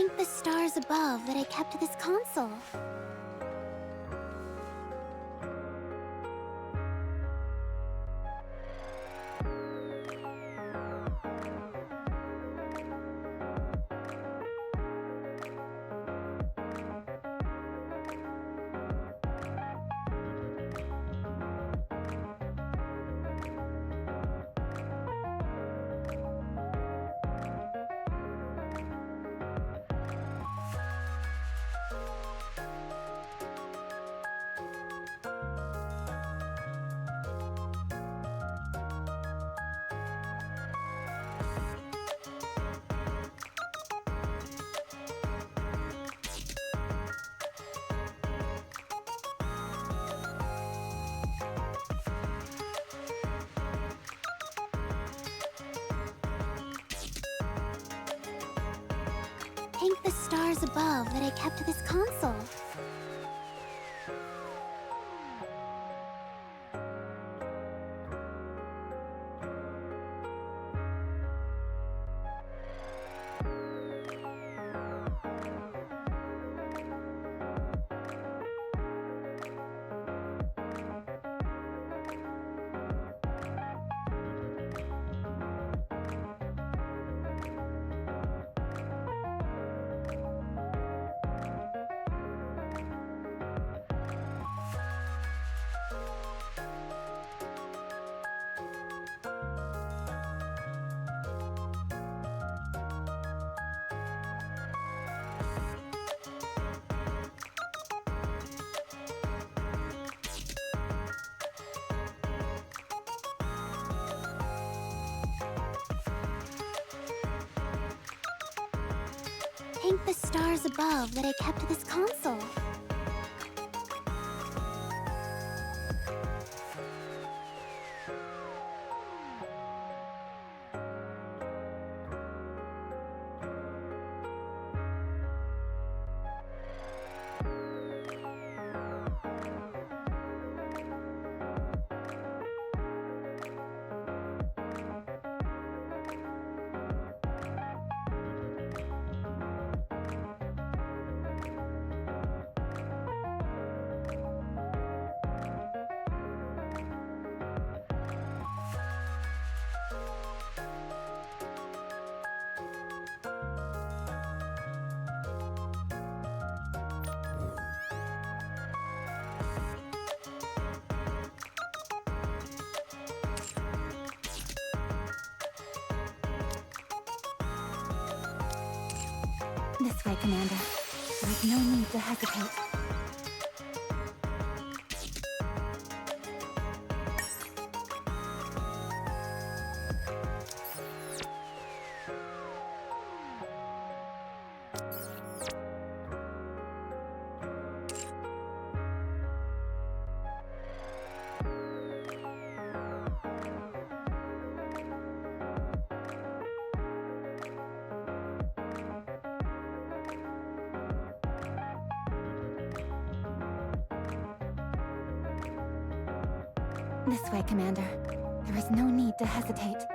Thank the stars above that I kept this console. Thank the stars above that I kept this console. Thank the stars above that I kept this console. This way, Commander. There is no need to hesitate. This way, Commander. There is no need to hesitate.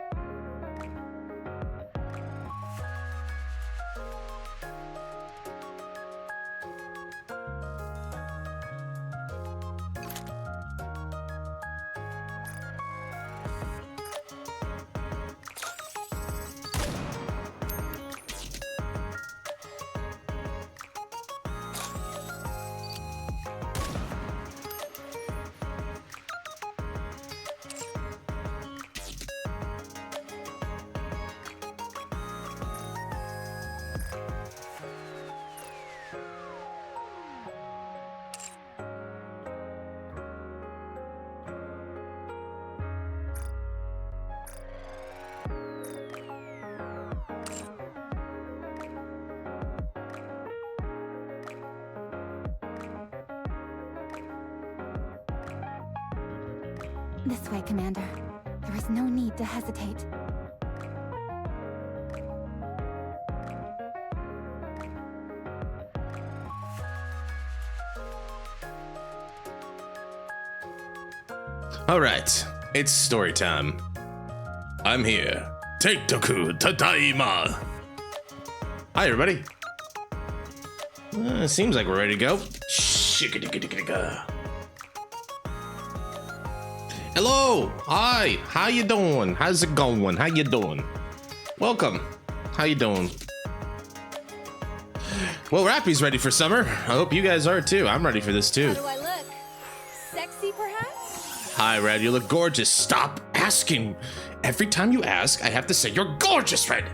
This way, Commander. There is no need to hesitate. Alright, it's story time. I'm here. Take Toku Tadaima! Hi everybody. Seems like we're ready to go. Hello, hi, how you doing? How's it going? How you doing? Welcome. How you doing? Well, Rappy's ready for summer. I hope you guys are too. I'm ready for this too. How do I look? Sexy, perhaps? Hi, Red. You look gorgeous. Stop asking. Every time you ask, I have to say you're gorgeous, Red.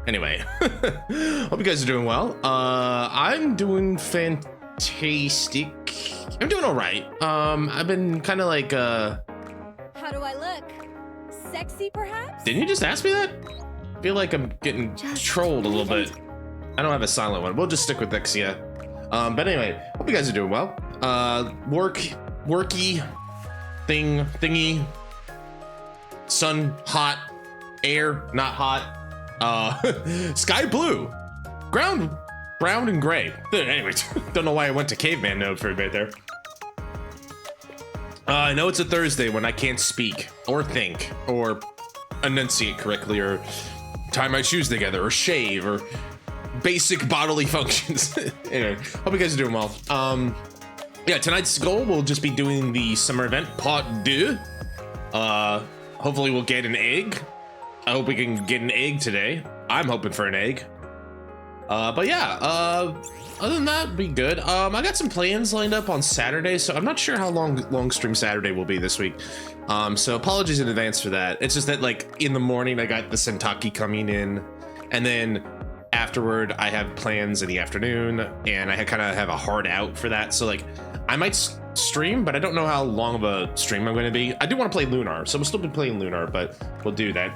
Anyway, hope you guys are doing well. I'm doing fantastic. I'm doing all right. I've been kind of like, How do I look? Sexy, perhaps? Didn't you just ask me that? I feel like I'm getting trolled a little bit. I don't have a silent one. We'll just stick with NIKKE, yeah. But anyway, hope you guys are doing well. Worky, thingy, sun, hot, air, not hot. Sky blue, ground, brown and gray. Anyway, don't know why I went to caveman mode for a bit there. I know it's a Thursday when I can't speak or think or enunciate correctly or tie my shoes together or shave or basic bodily functions. Anyway, hope you guys are doing well. Yeah, tonight's goal will just be doing the summer event part 2. Hopefully we'll get an egg. I hope we can get an egg today. I'm hoping for an egg. But yeah, other than that, be good. I got some plans lined up on Saturday, so I'm not sure how long stream Saturday will be this week. So apologies in advance for that. It's just that like in the morning I got the Sentaki coming in, and then afterward I have plans in the afternoon, and I kind of have a hard out for that. So like I might stream, but I don't know how long of a stream I'm going to be. I do want to play Lunar, so we'll still be playing Lunar, but we'll do that.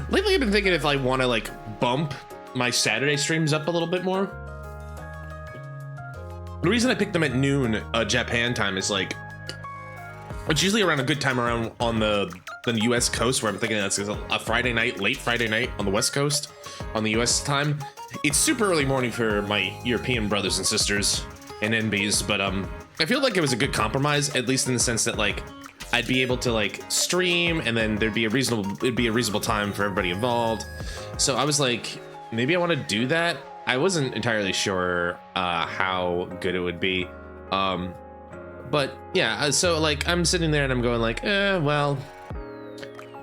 Lately I've been thinking if I want to like bump my Saturday streams up a little bit more. The reason I picked them at noon Japan time is like it's usually around a good time around on the US coast, where I'm thinking that's a Friday night, late Friday night on the West Coast on the US time. It's super early morning for my European brothers and sisters and NBs, but I feel like it was a good compromise, at least in the sense that like I'd be able to like stream, and then it'd be a reasonable time for everybody involved. So I was like, maybe I want to do that. I wasn't entirely sure how good it would be, but yeah. So like I'm sitting there and I'm going like, well,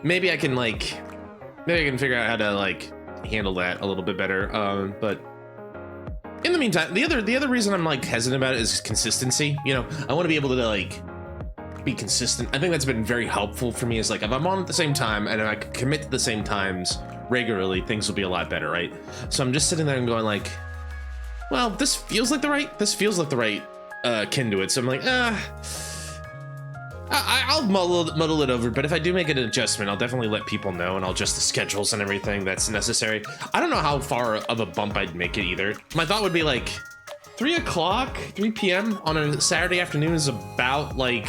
maybe I can figure out how to like handle that a little bit better. But in the meantime, the other reason I'm like hesitant about it is consistency. You know, I want to be able to like be consistent. I think that's been very helpful for me, is like if I'm on at the same time and I commit to the same times regularly, things will be a lot better, right? So I'm just sitting there and going like, well, this feels like the right kin to it. So I'm like, I'll muddle it over, but if I do make an adjustment, I'll definitely let people know, and I'll adjust the schedules and everything that's necessary. I don't know how far of a bump I'd make it either. My thought would be like 3 p.m. on a Saturday afternoon is about like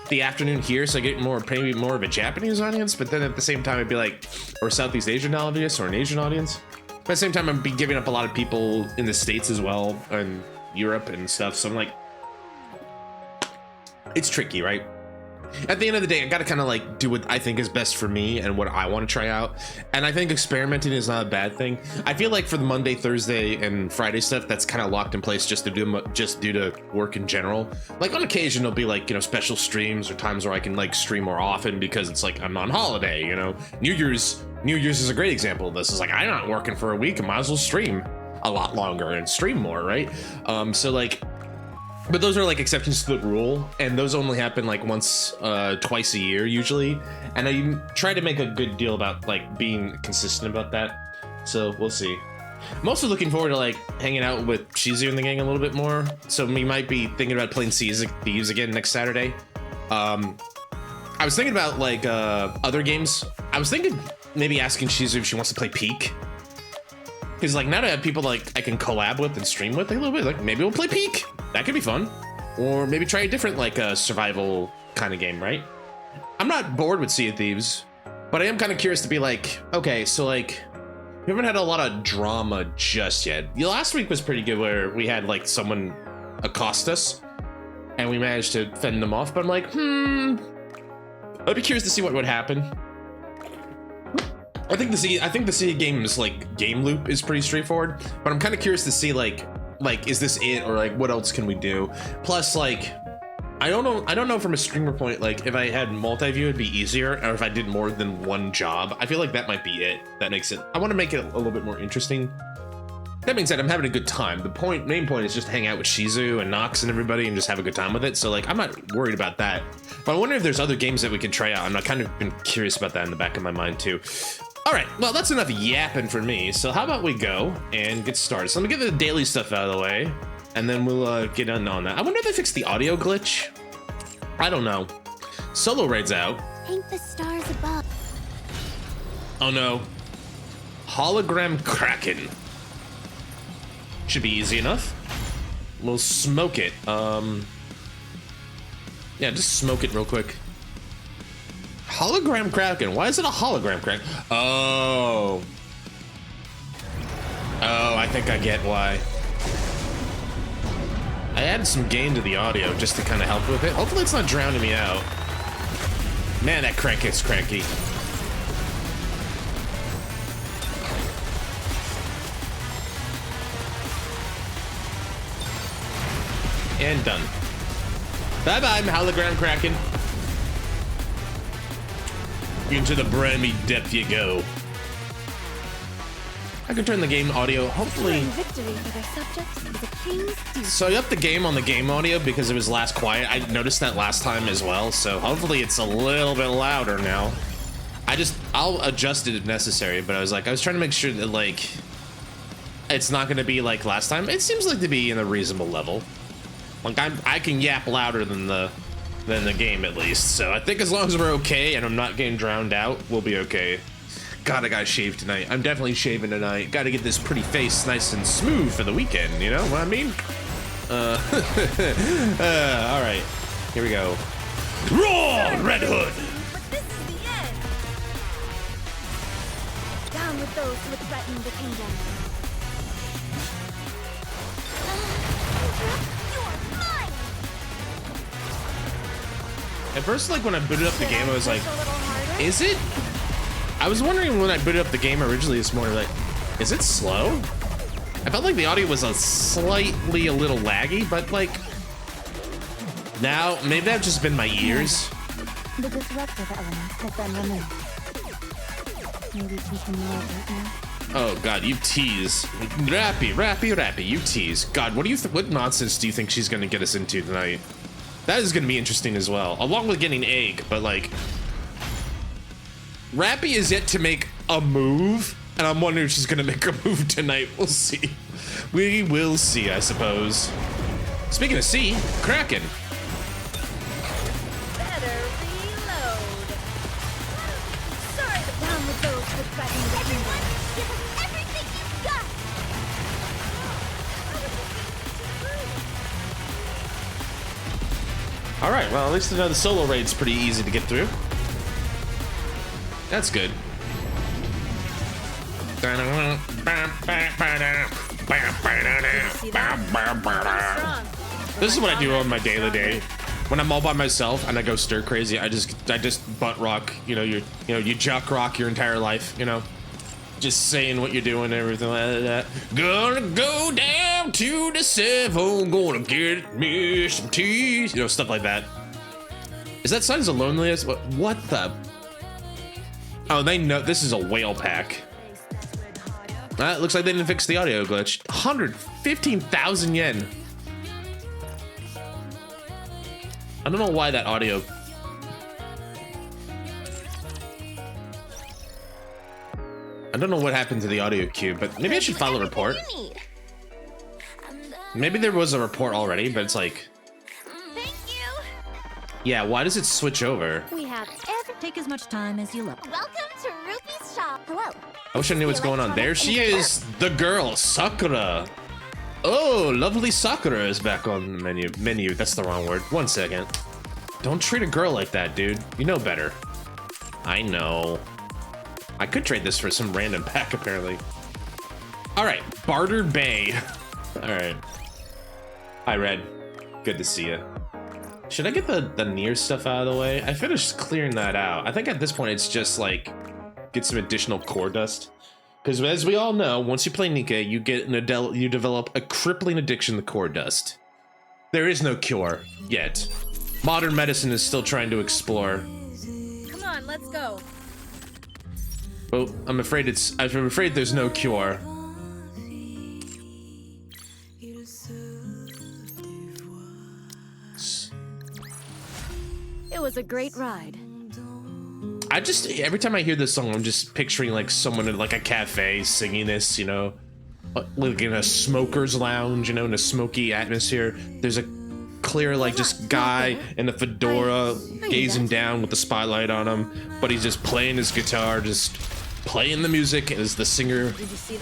the afternoon here, so I get maybe more of a Japanese audience, but then at the same time I'd be like, or Southeast Asian audience, or an Asian audience. But at the same time I'd be giving up a lot of people in the States as well, and Europe and stuff, so I'm like, it's tricky, right? At the end of the day, I gotta kind of like do what I think is best for me and what I want to try out. And I think experimenting is not a bad thing. I feel like for the Monday, Thursday, and Friday stuff, that's kind of locked in place just due to work in general. Like on occasion, there'll be like, you know, special streams or times where I can like stream more often because it's like I'm on holiday, you know. New Year's is a great example of this. It's like I'm not working for a week, I might as well stream a lot longer and stream more, right? So like, but those are like exceptions to the rule, and those only happen like once, twice a year usually. And I try to make a good deal about like being consistent about that. So we'll see. I'm also looking forward to like hanging out with Shizu and the gang a little bit more. So we might be thinking about playing Sea of Thieves again next Saturday. I was thinking about like other games. I was thinking maybe asking Shizu if she wants to play Peak. Because like now that I have people like I can collab with and stream with a little bit, like maybe we'll play Peak. That could be fun. Or maybe try a different like survival kind of game, right? I'm not bored with Sea of Thieves, but I am kind of curious to be like, okay, so like we haven't had a lot of drama just yet. Last week was pretty good, where we had like someone accost us and we managed to fend them off, but I'm like, I'd be curious to see what would happen. I think the Sea game's like game loop is pretty straightforward, but I'm kind of curious to see like like, is this it, or like what else can we do? Plus, like, I don't know from a streamer point, like if I had multi-view it'd be easier, or if I did more than one job. I feel like that might be it. That makes it, I want to make it a little bit more interesting. That being said, I'm having a good time. The main point is just hang out with Shizu and Nox and everybody and just have a good time with it. So like, I'm not worried about that. But I wonder if there's other games that we could try out. Kind of been curious about that in the back of my mind too. All right, well, that's enough yapping for me. So how about we go and get started? So let me get the daily stuff out of the way, and then we'll get on that. I wonder if they fixed the audio glitch. I don't know. Solo raid's out. Paint the stars above. Oh no. Hologram Kraken. Should be easy enough. We'll smoke it. Yeah, just smoke it real quick. Hologram Kraken. Why is it a hologram Kraken? Oh. Oh, I think I get why. I added some gain to the audio just to kind of help with it. Hopefully it's not drowning me out. Man, that crank gets cranky. And done. Bye-bye, hologram Kraken. Into the briny depth you go. I can turn the game audio, hopefully. Victory for their subjects is a king's duty. So I upped the game on the game audio because it was last quiet. I noticed that last time as well, so hopefully it's a little bit louder now. I'll adjust it if necessary, but I was trying to make sure that, like, it's not gonna be like last time. It seems like to be in a reasonable level. Like, I can yap louder than the game at least, so I think as long as we're okay and I'm not getting drowned out, we'll be okay. God, I gotta shave tonight. I'm definitely shaving tonight. Gotta get this pretty face nice and smooth for the weekend, you know what I mean? All right, here we go. Roar, Red Hood! But this is the end. Down with those who would threaten the kingdom. You are mine. At first, like, when I booted up the game, I was like, Push a little harder. is it? I was wondering when I booted up the game originally this morning, like, is it slow? I felt like the audio was a little laggy, but like, now, maybe that's just been my ears. The disruptive elements have been removed. Maybe we can move it now. Oh God, you tease. Rappy, you tease. God, what nonsense do you think she's gonna get us into tonight? That is gonna be interesting as well, along with getting egg, but like, Rappy is yet to make a move, and I'm wondering if she's gonna make a move tonight. We'll see. We will see, I suppose. Speaking of C, Kraken. Better reload. Sorry to Down with those who would threaten the kingdom. give us everything you've got. All right, well, at least the solo raid's pretty easy to get through. That's good. This is what I do on my daily day. When I'm all by myself and I go stir crazy, I just butt rock, you jock rock your entire life, just saying what you're doing and everything like that. Gonna go down to the 7, gonna get me some tea, stuff like that. Is that Signs of Loneliness? What the? Oh, they know this is a whale pack. It looks like they didn't fix the audio glitch. 115,000 yen. I don't know why that audio. I don't know what happened to the audio cue, but maybe I should file a report. Maybe there was a report already, but it's like, Thank you. yeah, why does it switch over? We have Take as much time as you like. Welcome to Ruthie's shop. hello. I wish I knew what's going on. There she is, the girl, Sakura. Oh, lovely Sakura is back on the menu. That's the wrong word. 1 second. Don't treat a girl like that, dude. You know better. I know. I could trade this for some random pack, apparently. All right, Barter Bay. All right. Hi, Red. Good to see you. Should I get the near stuff out of the way? I finished clearing that out. I think at this point it's just like get some additional core dust. Because as we all know, once you play NIKKE, you develop a crippling addiction to core dust. There is no cure yet. Modern medicine is still trying to explore. Come on, let's go. But I'm afraid there's no cure. It was a great ride. Every time I hear this song, I'm just picturing like someone in like a cafe singing this, you know, like in a smoker's lounge, you know, in a smoky atmosphere. There's a clear like just guy in a fedora gazing down with the spotlight on him, but he's just playing his guitar, just playing the music as the singer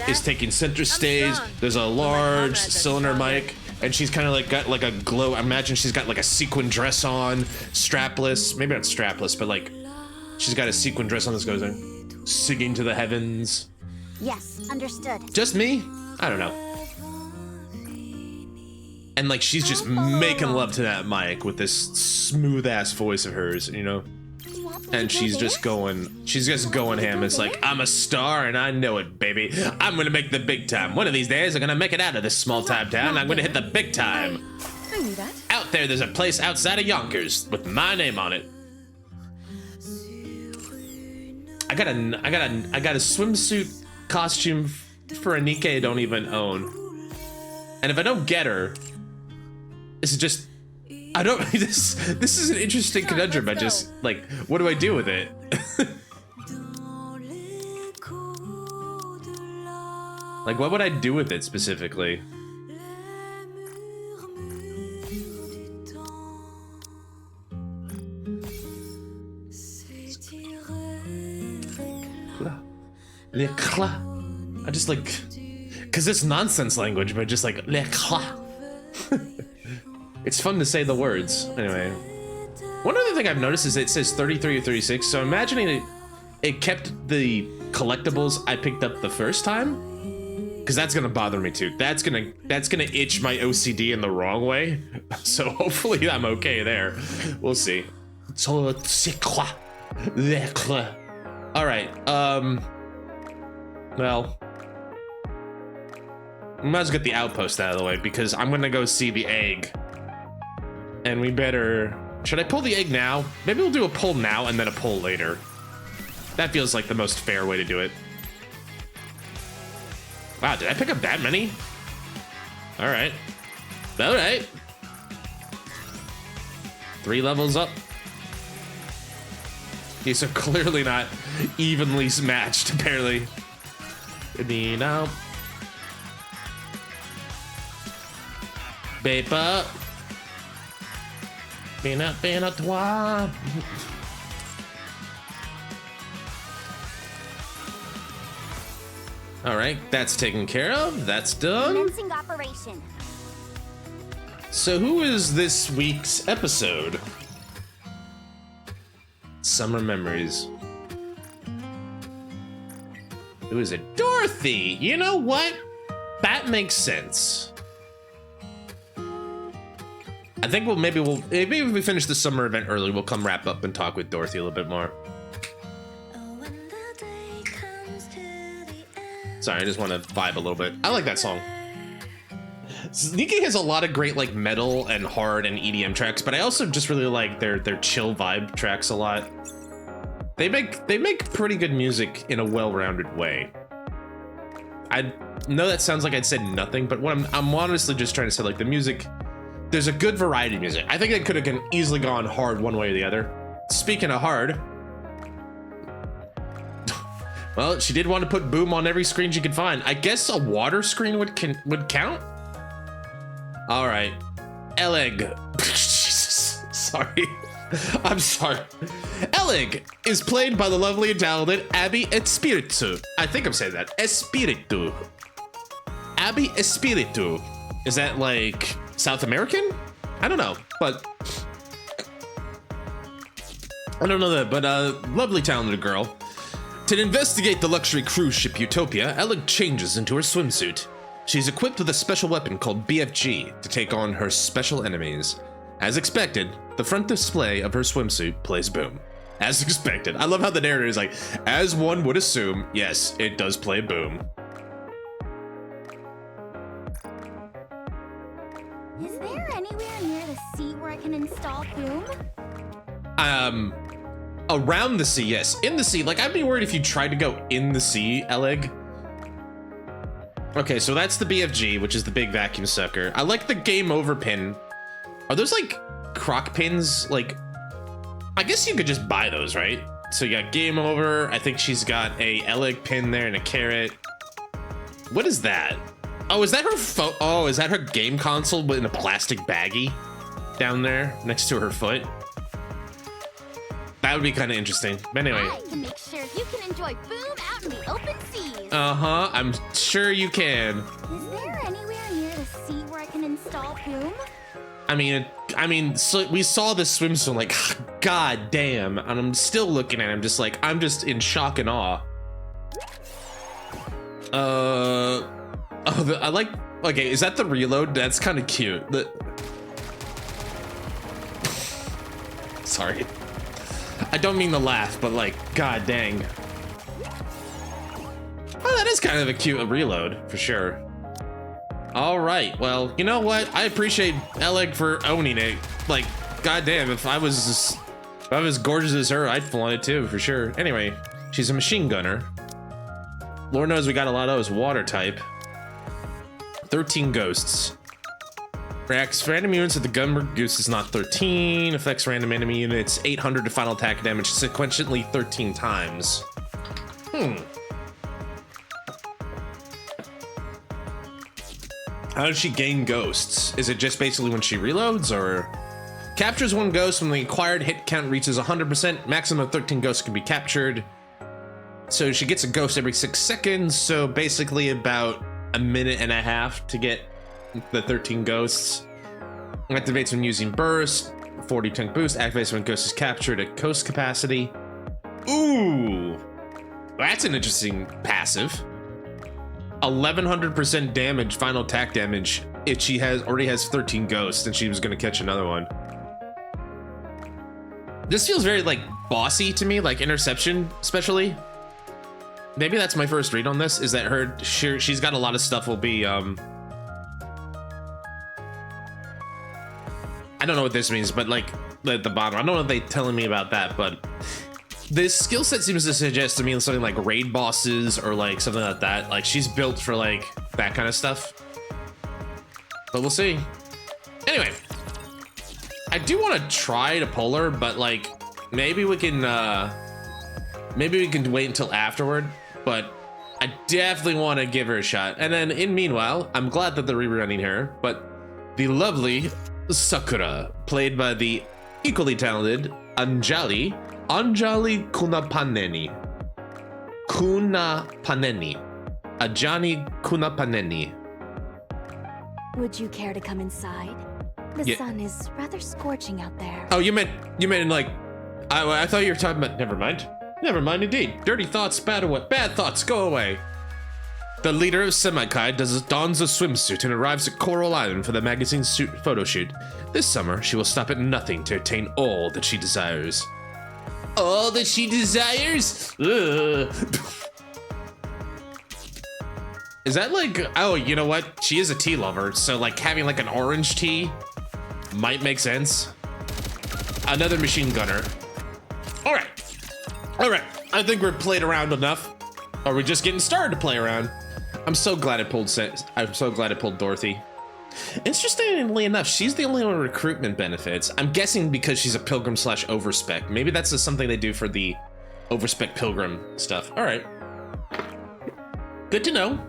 is taking center stage. There's a large cylinder mic, and she's kind of like got like a glow. I imagine she's got like a sequin dress on, strapless, maybe not strapless, but like she's got a sequin dress on. This goes in, singing to the heavens. Yes, understood. Just me? I don't know. And like she's just making love to that mic with this smooth ass voice of hers, you know. And she's just going ham. It's like, I'm a star and I know it, baby. I'm gonna make the big time. One of these days, I'm gonna make it out of this small time town. I'm gonna hit the big time. I knew that. Out there's a place outside of Yonkers with my name on it. I got a swimsuit costume for a NIKKE I don't even own. And if I don't get her, it's just, I don't, this is an interesting conundrum. I just, like, what do I do with it? Like, what would I do with it specifically? I just like, cause it's nonsense language, but just like, it's fun to say the words. Anyway, one other thing I've noticed is it says 33 or 36, so imagining it kept the collectibles I picked up the first time, because that's gonna bother me too. That's gonna itch my OCD in the wrong way. So hopefully I'm okay there. We'll see. All right. Well, we might as well get the outpost out of the way because I'm gonna go see the egg. And we better... Should I pull the egg now? Maybe we'll do a pull now and then a pull later. That feels like the most fair way to do it. Wow, did I pick up that many? Alright. Alright. 3 levels up. Okay, so clearly not evenly matched, apparently. Could be now. Paper. Peanut, toi. All right, that's taken care of. That's done. Commencing operation. So who is this week's episode? Summer Memories. Who is it? Dorothy! You know what? That makes sense. I think maybe if we finish the summer event early, we'll come wrap up and talk with Dorothy a little bit more. Sorry, I just want to vibe a little bit. I like that song. NIKKE has a lot of great like metal and hard and EDM tracks, but I also just really like their chill vibe tracks a lot. They make pretty good music in a well-rounded way. I know that sounds like I'd said nothing, but what I'm honestly just trying to say, like, the music, there's a good variety of music. I think it could have easily gone hard one way or the other. Speaking of hard, well, she did want to put boom on every screen she could find. I guess a water screen would count. All right, Eleg. Jesus, sorry. I'm sorry. Eleg is played by the lovely and talented Abby Espiritu. I think I'm saying that. Espiritu. Abby Espiritu. Is that like South American? I don't know, but I don't know that, but lovely talented girl. To investigate the luxury cruise ship Utopia, Eleg changes into her swimsuit. She's equipped with a special weapon called BFG to take on her special enemies. As expected, the front display of her swimsuit plays boom, As expected. I love how the narrator is like, as one would assume, yes, it does play Boom. Is there anywhere near the sea where I can install Boom? Around the sea, yes. In the sea, like, I'd be worried if you tried to go in the sea, Eleg. Okay, so that's the BFG, which is the big vacuum sucker. I like the game over pin. Are those like croc pins? Like, I guess you could just buy those, right? So you got game over. I think she's got a Eleg pin there and a carrot. What is that? Oh, is that her oh, is that her game console in a plastic baggie down there next to her foot? That would be kind of interesting. But anyway. I can make sure you can enjoy Boom out in the open seas. Uh-huh, I'm sure you can. Is there anywhere near the sea where I can install Boom? I mean, so we saw this swimsuit, like, god damn, and I'm still looking at him, just like, I'm just in shock and awe. I like, okay, is that the reload? That's kind of cute. Sorry. I don't mean to laugh, but like, god dang. Oh, that is kind of a cute reload, for sure. All right, well, you know what? I appreciate Eleg for owning it. Like, goddamn, if I was as gorgeous as her, I'd flaunt it too, for sure. Anyway, she's a machine gunner. Lord knows we got a lot of those water type. 13 ghosts. Reacts random units with the gun goose is not 13. Affects random enemy units 800 to final attack damage sequentially 13 times. How does she gain ghosts? Is it just basically when she reloads, or captures one ghost when the acquired hit count reaches 100%? Maximum of 13 ghosts can be captured. So she gets a ghost every 6 seconds. So basically about a minute and a half to get the 13 ghosts. Activates when using burst. 40% boost. Activates when ghost is captured at ghost capacity. Ooh, that's an interesting passive. 1100% damage, final attack damage, if she already has 13 ghosts and she was gonna catch another one. This feels very like bossy to me, like interception especially. Maybe that's my first read on this, is that she's got a lot of stuff will be I don't know what this means, but like at the bottom, I don't know what they're telling me about that, but this skill set seems to suggest to me something like raid bosses or like something like that. Like she's built for like that kind of stuff. But we'll see. Anyway, I do want to try to pull her, but like maybe we can wait until afterward. But I definitely want to give her a shot. And then in meanwhile, I'm glad that they're rerunning her, but the lovely Sakura, played by the equally talented Anjali Kunapaneni. Ajani Kunapaneni. Would you care to come inside? The sun is rather scorching out there. Oh, you meant like, I thought you were talking about, never mind indeed. Dirty thoughts, bad thoughts, go away. The leader of Semikai dons a swimsuit and arrives at Coral Island for the magazine photo shoot. This summer, she will stop at nothing to attain all that she desires. All that she desires? Ugh. Is that like, oh, you know what? She is a tea lover, so like having like an orange tea might make sense. Another machine gunner. All right. I think we're played around enough. Are we just getting started to play around? I'm so glad it pulled Dorothy. Interestingly enough, she's the only one with recruitment benefits. I'm guessing because she's a pilgrim / overspec. Maybe that's just something they do for the overspec pilgrim stuff. All right. Good to know.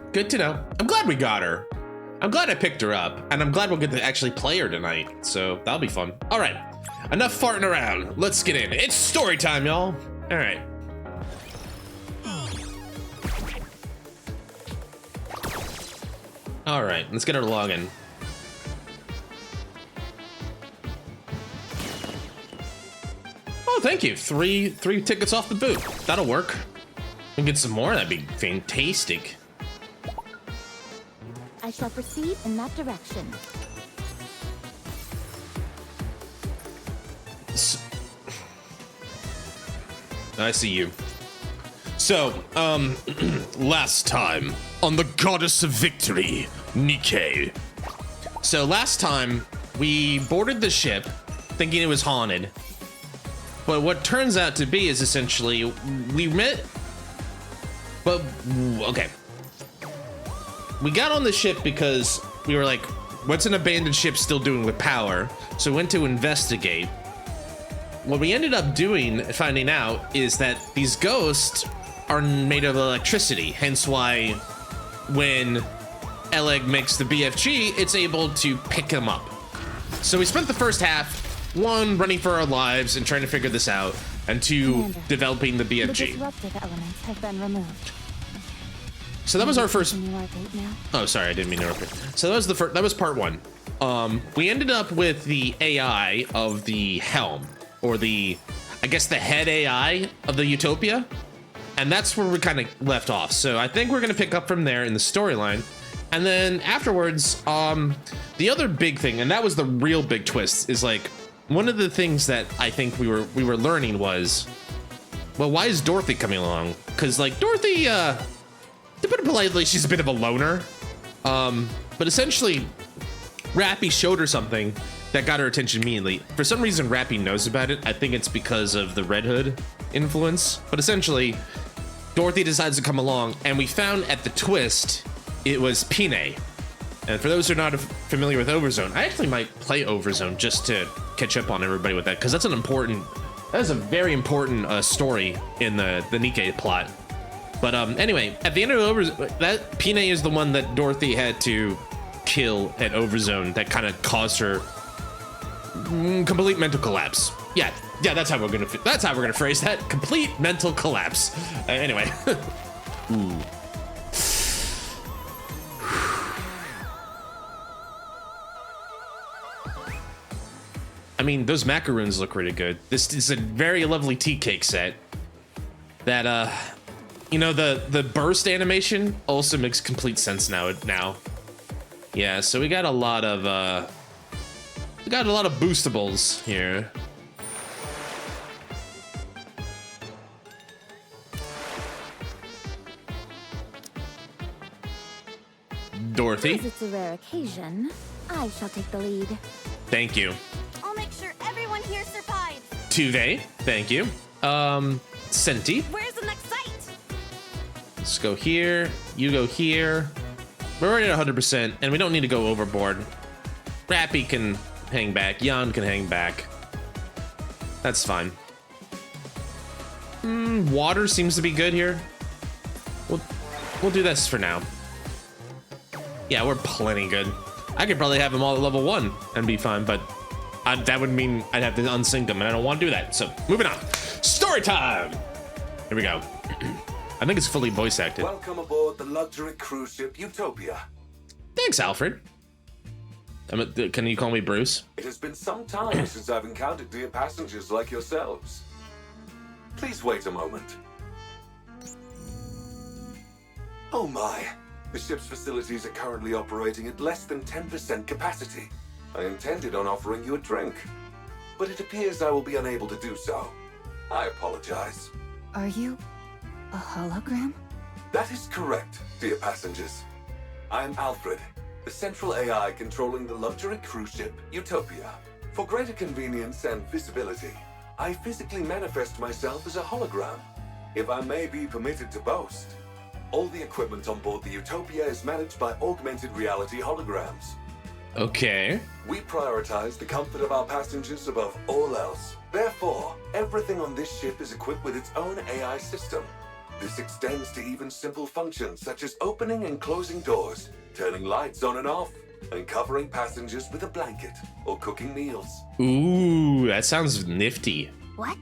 I'm glad we got her. I'm glad I picked her up, and I'm glad we'll get to actually play her tonight. So that'll be fun. All right. Enough farting around. Let's get in. It's story time, y'all. All right. All right, let's get our login. Oh, thank you. Three tickets off the boot. That'll work. We can get some more. That'd be fantastic. I shall proceed in that direction. I see you. So, last time on the Goddess of Victory, NIKKE. So last time we boarded the ship thinking it was haunted. But what turns out to be is essentially we met, but okay. We got on the ship because we were like, what's an abandoned ship still doing with power? So we went to investigate. What we ended up doing, finding out, is that these ghosts are made of electricity. Hence why when Eleg makes the BFG, it's able to pick them up. So we spent the first half, one, running for our lives and trying to figure this out, and two, Commander, developing the The BFG. disruptive elements have been removed. So that was our first. Continue our date now. Oh, sorry, I didn't mean to repeat. So that was the first. That was part one. We ended up with the AI of the helm, or the, I guess the head AI of the Utopia, and that's where we kind of left off. So I think we're gonna pick up from there in the storyline, and then afterwards, the other big thing, and that was the real big twist, is like one of the things that I think we were learning was, well, why is Dorothy coming along? Because like Dorothy, to put it politely, she's a bit of a loner. But essentially, Rappy showed her something that got her attention immediately. For some reason, Rappy knows about it. I think it's because of the Red Hood influence. But essentially, Dorothy decides to come along, and we found at the twist, it was Pine. And for those who are not familiar with Overzone, I actually might play Overzone just to catch up on everybody with that, because that's that is a very important story in the NIKKE plot. But anyway, at the end of Overzone, that Pine is the one that Dorothy had to kill at Overzone that kind of caused her complete mental collapse. Yeah, that's how we're gonna phrase that. Complete mental collapse. Anyway. Ooh. I mean, those macaroons look really good. This is a very lovely tea cake set that you know, the burst animation also makes complete sense now. Yeah, so we got a lot of boostables here. Dorothy. As it's a rare occasion, I shall take the lead. Thank you. I'll make sure everyone here survives. Tuve. Thank you. Senti. Where's the next site? Let's go here. You go here. We're already at 100%, and we don't need to go overboard. Rappy can hang back. Jan can hang back. That's fine. Water seems to be good here. We'll do this for now. Yeah, we're plenty good. I could probably have them all at level 1 and be fine, but that would mean I'd have to unsync them, and I don't want to do that. So, moving on. Story time! Here we go. I think it's fully voice acted. Welcome aboard the luxury cruise ship Utopia. Thanks, Alfred. Can you call me Bruce? It has been some time since I've encountered dear passengers like yourselves. Please wait a moment. Oh my. The ship's facilities are currently operating at less than 10% capacity. I intended on offering you a drink, but it appears I will be unable to do so. I apologize. Are you a hologram? That is correct, dear passengers. I am Alfred, the central AI controlling the luxury cruise ship Utopia. For greater convenience and visibility, I physically manifest myself as a hologram, if I may be permitted to boast. All the equipment on board the Utopia is managed by augmented reality holograms. Okay. We prioritize the comfort of our passengers above all else. Therefore, everything on this ship is equipped with its own AI system. This extends to even simple functions such as opening and closing doors, turning lights on and off, and covering passengers with a blanket or cooking meals. Ooh, that sounds nifty. What?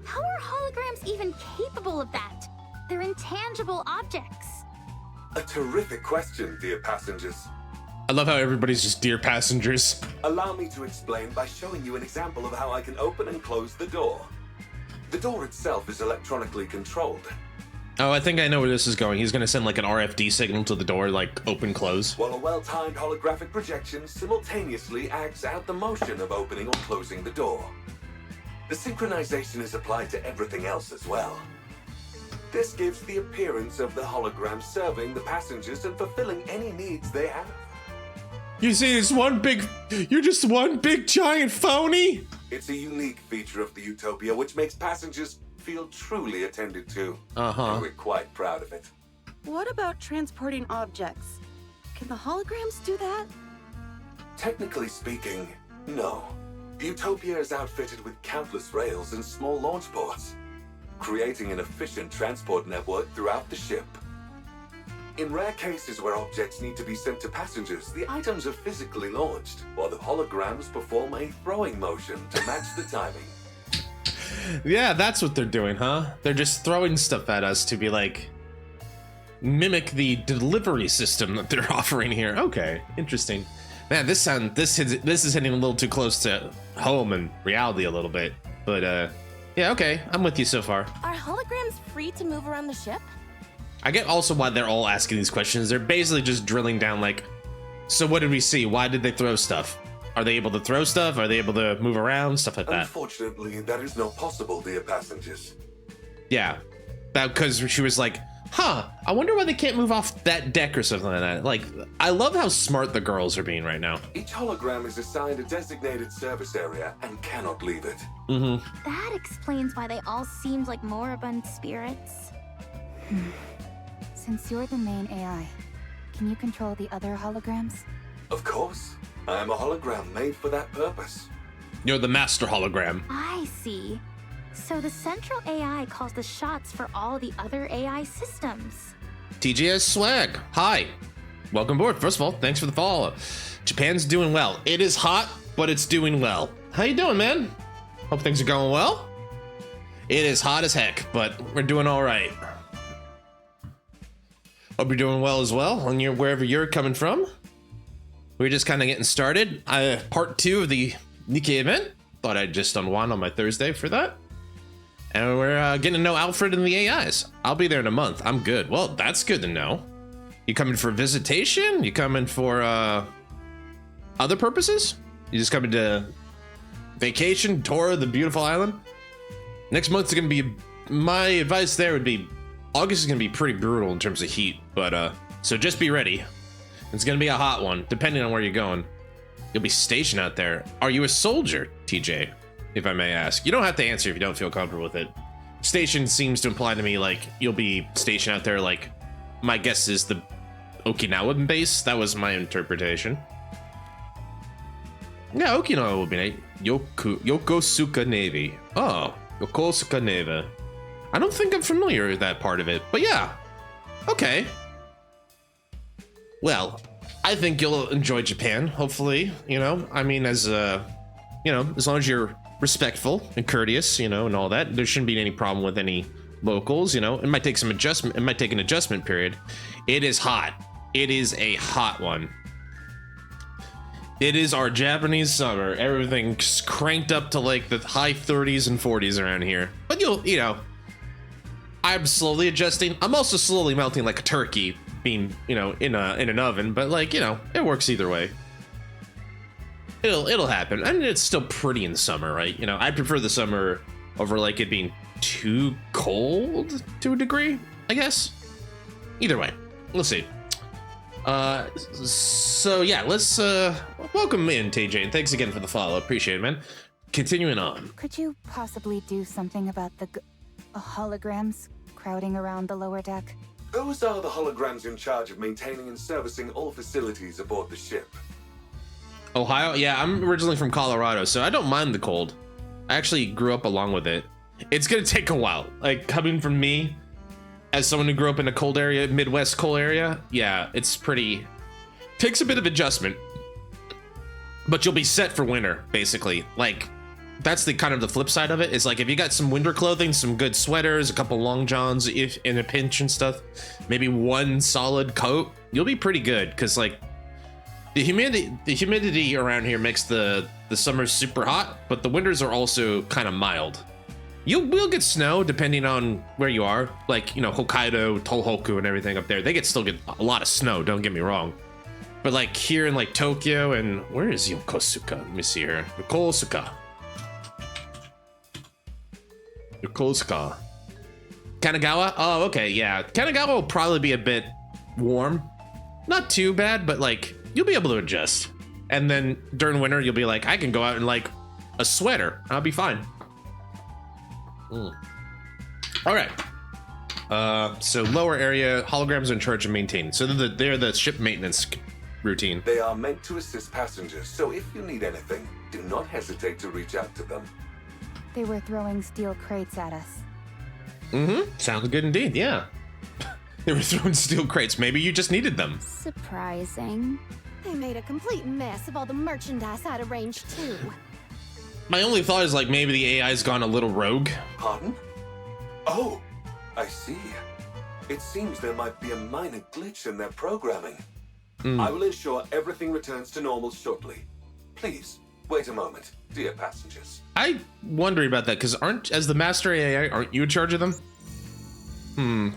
How are holograms even capable of that? They're intangible objects. A terrific question, dear passengers. I love how everybody's just dear passengers. Allow me to explain by showing you an example of how I can open and close the door. The door itself is electronically controlled. Oh, I think I know where this is going. He's gonna send like an RFD signal to the door, like open, close. While a well-timed holographic projection simultaneously acts out the motion of opening or closing the door. The synchronization is applied to everything else as well. This gives the appearance of the hologram serving the passengers and fulfilling any needs they have. You see, you're just one big giant phony? It's a unique feature of the Utopia which makes passengers feel truly attended to. And we're quite proud of it. What about transporting objects? Can the holograms do that? Technically speaking, no. Utopia is outfitted with countless rails and small launch ports, creating an efficient transport network throughout the ship. In rare cases where objects need to be sent to passengers, the items are physically launched, while the holograms perform a throwing motion to match the timing. Yeah, that's what they're doing, huh? They're just throwing stuff at us to be like, mimic the delivery system that they're offering here. Okay, interesting. Man, this is hitting a little too close to home and reality a little bit. But yeah, okay, I'm with you so far. Are holograms free to move around the ship? I get also why they're all asking these questions. They're basically just drilling down like, so what did we see? Why did they throw stuff? Are they able to throw stuff? Are they able to move around? Stuff like that. Unfortunately, that is not possible, dear passengers. Yeah, because she was like, huh, I wonder why they can't move off that deck or something like that. Like, I love how smart the girls are being right now. Each hologram is assigned a designated service area and cannot leave it. That explains why they all seemed like moribund spirits. Since you're the main AI, can you control the other holograms? Of course. I am a hologram made for that purpose. You're the master hologram. I see. So the central AI calls the shots for all the other AI systems. TGS Swag, hi. Welcome aboard. First of all, thanks for the follow. Japan's doing well. It is hot, but it's doing well. How you doing, man? Hope things are going well. It is hot as heck, but we're doing all right. Hope you're doing well as well on your wherever you're coming from. We're just kind of getting started. Part 2 of the NIKKE event. Thought I'd just unwind on my Thursday for that. And we're getting to know Alfred and the AIs. I'll be there in a month. I'm good. Well, that's good to know. You coming for visitation? You coming for other purposes? You just coming to vacation, tour of the beautiful island? Next month's gonna be, my advice there would be, August is gonna be pretty brutal in terms of heat, but so just be ready. It's gonna be a hot one, depending on where you're going. You'll be stationed out there. Are you a soldier, TJ? If I may ask. You don't have to answer if you don't feel comfortable with it. Station seems to imply to me like you'll be stationed out there, like my guess is the Okinawa base. That was my interpretation. Yeah, Okinawa will be nice. Yokosuka Navy. Oh, Yokosuka Navy. I don't think I'm familiar with that part of it, but yeah. Okay. Well, I think you'll enjoy Japan, hopefully, you know. I mean, as you know, as long as you're respectful and courteous, you know, and all that, there shouldn't be any problem with any locals, you know. It might take some adjustment, it might take an adjustment period. It is hot. It is a hot one. It is our Japanese summer. Everything's cranked up to like the high 30s and 40s around here. But you know, I'm slowly adjusting. I'm also slowly melting like a turkey being, you know, in an oven, but like, you know, it works either way. It'll happen. I mean, it's still pretty in the summer, right? You know, I prefer the summer over like it being too cold to a degree, I guess. Either way, we'll see. So yeah, let's welcome in TJ, and thanks again for the follow. Appreciate it, man. Continuing on. Could you possibly do something about the holograms crowding around the lower deck? Those are the holograms in charge of maintaining and servicing all facilities aboard the ship. Ohio? Yeah, I'm originally from Colorado, so I don't mind the cold. I actually grew up along with it. It's gonna take a while. Like, coming from me, as someone who grew up in a cold area, Midwest cold area, yeah, it's pretty... takes a bit of adjustment. But you'll be set for winter, basically. Like, that's the kind of the flip side of it. Is like, if you got some winter clothing, some good sweaters, a couple long johns, if in a pinch and stuff, maybe one solid coat, you'll be pretty good, because like, the humidity around here makes the summers super hot, but the winters are also kind of mild. We'll get snow depending on where you are, like, you know, Hokkaido, Tohoku, and everything up there. They still get a lot of snow. Don't get me wrong, but like here in like Tokyo and where is Yokosuka? Let me see here. Yokosuka. Yokosuka. Kanagawa? Oh, okay, yeah. Kanagawa will probably be a bit warm. Not too bad, but like, you'll be able to adjust. And then during winter, you'll be like, I can go out in like a sweater. I'll be fine. All right. So lower area, holograms are in charge of maintaining. So they're the ship maintenance routine. They are meant to assist passengers, so if you need anything, do not hesitate to reach out to them. They were throwing steel crates at us. Mm-hmm. Sounds good indeed, yeah. They were throwing steel crates. Maybe you just needed them. Surprising. They made a complete mess of all the merchandise out of range, too. My only thought is like maybe the AI's gone a little rogue. Pardon? Oh, I see. It seems there might be a minor glitch in their programming. I will ensure everything returns to normal shortly. Please, wait a moment, dear passengers. I wonder about that, because as the master AI, aren't you in charge of them?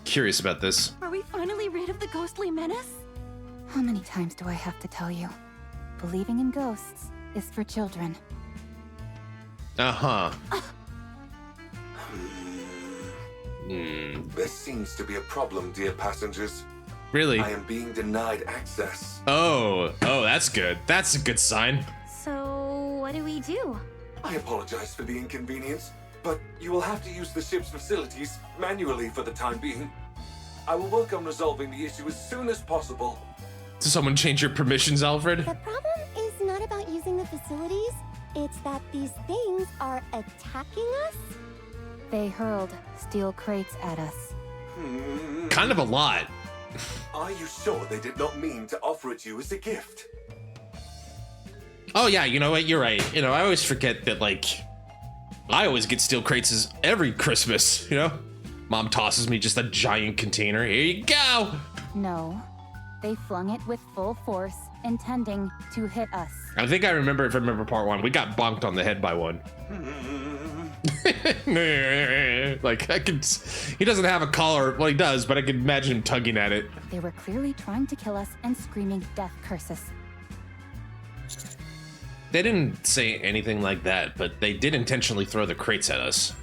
Curious about this. Are we finally rid of the ghostly menace? How many times do I have to tell you? Believing in ghosts is for children. Uh-huh. There seems to be a problem, dear passengers. Really? I am being denied access. Oh, that's good. That's a good sign. So, what do we do? I apologize for the inconvenience, but you will have to use the ship's facilities manually for the time being. I will work on resolving the issue as soon as possible. Did someone change your permissions, Alfred? The problem is not about using the facilities, it's that these things are attacking us. They hurled steel crates at us. Kind of a lot. Are you sure they did not mean to offer it you as a gift? Oh yeah, you know what? You're right. You know, I always forget that, like, I always get steel crates every Christmas, you know? Mom tosses me just a giant container. Here you go! No, they flung it with full force, intending to hit us. I think I remember, if I remember part one, we got bonked on the head by one. Like, he doesn't have a collar. Well, he does, but I can imagine him tugging at it. They were clearly trying to kill us and screaming death curses. They didn't say anything like that, but they did intentionally throw the crates at us.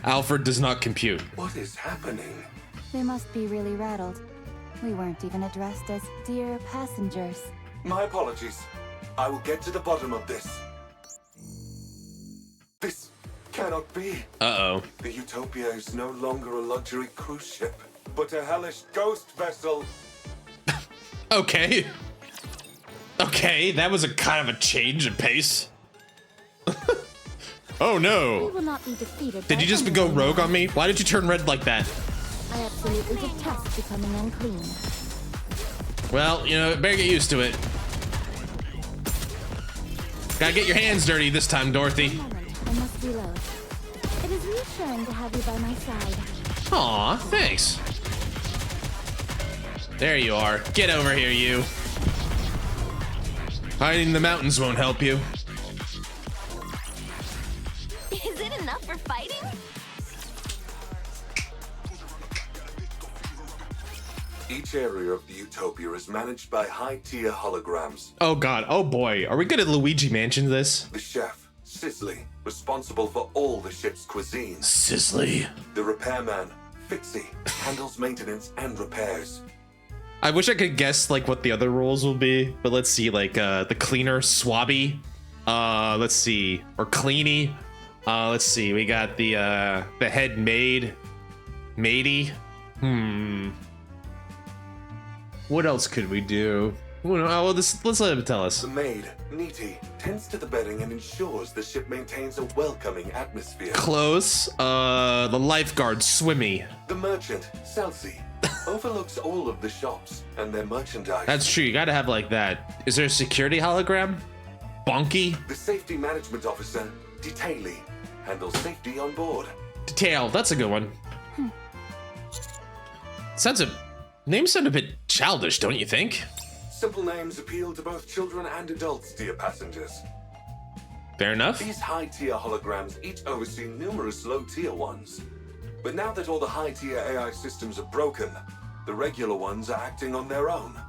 Alfred does not compute. What is happening? They must be really rattled. We weren't even addressed as dear passengers. My apologies. I will get to the bottom of this. This cannot be. Uh-oh. The Utopia is no longer a luxury cruise ship, but a hellish ghost vessel. Okay. Okay, that was a kind of a change of pace. Oh We no. will not be defeated. Did by you just anyone go rogue now. on me? Why did you turn red like that? I absolutely detest becoming unclean. Well, you know, better get used to it. Gotta get your hands dirty this time, Dorothy. Moment, I must reload. It is reassuring to have you by my side. Aw, thanks. There you are. Get over here, you. Hiding in the mountains won't help you. Is it enough for fighting? Each area of the Utopia is managed by high-tier holograms. Oh god, oh boy. Are we good at Luigi Mansion this? The chef, Sisley, responsible for all the ship's cuisine. Sisley. The repairman, Fixie, handles maintenance and repairs. I wish I could guess like what the other roles will be, but let's see, like the cleaner, Swabby. Let's see, or Cleany. Let's see, we got the head maid, Matey. What else could we do? Well, let's let him tell us. The maid, Neaty, tends to the bedding and ensures the ship maintains a welcoming atmosphere. Close. The lifeguard, Swimmy. The merchant, Celsi, overlooks all of the shops and their merchandise. That's true. You gotta have like that. Is there a security hologram? Bonky. The safety management officer, Detaily, handles safety on board. Detail. That's a good one. Names sound a bit childish, don't you think? Simple names appeal to both children and adults, dear passengers. Fair enough. These high-tier holograms each oversee numerous low-tier ones. But now that all the high-tier AI systems are broken, the regular ones are acting on their own.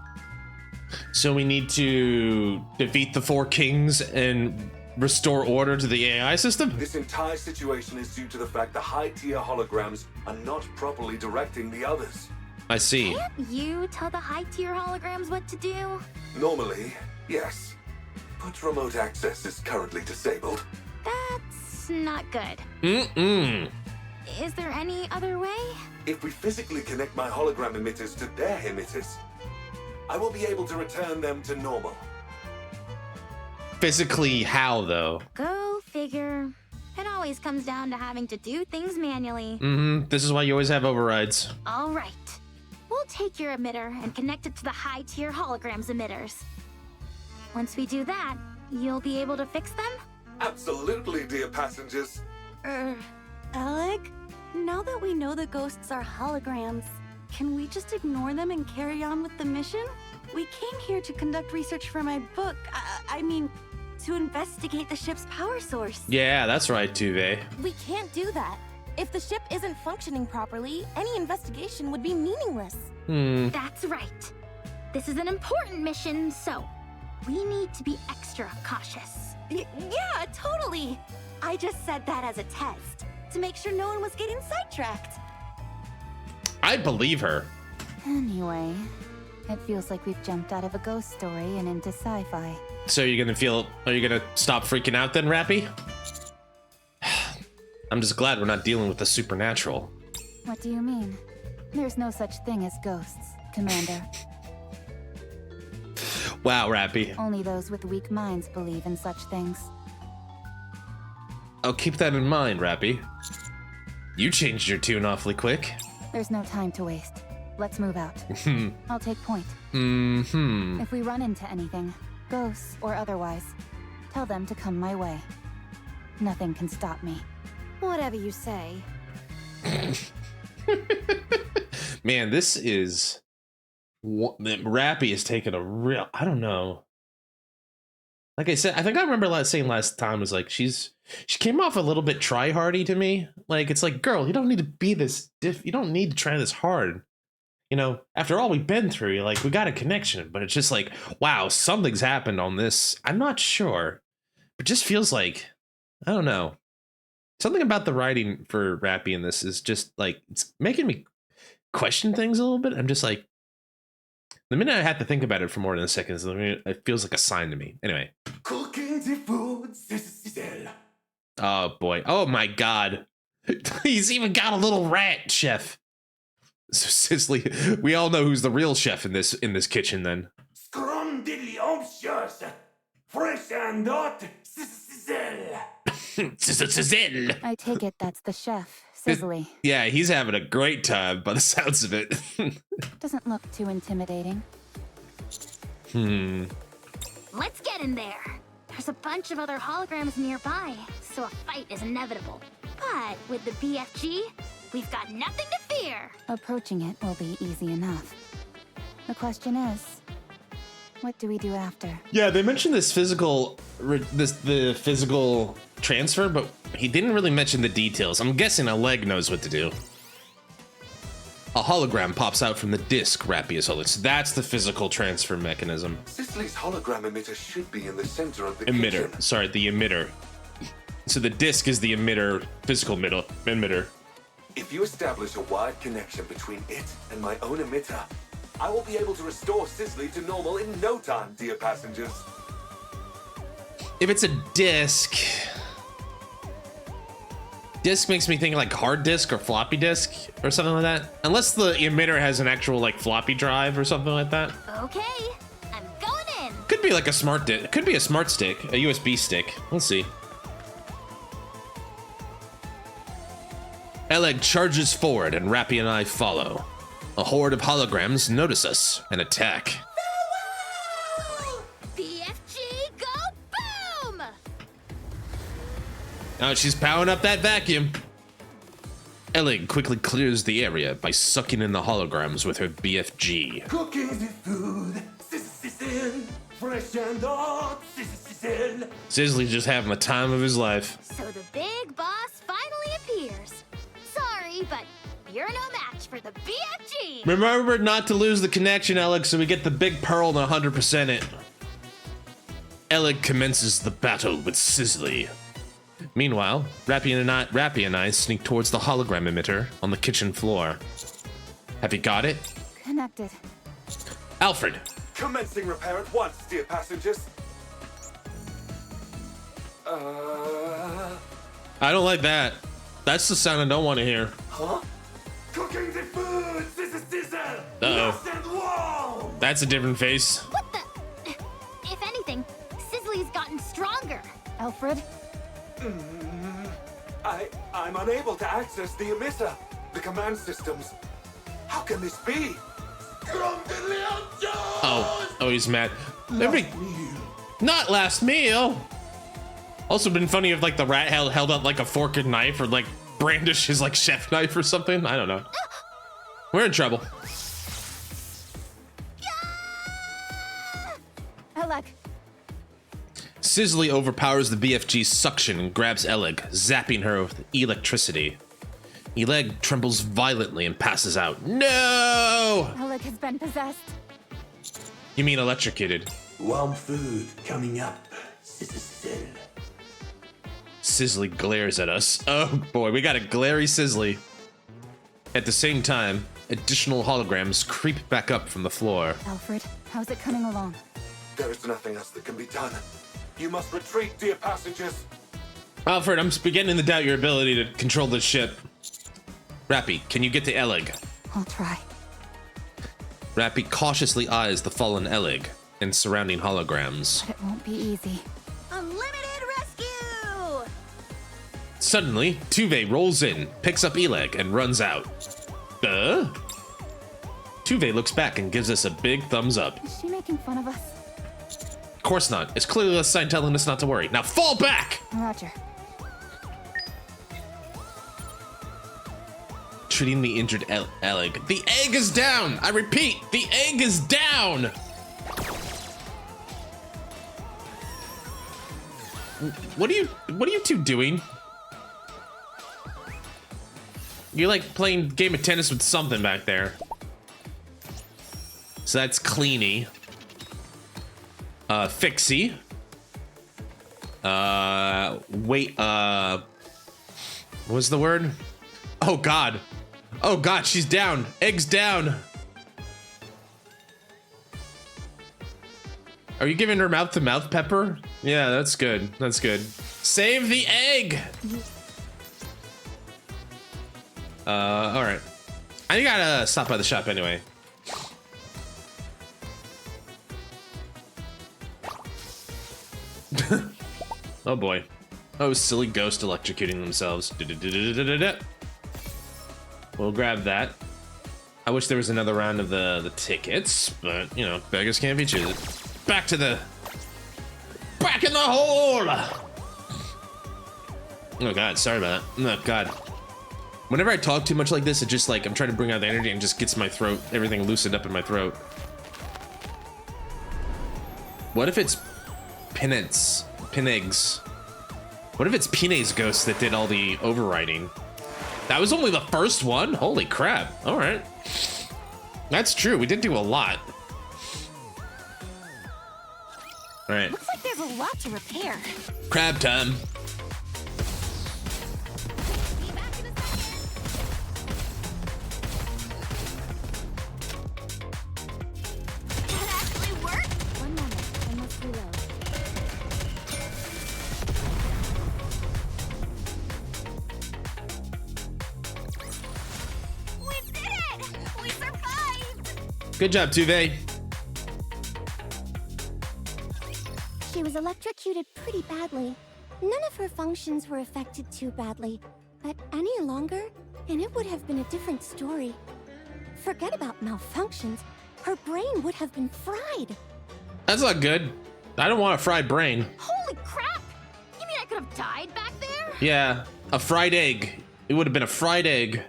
So we need to defeat the four kings and restore order to the AI system? This entire situation is due to the fact the high-tier holograms are not properly directing the others. I see. Can't you tell the high-tier holograms what to do? Normally, yes. But remote access is currently disabled. That's not good. Mm-mm. Is there any other way? If we physically connect my hologram emitters to their emitters, I will be able to return them to normal. Physically, how though? Go figure. It always comes down to having to do things manually. Mm-hmm. This is why you always have overrides. All right. We'll take your emitter and connect it to the high-tier holograms emitters. Once we do that, you'll be able to fix them? Absolutely, dear passengers. Alec, now that we know the ghosts are holograms, can we just ignore them and carry on with the mission? We came here to conduct research for my book. I mean, to investigate the ship's power source. Yeah, that's right, Tuve. We can't do that. If the ship isn't functioning properly, any investigation would be meaningless. That's right. This is an important mission, so we need to be extra cautious. Yeah, totally. I just said that as a test, to make sure no one was getting sidetracked. I believe her. Anyway, it feels like we've jumped out of a ghost story and into sci-fi. So are you gonna stop freaking out then, Rappy? I'm just glad we're not dealing with the supernatural. What do you mean? There's no such thing as ghosts, Commander. Wow, Rappy. Only those with weak minds believe in such things. I'll keep that in mind, Rappy. You changed your tune awfully quick. There's no time to waste. Let's move out. I'll take point. Mm-hmm. If we run into anything, ghosts or otherwise, tell them to come my way. Nothing can stop me. Whatever you say. Man, this is... Rappy is taking a real... I don't know. Like I said, I think I remember saying last time was like, she came off a little bit try-hardy to me. Like, it's like, girl, you don't need to be this you don't need to try this hard. You know, after all we've been through, you're like, we got a connection. But it's just like, wow, something's happened on this. I'm not sure. But just feels like, I don't know. Something about the writing for Rappy in this is just like, it's making me question things a little bit. I'm just like, the minute I have to think about it for more than a second, it feels like a sign to me. Anyway. Oh boy. Oh my God. He's even got a little rat, chef. So Sizzly, we all know who's the real chef in this kitchen then. Sizzle. I take it that's the chef, Sizzly. Yeah, he's having a great time by the sounds of it. Doesn't look too intimidating. Let's get in there. There's a bunch of other holograms nearby, so a fight is inevitable. But with the BFG, we've got nothing to fear. Approaching it will be easy enough. The question is, what do we do after? Yeah, they mentioned the physical transfer, but he didn't really mention the details. I'm guessing a leg knows what to do. A hologram pops out from the disc, Rappy is holding. So that's the physical transfer mechanism. Sisley's hologram emitter should be in the center of the Emitter. kitchen. Sorry, the emitter. So the disc is the emitter, physical emitter. If you establish a wired connection between it and my own emitter, I will be able to restore Sisley to normal in no time, dear passengers. If it's a disc makes me think like hard disk or floppy disk or something like that. Unless the emitter has an actual like floppy drive or something like that. Okay, I'm going in. Could be like a smart disk. Could be a smart stick, a USB stick. Let's see. Eleg charges forward and Rappy and I follow. A horde of holograms notice us and attack. BFG, go boom! Now she's powering up that vacuum. Eleg quickly clears the area by sucking in the holograms with her BFG. Cooking the food, sizzle, fresh and hot, sizzle. Sizzly's just having the time of his life. So the big boss finally appears. Sorry, but you're no match for the BFG. Remember not to lose the connection, Alex, so we get the big pearl and 100% it. Ellig commences the battle with Sizzly. Meanwhile, Rappy and I sneak towards the hologram emitter on the kitchen floor. Have you got it? Connected. Alfred! Commencing repair at once, dear passengers. I don't like that. That's the sound I don't want to hear. Huh? Cooking the food! Sizzle! Uh-oh. That's a different face. What the? If anything, Sizzly's gotten stronger. Alfred? I'm unable to access the emitter, the command systems. How can this be? Oh, he's mad. Not last meal. Also been funny if like the rat held up like a fork and knife or like brandish his like chef knife or something. I don't know. We're in trouble. Ellig. Sizzly overpowers the BFG's suction and grabs Ellig, zapping her with electricity. Ellig trembles violently and passes out. No! Ellig has been possessed. You mean electrocuted? Warm food coming up. Sizzle. Sizzly glares at us. Oh boy, we got a glary Sizzly. At the same time, additional holograms creep back up from the floor. Alfred, how's it coming along? There is nothing else that can be done. You must retreat, dear passengers. Alfred, I'm beginning to doubt your ability to control this ship. Rappy, can you get to Ellig? I'll try. Rappy cautiously eyes the fallen Ellig and surrounding holograms. But it won't be easy. Unlimited rescue! Suddenly, Tuve rolls in, picks up Ellig, and runs out. Tuve looks back and gives us a big thumbs up. Is she making fun of us? Of course not. It's clearly a sign telling us not to worry. Now fall back! Roger. Treating the injured Ellig. The egg is down! I repeat, the egg is down! What are you two doing? You're like playing a game of tennis with something back there. So that's Cleany. Fixie. Wait, what was the word? Oh god. Oh god, she's down. Egg's down. Are you giving her mouth-to-mouth pepper? Yeah, that's good. That's good. Save the egg! Alright. I gotta stop by the shop anyway. Oh boy. Oh, silly ghost electrocuting themselves. We'll grab that. I wish there was another round of the tickets, but you know, beggars can't be choosers. Back in the hole! Oh god, sorry about that. Oh god. Whenever I talk too much like this, it just like I'm trying to bring out the energy and just gets my throat, everything loosened up in my throat. What if it's Pinegs? What if it's Pine's ghost that did all the overriding? That was only the first one? Holy crap. All right. That's true. We did do a lot. All right. Looks like there's a lot to repair. Crab time. Be back in a second. That actually worked? One moment, I must reload. We did it! We survived! Good job, Tuve. She was electrocuted pretty badly. None of her functions were affected too badly, but any longer, and it would have been a different story. Forget about malfunctions. Her brain would have been fried. That's not good. I don't want a fried brain. Holy crap! You mean I could have died back there? Yeah, a fried egg. It would have been a fried egg.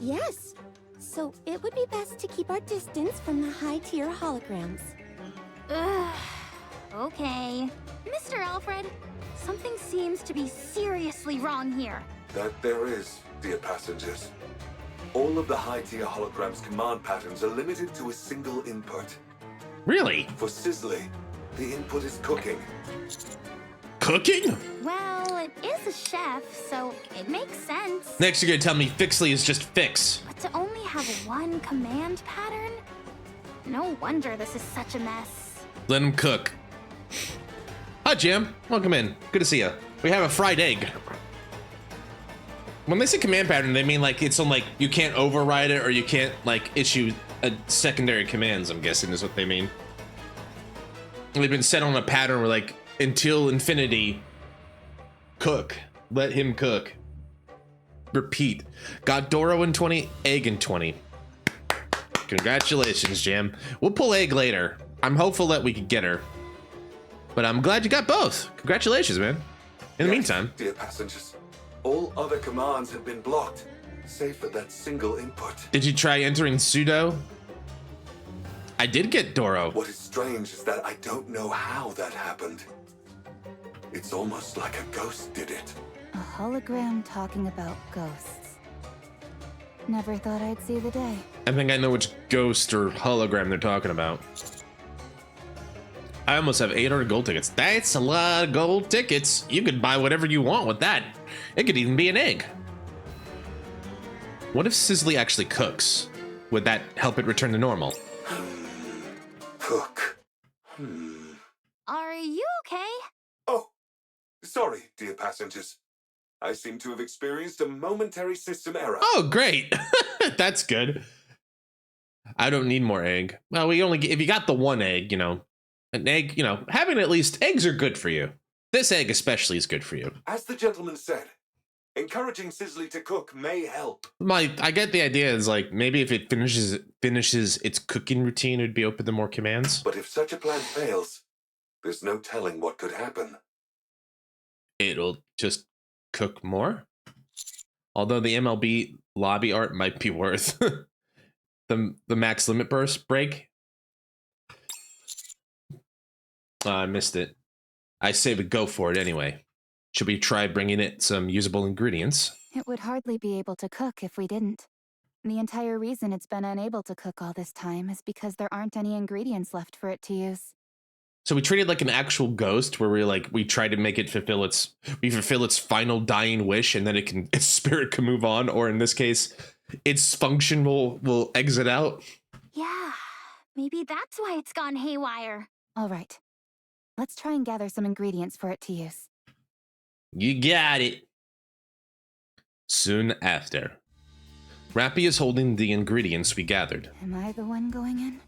Yes. So it would be best to keep our distance from the high-tier holograms. Ugh. Okay. Mr. Alfred, something seems to be seriously wrong here. That there is, dear passengers. All of the high-tier holograms' command patterns are limited to a single input. Really? For Sizzly, The input is cooking. Cooking? Well, it is a chef, so it makes sense. Next, you're gonna tell me Fixley is just fix. But to only have one command pattern? No wonder this is such a mess. Let him cook. Hi, Jim. Welcome in. Good to see you. We have a fried egg. When they say command pattern, they mean like it's on like you can't override it or you can't like issue a secondary commands. I'm guessing is what they mean. They've been set on a pattern where like until infinity, cook. Let him cook. Repeat. Got Doro in 20, egg in 20. Congratulations, Jim. We'll pull egg later. I'm hopeful that we could get her. But I'm glad you got both. Congratulations, man. In the meantime. Dear passengers, all other commands have been blocked, save for that single input. Did you try entering sudo? I did get Doro. What is strange is that I don't know how that happened. It's almost like a ghost did it. A hologram talking about ghosts. Never thought I'd see the day. I think I know which ghost or hologram they're talking about. I almost have 800 gold tickets. That's a lot of gold tickets. You could buy whatever you want with that. It could even be an egg. What if Sizzly actually cooks? Would that help it return to normal? Cook. Are you okay? Oh, sorry, dear passengers. I seem to have experienced a momentary system error. Oh, great. That's good. I don't need more egg. Well, we only get, if you got the one egg, you know, an egg, you know, having at least eggs are good for you. This egg especially is good for you. As the gentleman said, encouraging Sizzly to cook may help. I get the idea is like maybe if it finishes its cooking routine, it'd be open to more commands. But if such a plan fails, there's no telling what could happen. It'll just cook more. Although the MLB lobby art might be worth the max limit burst break. I missed it. I say we go for it anyway. Should we try bringing it some usable ingredients? It would hardly be able to cook if we didn't. The entire reason it's been unable to cook all this time is because there aren't any ingredients left for it to use. So we treat it like an actual ghost where we try to make it fulfill its final dying wish and then its spirit can move on, or in this case, its function will exit out. Yeah, maybe that's why it's gone haywire. All right. Let's try and gather some ingredients for it to use. You got it. Soon after. Rappy is holding the ingredients we gathered. Am I the one going in?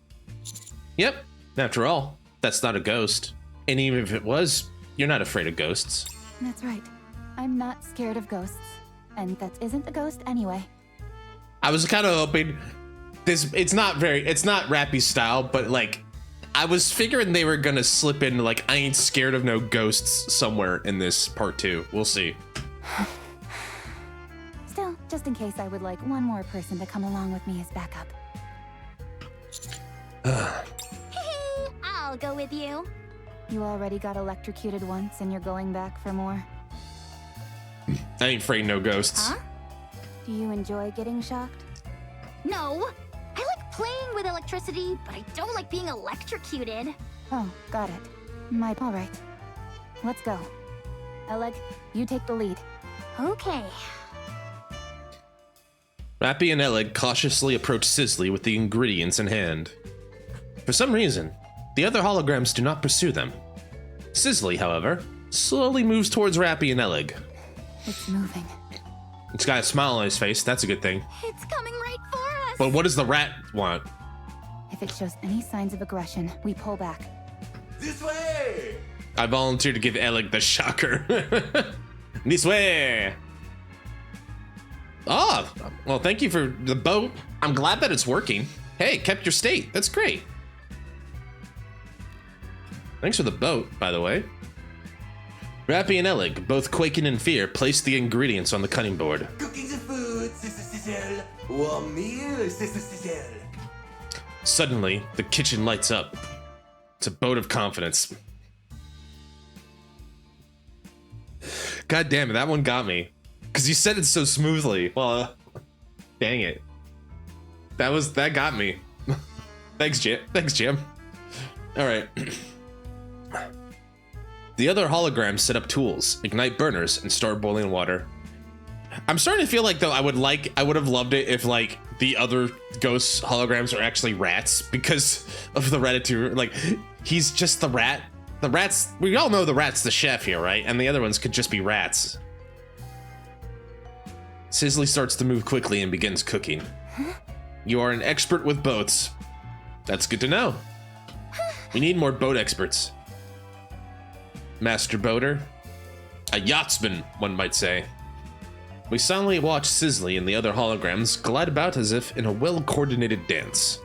Yep. After all, that's not a ghost. And even if it was, you're not afraid of ghosts. That's right. I'm not scared of ghosts. And that isn't a ghost anyway. I was kind of hoping it's not Rappy's style, but like I was figuring they were gonna slip in like I ain't scared of no ghosts somewhere in this part 2. We'll see. Still, just in case, I would like one more person to come along with me as backup. I'll go with you. You already got electrocuted once and you're going back for more? I ain't afraid no ghosts. Huh? Do you enjoy getting shocked? No. I like playing with electricity, but I don't like being electrocuted. Oh, got it. All right. Let's go. Oleg, you take the lead. Okay. Rappy and Oleg cautiously approach Sizzly with the ingredients in hand. For some reason, the other holograms do not pursue them. Sizzly, however, slowly moves towards Rappy and Oleg. It's moving. It's got a smile on his face, that's a good thing. It's coming right for us. But what does the rat want? If it shows any signs of aggression, we pull back. This way! I volunteer to give Oleg the shocker. This way! Oh, well, thank you for the boat. I'm glad that it's working. Hey, kept your state. That's great. Thanks for the boat, by the way. Rappy and Oleg, both quaking in fear, place the ingredients on the cutting board. Cooking the food, sizzle. Warm meal, sizzle. Suddenly, the kitchen lights up. It's a boat of confidence. God damn it, that one got me. Because you said it so smoothly. Well, dang it. That got me. Thanks, Jim. All right. The other holograms set up tools, ignite burners, and start boiling water. I'm starting to feel like, though, I would have loved it if, like, the other ghost holograms are actually rats because of the Ratatouille. Like, he's just the rat. The rats, we all know the rat's the chef here, right? And the other ones could just be rats. Sizzly starts to move quickly and begins cooking. You are an expert with boats. That's good to know. We need more boat experts. Master boater. A yachtsman, one might say. We silently watch Sizzly and the other holograms glide about as if in a well-coordinated dance.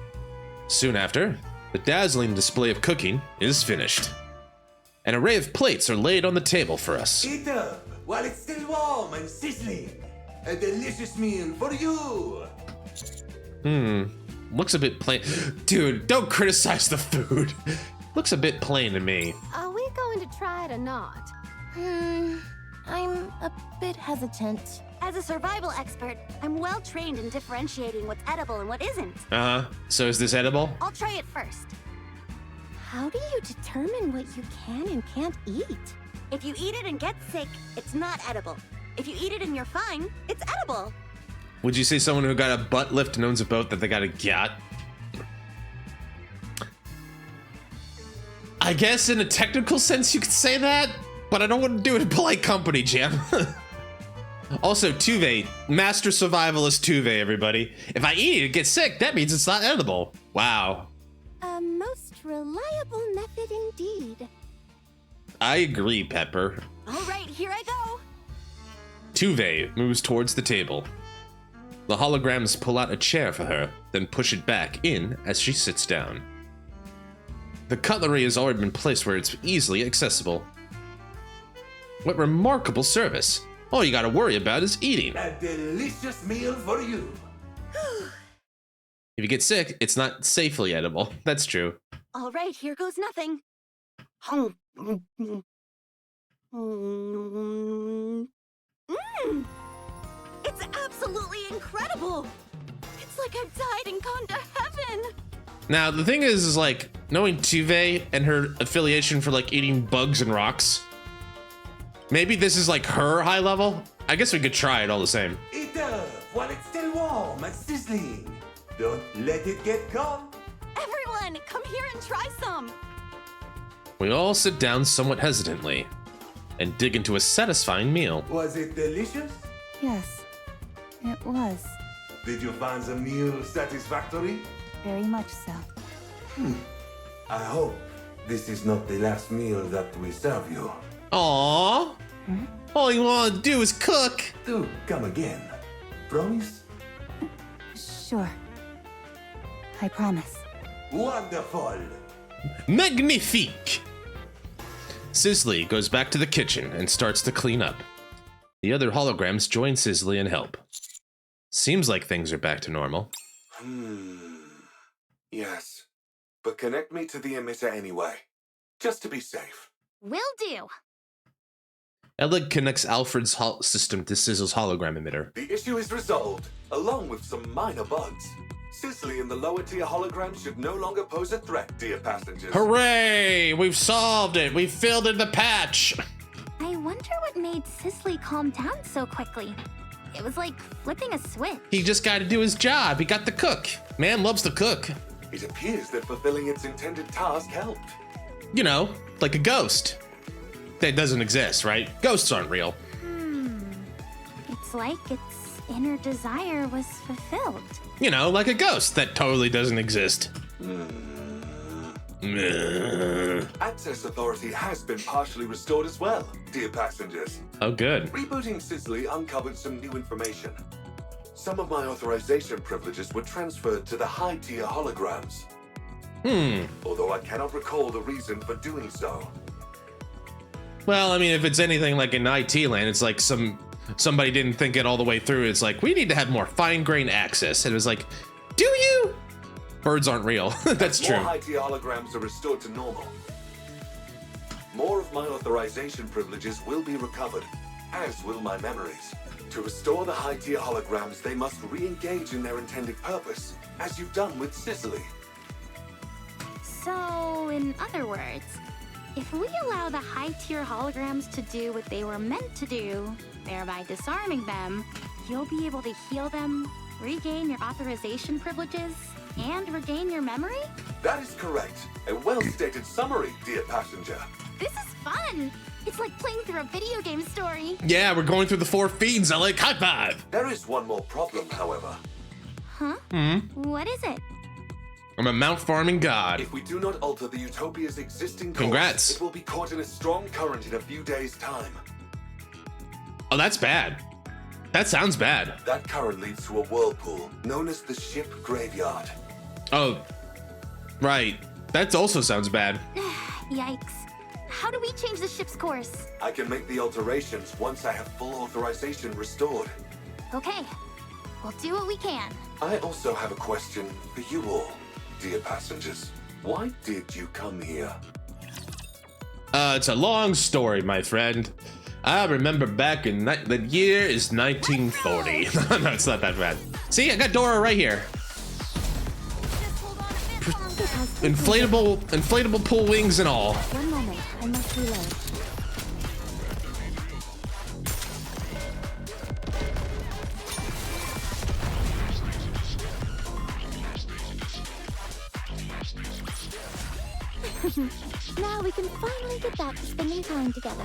Soon after, the dazzling display of cooking is finished. An array of plates are laid on the table for us. Eat up while it's still warm and sizzling. A delicious meal for you. Looks a bit plain. Dude, don't criticize the food. Looks a bit plain to me. Are we going to try it or not? I'm a bit hesitant. As a survival expert, I'm well trained in differentiating what's edible and what isn't. So is this edible? I'll try it first. How do you determine what you can and can't eat? If you eat it and get sick, it's not edible. If you eat it and you're fine, it's edible. Would you say someone who got a butt lift and owns a boat that they got a yacht? I guess in a technical sense you could say that, but I don't want to do it in polite company, Jam. Also, Tuve, master survivalist Tuve, everybody. If I eat it and get sick, that means it's not edible. Wow. A most reliable method indeed. I agree, Pepper. All right, here I go. Tuve moves towards the table. The holograms pull out a chair for her, then push it back in as she sits down. The cutlery has already been placed where it's easily accessible. What remarkable service. All you gotta worry about is eating. A delicious meal for you. If you get sick, it's not safely edible. That's true. All right, here goes nothing. It's absolutely incredible. It's like I've died and gone to heaven. Now, the thing is like, knowing Tuve and her affiliation for, like, eating bugs and rocks, maybe this is, like, her high level? I guess we could try it all the same. Eat up while it's still warm and sizzling. Don't let it get cold. Everyone, come here and try some. We all sit down somewhat hesitantly and dig into a satisfying meal. Was it delicious? Yes, it was. Did you find the meal satisfactory? Very much so. I hope this is not the last meal that we serve you. Aww. All you want to do is cook. Do come again. Promise? Sure. I promise. Wonderful. Magnifique. Sizzly goes back to the kitchen and starts to clean up. The other holograms join Sizzly and help. Seems like things are back to normal. Yes, but connect me to the emitter anyway, just to be safe. Will do. Elig connects Alfred's system to Sizzle's hologram emitter. The issue is resolved, along with some minor bugs. Sizzly and the lower tier hologram should no longer pose a threat, dear passengers. Hooray! We've solved it! We filled in the patch! I wonder what made Sizzly calm down so quickly. It was like flipping a switch. He just got to do his job. He got the cook. Man loves to cook. It appears that fulfilling its intended task helped. You know, like a ghost. That doesn't exist, right? Ghosts aren't real. It's like its inner desire was fulfilled. You know, like a ghost that totally doesn't exist. Access authority has been partially restored as well, dear passengers. Oh, good. Rebooting Sizzly uncovered some new information. Some of my authorization privileges were transferred to the high-tier holograms. Although I cannot recall the reason for doing so. Well, I mean, if it's anything like in IT land, it's like somebody didn't think it all the way through. It's like, we need to have more fine-grained access. And it was like, do you? Birds aren't real. That's true. More high-tier holograms are restored to normal. More of my authorization privileges will be recovered, as will my memories. To restore the high-tier holograms, they must re-engage in their intended purpose, as you've done with Sizzly. So, in other words, If we allow the high-tier holograms to do what they were meant to do, thereby disarming them, you'll be able to heal them, regain your authorization privileges, and regain your memory? That is correct. A well-stated summary, dear passenger. This is fun! It's like playing through a video game story. Yeah, we're going through the 4 feeds. I like high five. There is one more problem, however. Huh? What is it? I'm a mount farming god. If we do not alter the Utopia's existing course, Congrats. it will be caught in a strong current in a few days' time. Oh, that's bad. That sounds bad. That current leads to a whirlpool known as the ship graveyard. Oh, right. That also sounds bad. Yikes. How do we change the ship's course? I can make the alterations once I have full authorization restored. Okay. We'll do what we can. I also have a question for you all, dear passengers. Why did you come here? It's a long story, my friend. I remember back in the year is 1940. No, it's not that bad. See, I got Dora right here. Inflatable pull wings and all. One moment, I must reload. Now we can finally get back to spending time together.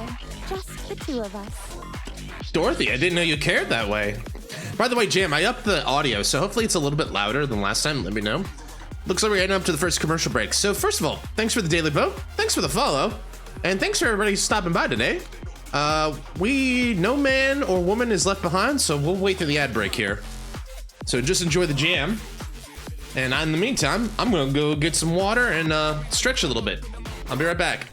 Just the two of us. Dorothy, I didn't know you cared that way. By the way, Jam, I upped the audio, so hopefully it's a little bit louder than last time. Let me know. Looks like we're heading up to the first commercial break. So first of all, thanks for the daily vote. Thanks for the follow. And thanks for everybody stopping by today. No man or woman is left behind, so we'll wait through the ad break here. So just enjoy the jam. And in the meantime, I'm gonna go get some water and stretch a little bit. I'll be right back.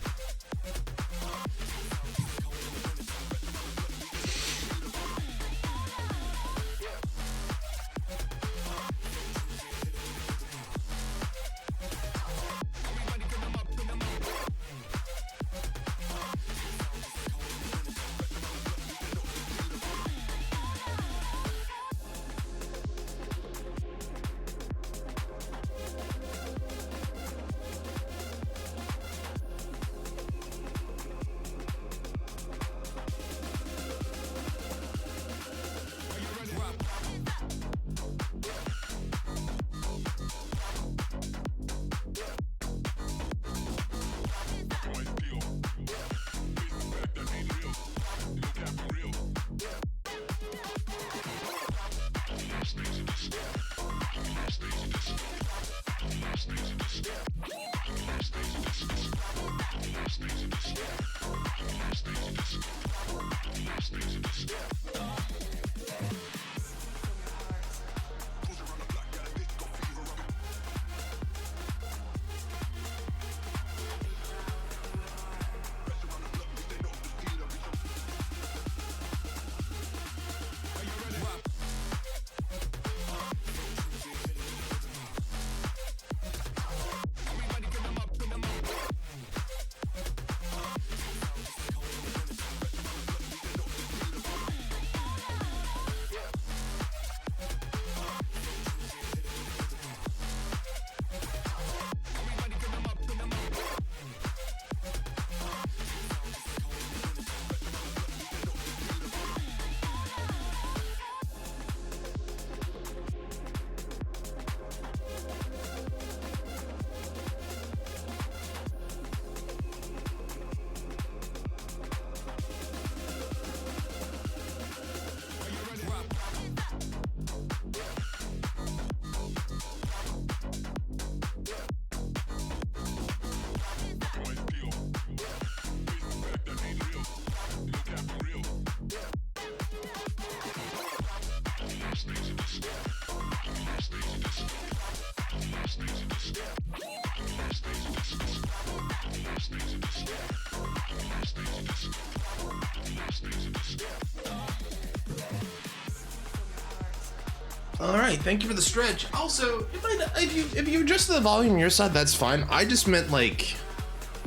All right, thank you for the stretch. Also, if you adjust the volume on your side, that's fine. I just meant like,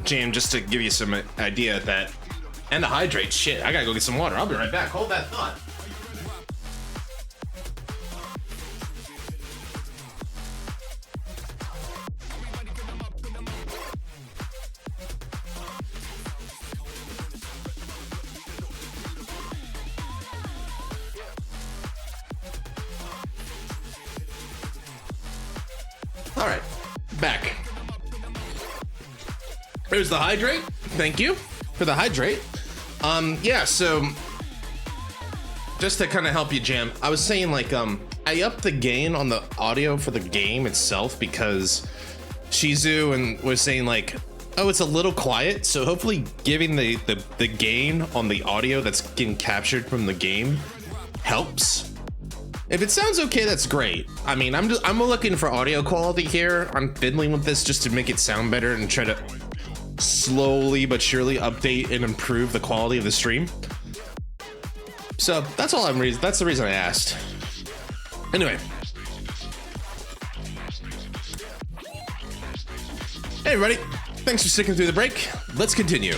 Jam, just to give you some idea of that, and to hydrate. Shit, I gotta go get some water. I'll be right back. Hold that thought. All right, back. There's the hydrate. Thank you for the hydrate. Yeah, so just to kind of help you, Jam, I was saying like, I upped the gain on the audio for the game itself because Shizu and was saying like, oh, it's a little quiet. So hopefully giving the gain on the audio that's getting captured from the game helps. If it sounds okay, that's great. I mean, I'm looking for audio quality here. I'm fiddling with this just to make it sound better and try to slowly but surely update and improve the quality of the stream. So that's all that's the reason I asked. Anyway. Hey everybody, thanks for sticking through the break. Let's continue.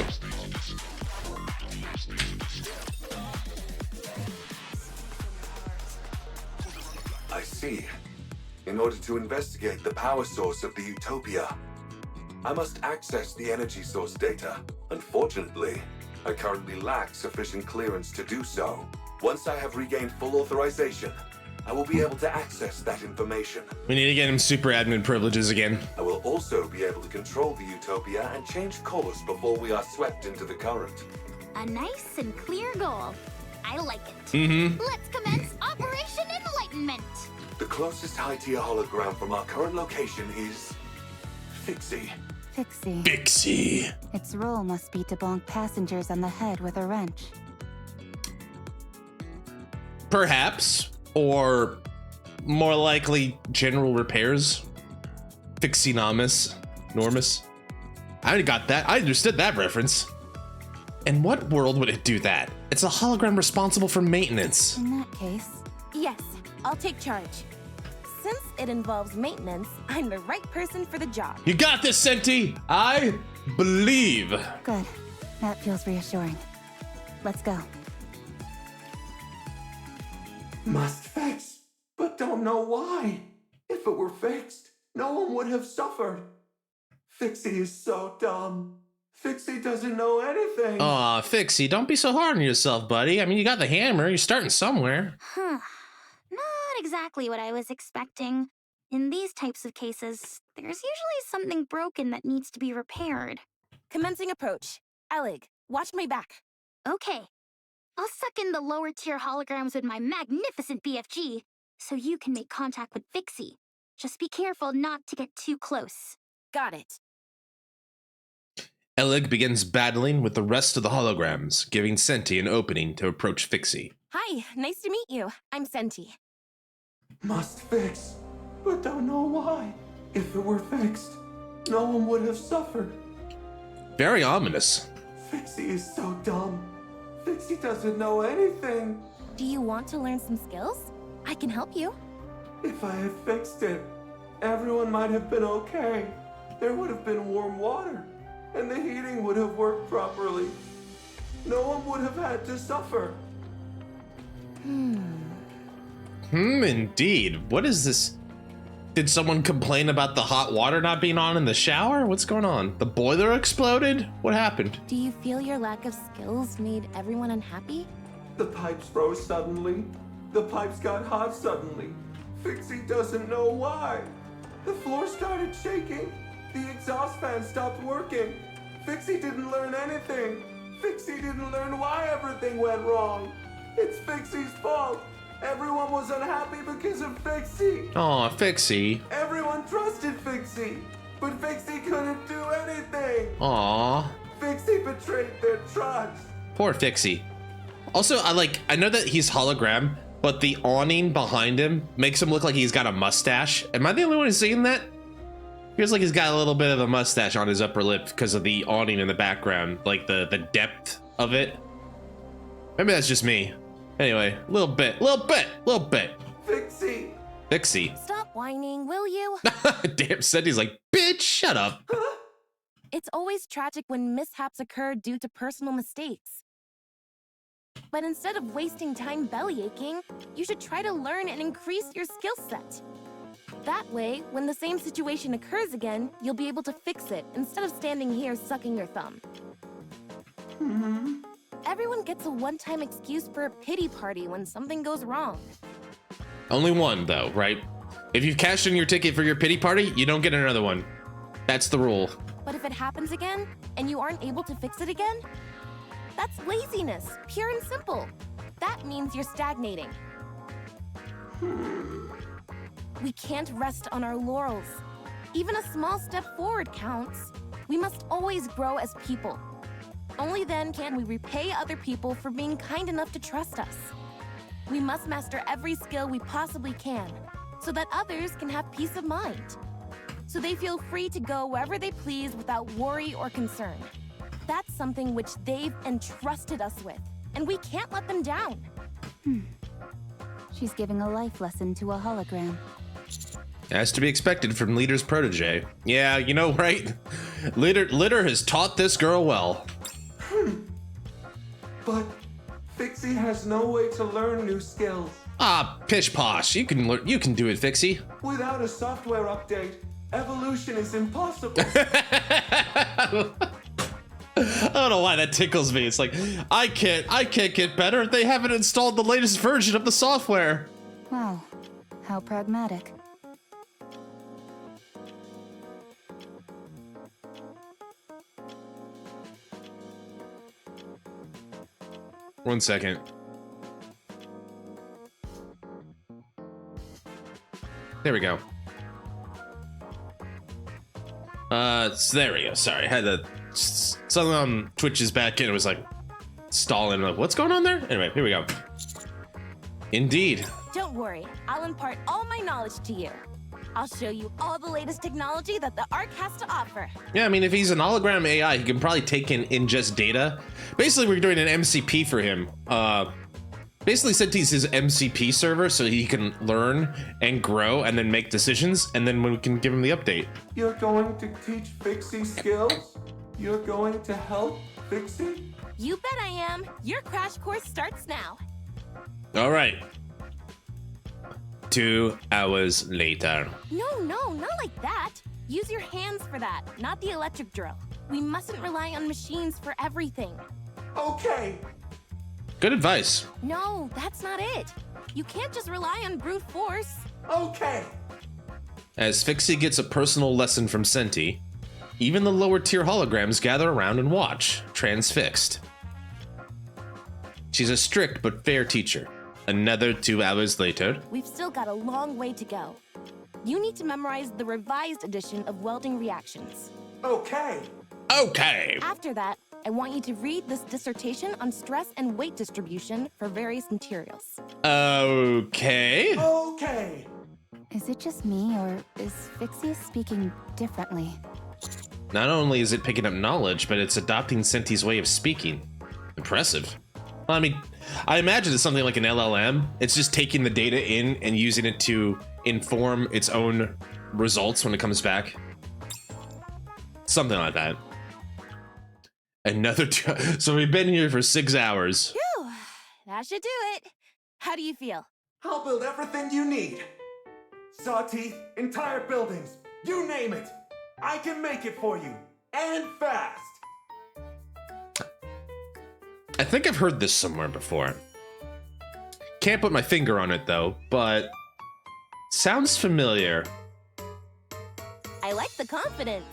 I see. In order to investigate the power source of the Utopia, I must access the energy source data. Unfortunately, I currently lack sufficient clearance to do so. Once I have regained full authorization, I will be able to access that information. We need to get him super admin privileges again. I will also be able to control the Utopia and change course before we are swept into the current. A nice and clear goal. I like it. Mm-hmm. Let's commence Operation Enlightenment. The closest high-tier hologram from our current location is Fixie. Fixie. Fixie. Its role must be to bonk passengers on the head with a wrench. Perhaps, or more likely general repairs. Fixie-namus. Normus. I already got that. I understood that reference. In what world would it do that? It's a hologram responsible for maintenance. In that case... Yes, I'll take charge. Since it involves maintenance, I'm the right person for the job. You got this, Senti! I believe. Good. That feels reassuring. Let's go. Must fix, but don't know why. If it were fixed, no one would have suffered. Fixie is so dumb. Fixie doesn't know anything. Aw, Fixie, don't be so hard on yourself, buddy. I mean, you got the hammer. You're starting somewhere. Huh. Not exactly what I was expecting. In these types of cases, there's usually something broken that needs to be repaired. Commencing approach. Alec, watch my back. Okay. I'll suck in the lower tier holograms with my magnificent BFG, so you can make contact with Fixie. Just be careful not to get too close. Got it. Elig begins battling with the rest of the holograms, giving Senti an opening to approach Fixie. Hi, nice to meet you. I'm Senti. Must fix, but don't know why. If it were fixed, no one would have suffered. Very ominous. Fixie is so dumb. Fixie doesn't know anything. Do you want to learn some skills? I can help you. If I had fixed it, everyone might have been okay. There would have been warm water, and the heating would have worked properly. No one would have had to suffer. Indeed. What is this? Did someone complain about the hot water not being on in the shower? What's going on? The boiler exploded? What happened? Do you feel your lack of skills made everyone unhappy? The pipes froze suddenly. The pipes got hot suddenly. Fixie doesn't know why. The floor started shaking. The exhaust fan stopped working. Fixie didn't learn anything. Fixie didn't learn why everything went wrong. It's Fixie's fault. Everyone was unhappy because of Fixie. Aw, Fixie. Everyone trusted Fixie, but Fixie couldn't do anything. Aw. Fixie betrayed their trust. Poor Fixie. Also, I know that he's hologram, but the awning behind him makes him look like he's got a mustache. Am I the only one who's seeing that? Feels like he's got a little bit of a mustache on his upper lip because of the awning in the background, like the depth of it. Maybe that's just me. Anyway, little bit. Fixie. Fixie. Stop whining, will you? Damn, Senti's like, bitch, shut up. It's always tragic when mishaps occur due to personal mistakes. But instead of wasting time belly aching, you should try to learn and increase your skill set. That way, when the same situation occurs again, you'll be able to fix it instead of standing here sucking your thumb. Everyone gets a one-time excuse for a pity party when something goes wrong. Only one, though, right? If you've cashed in your ticket for your pity party, you don't get another one. That's the rule. But if it happens again, and you aren't able to fix it again, that's laziness, pure and simple. That means you're stagnating. We can't rest on our laurels. Even a small step forward counts. We must always grow as people. Only then can we repay other people for being kind enough to trust us. We must master every skill we possibly can, so that others can have peace of mind. So they feel free to go wherever they please without worry or concern. That's something which they've entrusted us with, and we can't let them down. She's giving a life lesson to a hologram. As to be expected from Leader's protege. Yeah, you know, right? Litter has taught this girl well. But Fixie has no way to learn new skills. Ah, pish posh. You can do it, Fixie. Without a software update, evolution is impossible. I don't know why that tickles me. It's like, I can't get better. They haven't installed the latest version of the software. Wow, how pragmatic. One second. There we go. So there we go. Sorry, I had to. Something on Twitch's back end was like stalling. Like, what's going on there? Anyway, here we go. Indeed. Don't worry, I'll impart all my knowledge to you. I'll show you all the latest technology that the Ark has to offer. Yeah, I mean, if he's an hologram AI, he can probably take in ingest data. Basically, we're doing an MCP for him. Basically, Senti's his MCP server, so he can learn and grow and then make decisions, and then we can give him the update. You're going to teach Fixie skills? You're going to help Fixie? You bet I am. Your crash course starts now. All right. 2 hours later. No, not like that. Use your hands for that, not the electric drill. We mustn't rely on machines for everything. Okay. Good advice. No, that's not it. You can't just rely on brute force. Okay. As Fixie gets a personal lesson from Senti, even the lower tier holograms gather around and watch, transfixed. She's a strict but fair teacher. Another 2 hours later. We've still got a long way to go. You need to memorize the revised edition of welding reactions. Okay. Okay. After that, I want you to read this dissertation on stress and weight distribution for various materials. Okay. Okay. Is it just me, or is Fixie speaking differently? Not only is it picking up knowledge, but it's adopting Senti's way of speaking. Impressive. Well, I mean, I imagine it's something like an LLM. It's just taking the data in and using it to inform its own results when it comes back. Something like that. Another so we've been here for 6 hours. Phew, that should do it. How do you feel? I'll build everything you need. Saw teeth, entire buildings, you name it. I can make it for you, and fast. I think I've heard this somewhere before. Can't put my finger on it though, but sounds familiar. I like the confidence.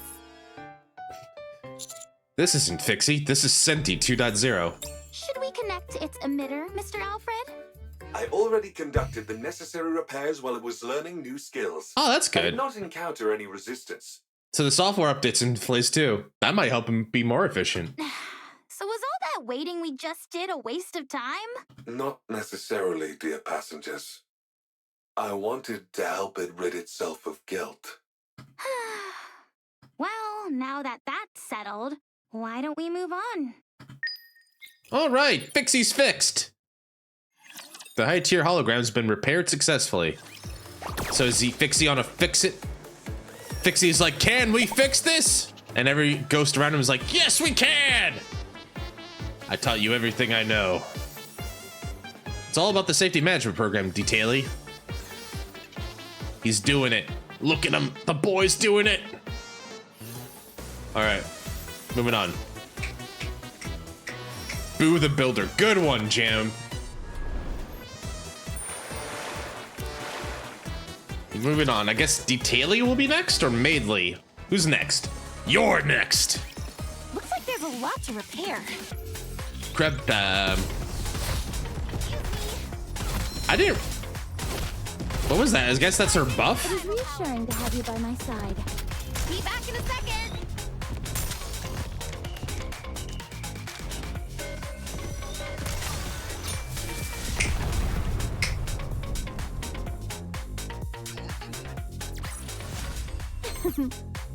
This isn't Fixie, this is Senti 2.0. Should we connect to its emitter, Mr. Alfred? I already conducted the necessary repairs while it was learning new skills. Oh, that's I good. did not encounter any resistance. So the software update's in place too. That might help him be more efficient. So was all that waiting we just did a waste of time? Not necessarily, dear passengers. I wanted to help it rid itself of guilt. Well, now that that's settled, why don't we move on? All right, Fixie's fixed. The high tier hologram's been repaired successfully. So is he Fixie on a fix-it? Fixie's like, can we fix this? And every ghost around him is like, yes, we can! I taught you everything I know. It's all about the safety management program, Detaily. He's doing it. Look at him, the boy's doing it. All right, moving on. Boo the Builder, good one, Jam. moving on. I guess Detaily will be next, or Maidley? Who's next? You're next. Looks like there's a lot to repair. Grab I didn't. What was that? I guess that's her buff. It is reassuring to have you by my side. Be back in a second.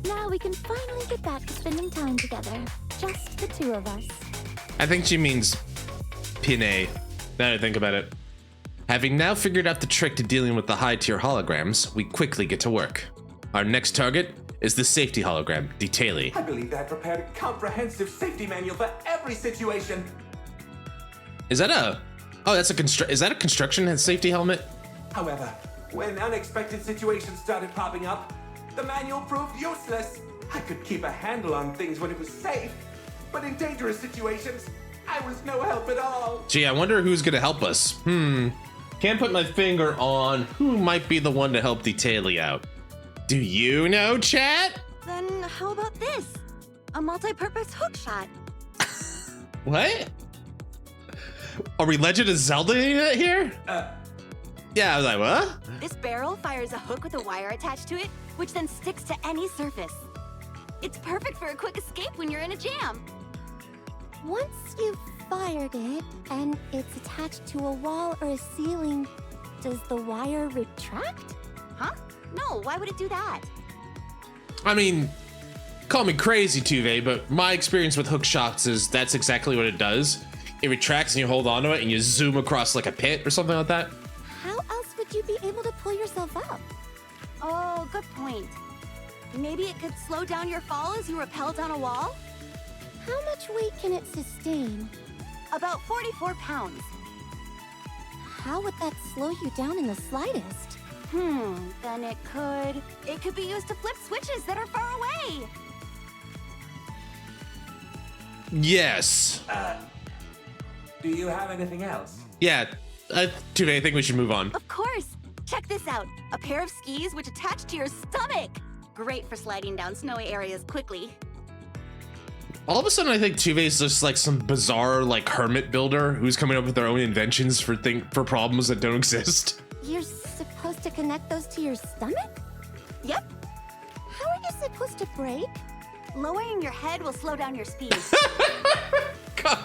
Now we can finally get back to spending time together. Just the two of us. I think she means Pinay. Now that I think about it. Having now figured out the trick to dealing with the high-tier holograms, we quickly get to work. Our next target is the safety hologram, Detaily. I believe I prepared a comprehensive safety manual for every situation. Is that a... Oh, that's a is that a construction and safety helmet? However, when unexpected situations started popping up, the manual proved useless. I could keep a handle on things when it was safe, but in dangerous situations, I was no help at all. Gee, I wonder who's gonna help us. Can't put my finger on who might be the one to help Detaily out. Do you know, chat? Then how about this? A multi-purpose hook shot. What? Are we Legend of Zelda here? Yeah, I was like, what? This barrel fires a hook with a wire attached to it, which then sticks to any surface. It's perfect for a quick escape when you're in a jam. Once you've fired it and it's attached to a wall or a ceiling, does the wire retract? Huh? No, why would it do that? I mean, call me crazy, Tuve, but my experience with hook shots is that's exactly what it does. It retracts and you hold onto it and you zoom across like a pit or something like that. How else would you be able to pull yourself up? Oh, good point. Maybe it could slow down your fall as you rappel down a wall? How much weight can it sustain? About 44 pounds. How would that slow you down in the slightest? Then it could be used to flip switches that are far away. Yes. Do you have anything else? Yeah, Tuve, I think we should move on. Of course. Check this out. A pair of skis which attach to your stomach. Great for sliding down snowy areas quickly. All of a sudden, I think Tuve's just like some bizarre like hermit builder who's coming up with their own inventions for problems that don't exist. You're supposed to connect those to your stomach? Yep. How are you supposed to brake? Lowering your head will slow down your speed. God.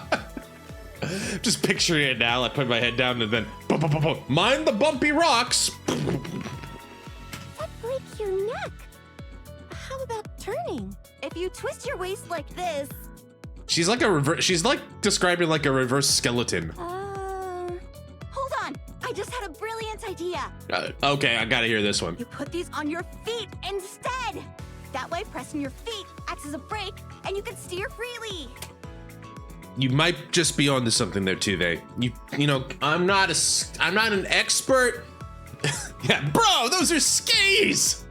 Just picturing it now. I put my head down and then mind the bumpy rocks. That breaks your neck. How about turning? If you twist your waist like this. She's like she's like describing like a reverse skeleton. Hold on. I just had a brilliant idea. Okay, I gotta hear this one. You put these on your feet instead. That way, pressing your feet acts as a brake, and you can steer freely. You might just be onto something there, Tuve. You know, I'm not an expert. Yeah, bro, those are skis.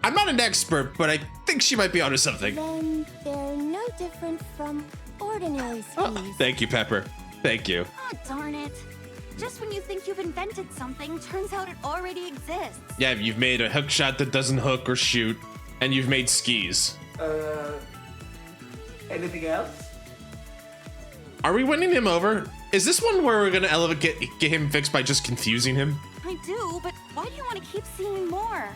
I'm not an expert, but I think she might be onto something. Then they're no different from ordinary skis. Oh, thank you, Pepper. Thank you. Oh, darn it. Just when you think you've invented something, turns out it already exists. Yeah, you've made a hook shot that doesn't hook or shoot, and you've made skis. Anything else? Are we winning him over? Is this one where we're gonna get him fixed by just confusing him? I do, but why do you want to keep seeing more?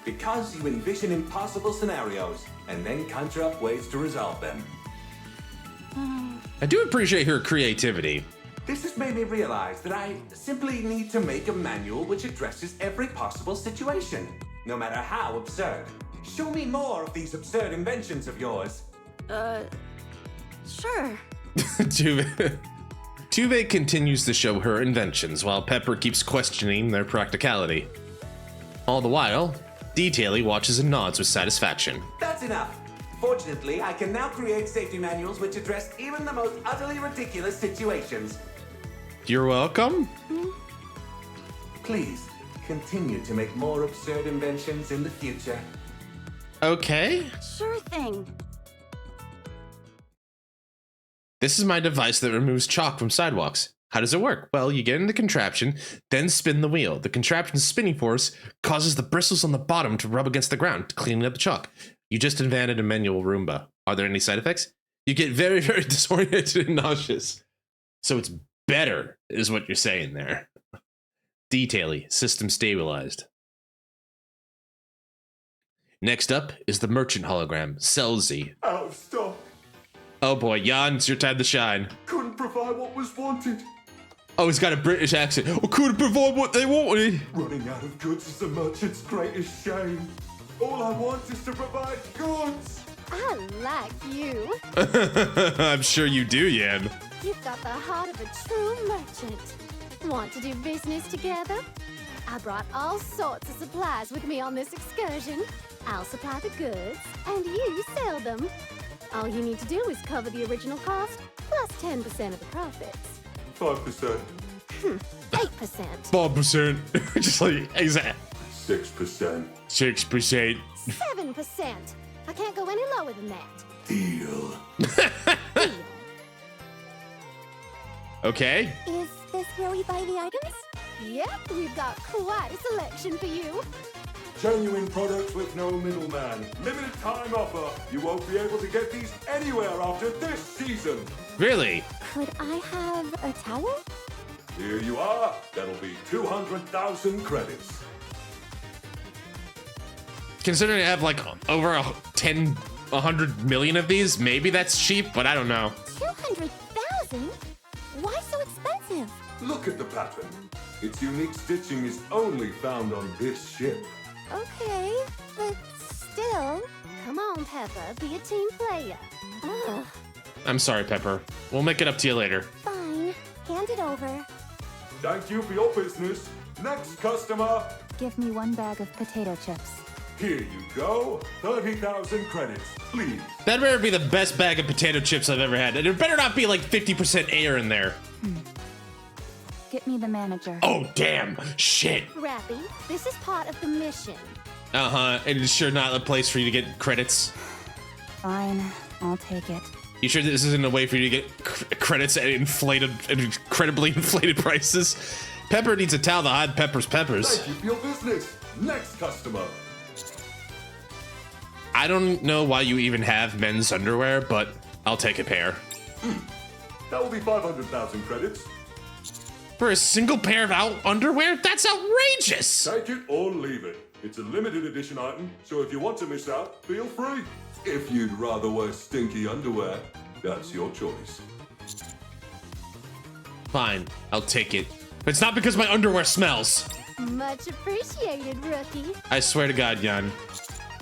Because you envision impossible scenarios and then conjure up ways to resolve them. I do appreciate her creativity. This has made me realize that I simply need to make a manual which addresses every possible situation, no matter how absurd. Show me more of these absurd inventions of yours. Sure. Tuve continues to show her inventions while Pepper keeps questioning their practicality. All the while, Detaily watches and nods with satisfaction. That's enough. Fortunately, I can now create safety manuals which address even the most utterly ridiculous situations. You're welcome. Please, continue to make more absurd inventions in the future. Okay. Sure thing. This is my device that removes chalk from sidewalks. How does it work? Well, you get in the contraption, then spin the wheel. The contraption's spinning force causes the bristles on the bottom to rub against the ground, cleaning up the chalk. You just invented a manual Roomba. Are there any side effects? You get very, very disoriented and nauseous. So it's better, is what you're saying there. Detaily, system stabilized. Next up is the merchant hologram, Selzy. Out of stock. Oh boy, Jan, it's your time to shine. Couldn't provide what was wanted. Oh, he's got a British accent. Oh, couldn't provide what they wanted. Running out of goods is the merchant's greatest shame. All I want is to provide goods. I like you. I'm sure you do, Yan. You've got the heart of a true merchant. Want to do business together? I brought all sorts of supplies with me on this excursion. I'll supply the goods, and you sell them. All you need to do is cover the original cost, plus 10% of the profits. 5%. 8%. 5%. Just like, exact. 6%. 6%. 7%. I can't go any lower than that. Deal. Okay. Is this where we buy the items? Yep, we've got quite a selection for you. Genuine products with no middleman. Limited time offer. You won't be able to get these anywhere after this season. Really? Could I have a towel? Here you are. That'll be 200,000 credits. Considering I have like over 100 million of these, maybe that's cheap, but I don't know. 200,000? Why so expensive? Look at the pattern. Its unique stitching is only found on this ship. Okay, but still. Come on, Pepper, be a team player. Ugh. I'm sorry, Pepper. We'll make it up to you later. Fine. Hand it over. Thank you for your business. Next customer. Give me 1 bag of potato chips. Here you go. 30,000 credits, please. That better be the best bag of potato chips I've ever had. And it better not be like 50% air in there. Get me the manager. Oh, damn. Shit. Rappy, this is part of the mission. Uh-huh. And it's sure not a place for you to get credits. Fine, I'll take it. You sure this isn't a way for you to get credits at incredibly inflated prices? Pepper needs a towel to hide Pepper's peppers. Thank you for your business. Next customer. I don't know why you even have men's underwear, but I'll take a pair. That will be 500,000 credits. For a single pair of underwear? That's outrageous! Take it or leave it. It's a limited edition item, so if you want to miss out, feel free. If you'd rather wear stinky underwear, that's your choice. Fine, I'll take it. But it's not because my underwear smells. Much appreciated, rookie. I swear to God, Jan.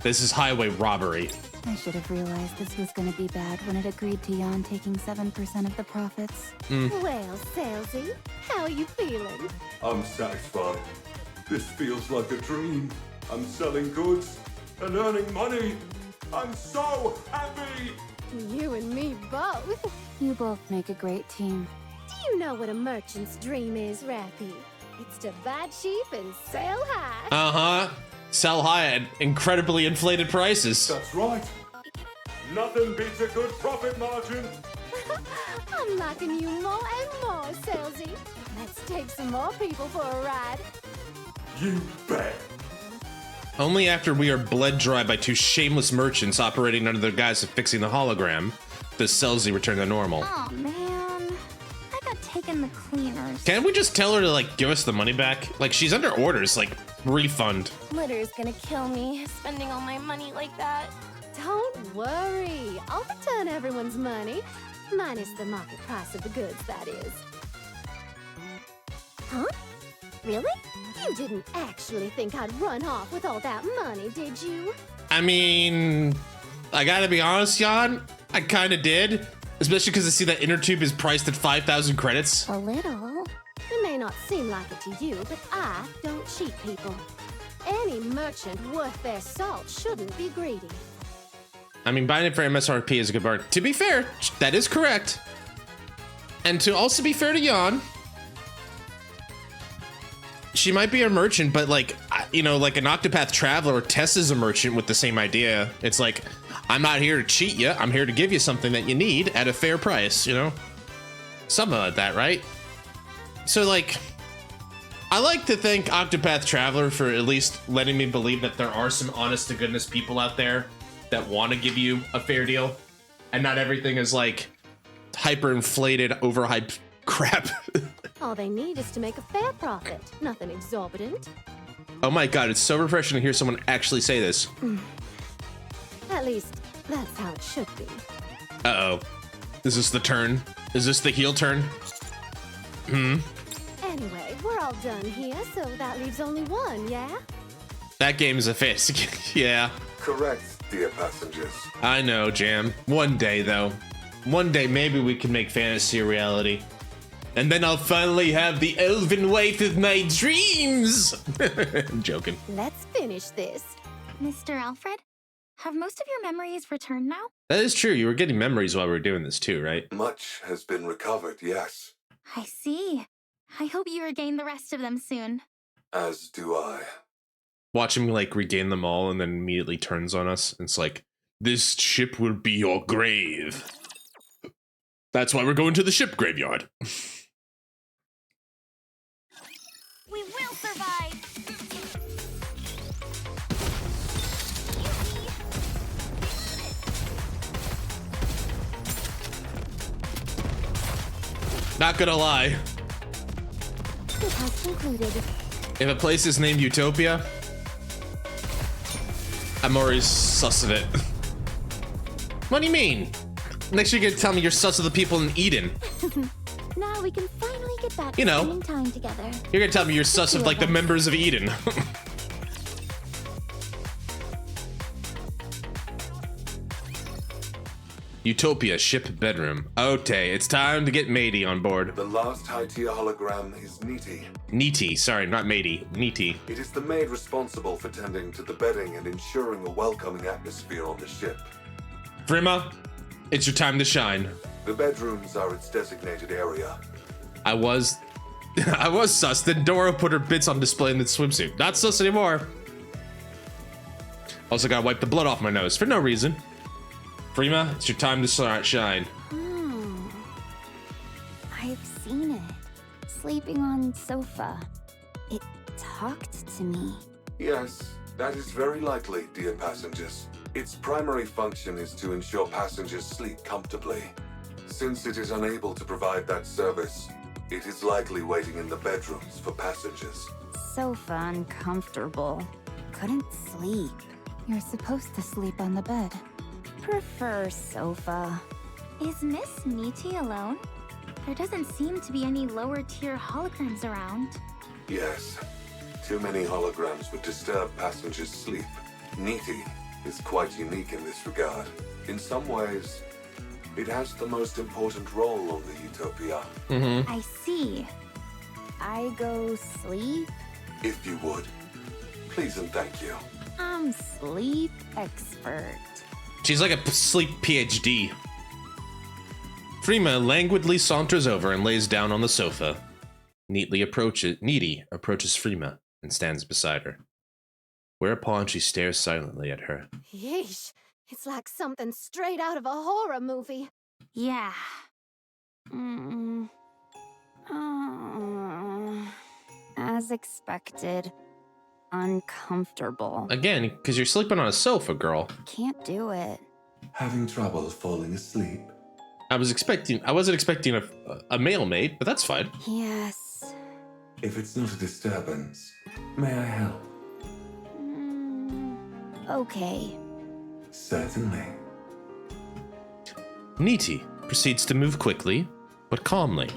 This is highway robbery. I should have realized this was gonna be bad when it agreed to Jan taking 7% of the profits. Well, Salesy, how are you feeling? I'm satisfied. This feels like a dream. I'm selling goods and earning money. I'm so happy! You and me both. You both make a great team. Do you know what a merchant's dream is, Rappy? It's to buy cheap and sell high. Uh-huh. Sell high at incredibly inflated prices. That's right. Nothing beats a good profit margin. I'm liking you more and more, Salesy. Let's take some more people for a ride. You bet. Only after we are bled dry by 2 shameless merchants operating under the guise of fixing the hologram does Selzy return to normal. Oh man, I got taken the cleaners. Can't we just tell her to like give us the money back? Like she's under orders, like refund. Litter's gonna kill me, spending all my money like that. Don't worry. I'll return everyone's money. Minus the market price of the goods, that is. Huh? Really? You didn't actually think I'd run off with all that money, did you? I mean, I gotta be honest, Jan. I kinda did. Especially because I see that inner tube is priced at 5,000 credits. A little. It may not seem like it to you, but I don't cheat people. Any merchant worth their salt shouldn't be greedy. I mean, buying it for MSRP is a good bargain. To be fair, that is correct. And to also be fair to Jan, she might be a merchant, but like, you know, like an Octopath Traveler, Tessa's a merchant with the same idea. It's like, I'm not here to cheat you. I'm here to give you something that you need at a fair price, you know? Something like that, right? So like, I like to thank Octopath Traveler for at least letting me believe that there are some honest to goodness people out there that want to give you a fair deal, and not everything is like hyper inflated, overhyped crap. All they need is to make a fair profit, nothing exorbitant. Oh my god, it's so refreshing to hear someone actually say this. At least, that's how it should be. Uh-oh. Is this the turn? Is this the heel turn? Anyway, we're all done here, so that leaves only one, yeah? That game is a fisk. Yeah. Correct, dear passengers. I know, Jam. One day, though. One day, maybe we can make fantasy a reality. And then I'll finally have the elven wife of my dreams! I'm joking. Let's finish this. Mr. Alfred, have most of your memories returned now? That is true. You were getting memories while we were doing this, too, right? Much has been recovered, yes. I see. I hope you regain the rest of them soon. As do I. Watch him, like, regain them all and then immediately turns on us. It's like, this ship will be your grave. That's why we're going to the ship graveyard. We will survive! Not gonna lie. It has concluded. If a place is named Utopia, I'm already sus of it. What do you mean? Next you're gonna tell me you're sus of the people in Eden. Now we can finally get back You to know. spending time together. You're gonna tell me you're sus of like the members of Eden. Utopia ship bedroom. Okay, it's time to get Matey on board. The last high-tier hologram is NIKKE. Neaty, sorry, not Matey. Neaty. It is the maid responsible for tending to the bedding and ensuring a welcoming atmosphere on the ship. Frima, it's your time to shine. The bedrooms are its designated area. I was sus. Then Dora put her bits on display in the swimsuit. Not sus anymore. Also gotta wipe the blood off my nose for no reason. Frima, it's your time to shine. I've seen it. Sleeping on sofa. It talked to me. Yes, that is very likely, dear passengers. Its primary function is to ensure passengers sleep comfortably. Since it is unable to provide that service, it is likely waiting in the bedrooms for passengers. Sofa uncomfortable. Couldn't sleep. You're supposed to sleep on the bed. Prefer sofa. Is Miss NIKKE alone? There doesn't seem to be any lower tier holograms around. Yes, too many holograms would disturb passengers' sleep. NIKKE is quite unique in this regard. In some ways, it has the most important role on the Utopia. I see. I go sleep. If you would, please and thank you. I'm sleep expert. She's like a sleep PhD. Frima languidly saunters over and lays down on the sofa. Needy approaches Frima and stands beside her. Whereupon she stares silently at her. Yeesh, it's like something straight out of a horror movie. Yeah. As expected. Uncomfortable. Again, because you're sleeping on a sofa, girl. Can't do it. Having trouble falling asleep? I wasn't expecting a male mate, but that's fine. Yes. If it's not a disturbance, may I help? Okay. Certainly. NIKKE proceeds to move quickly, but calmly.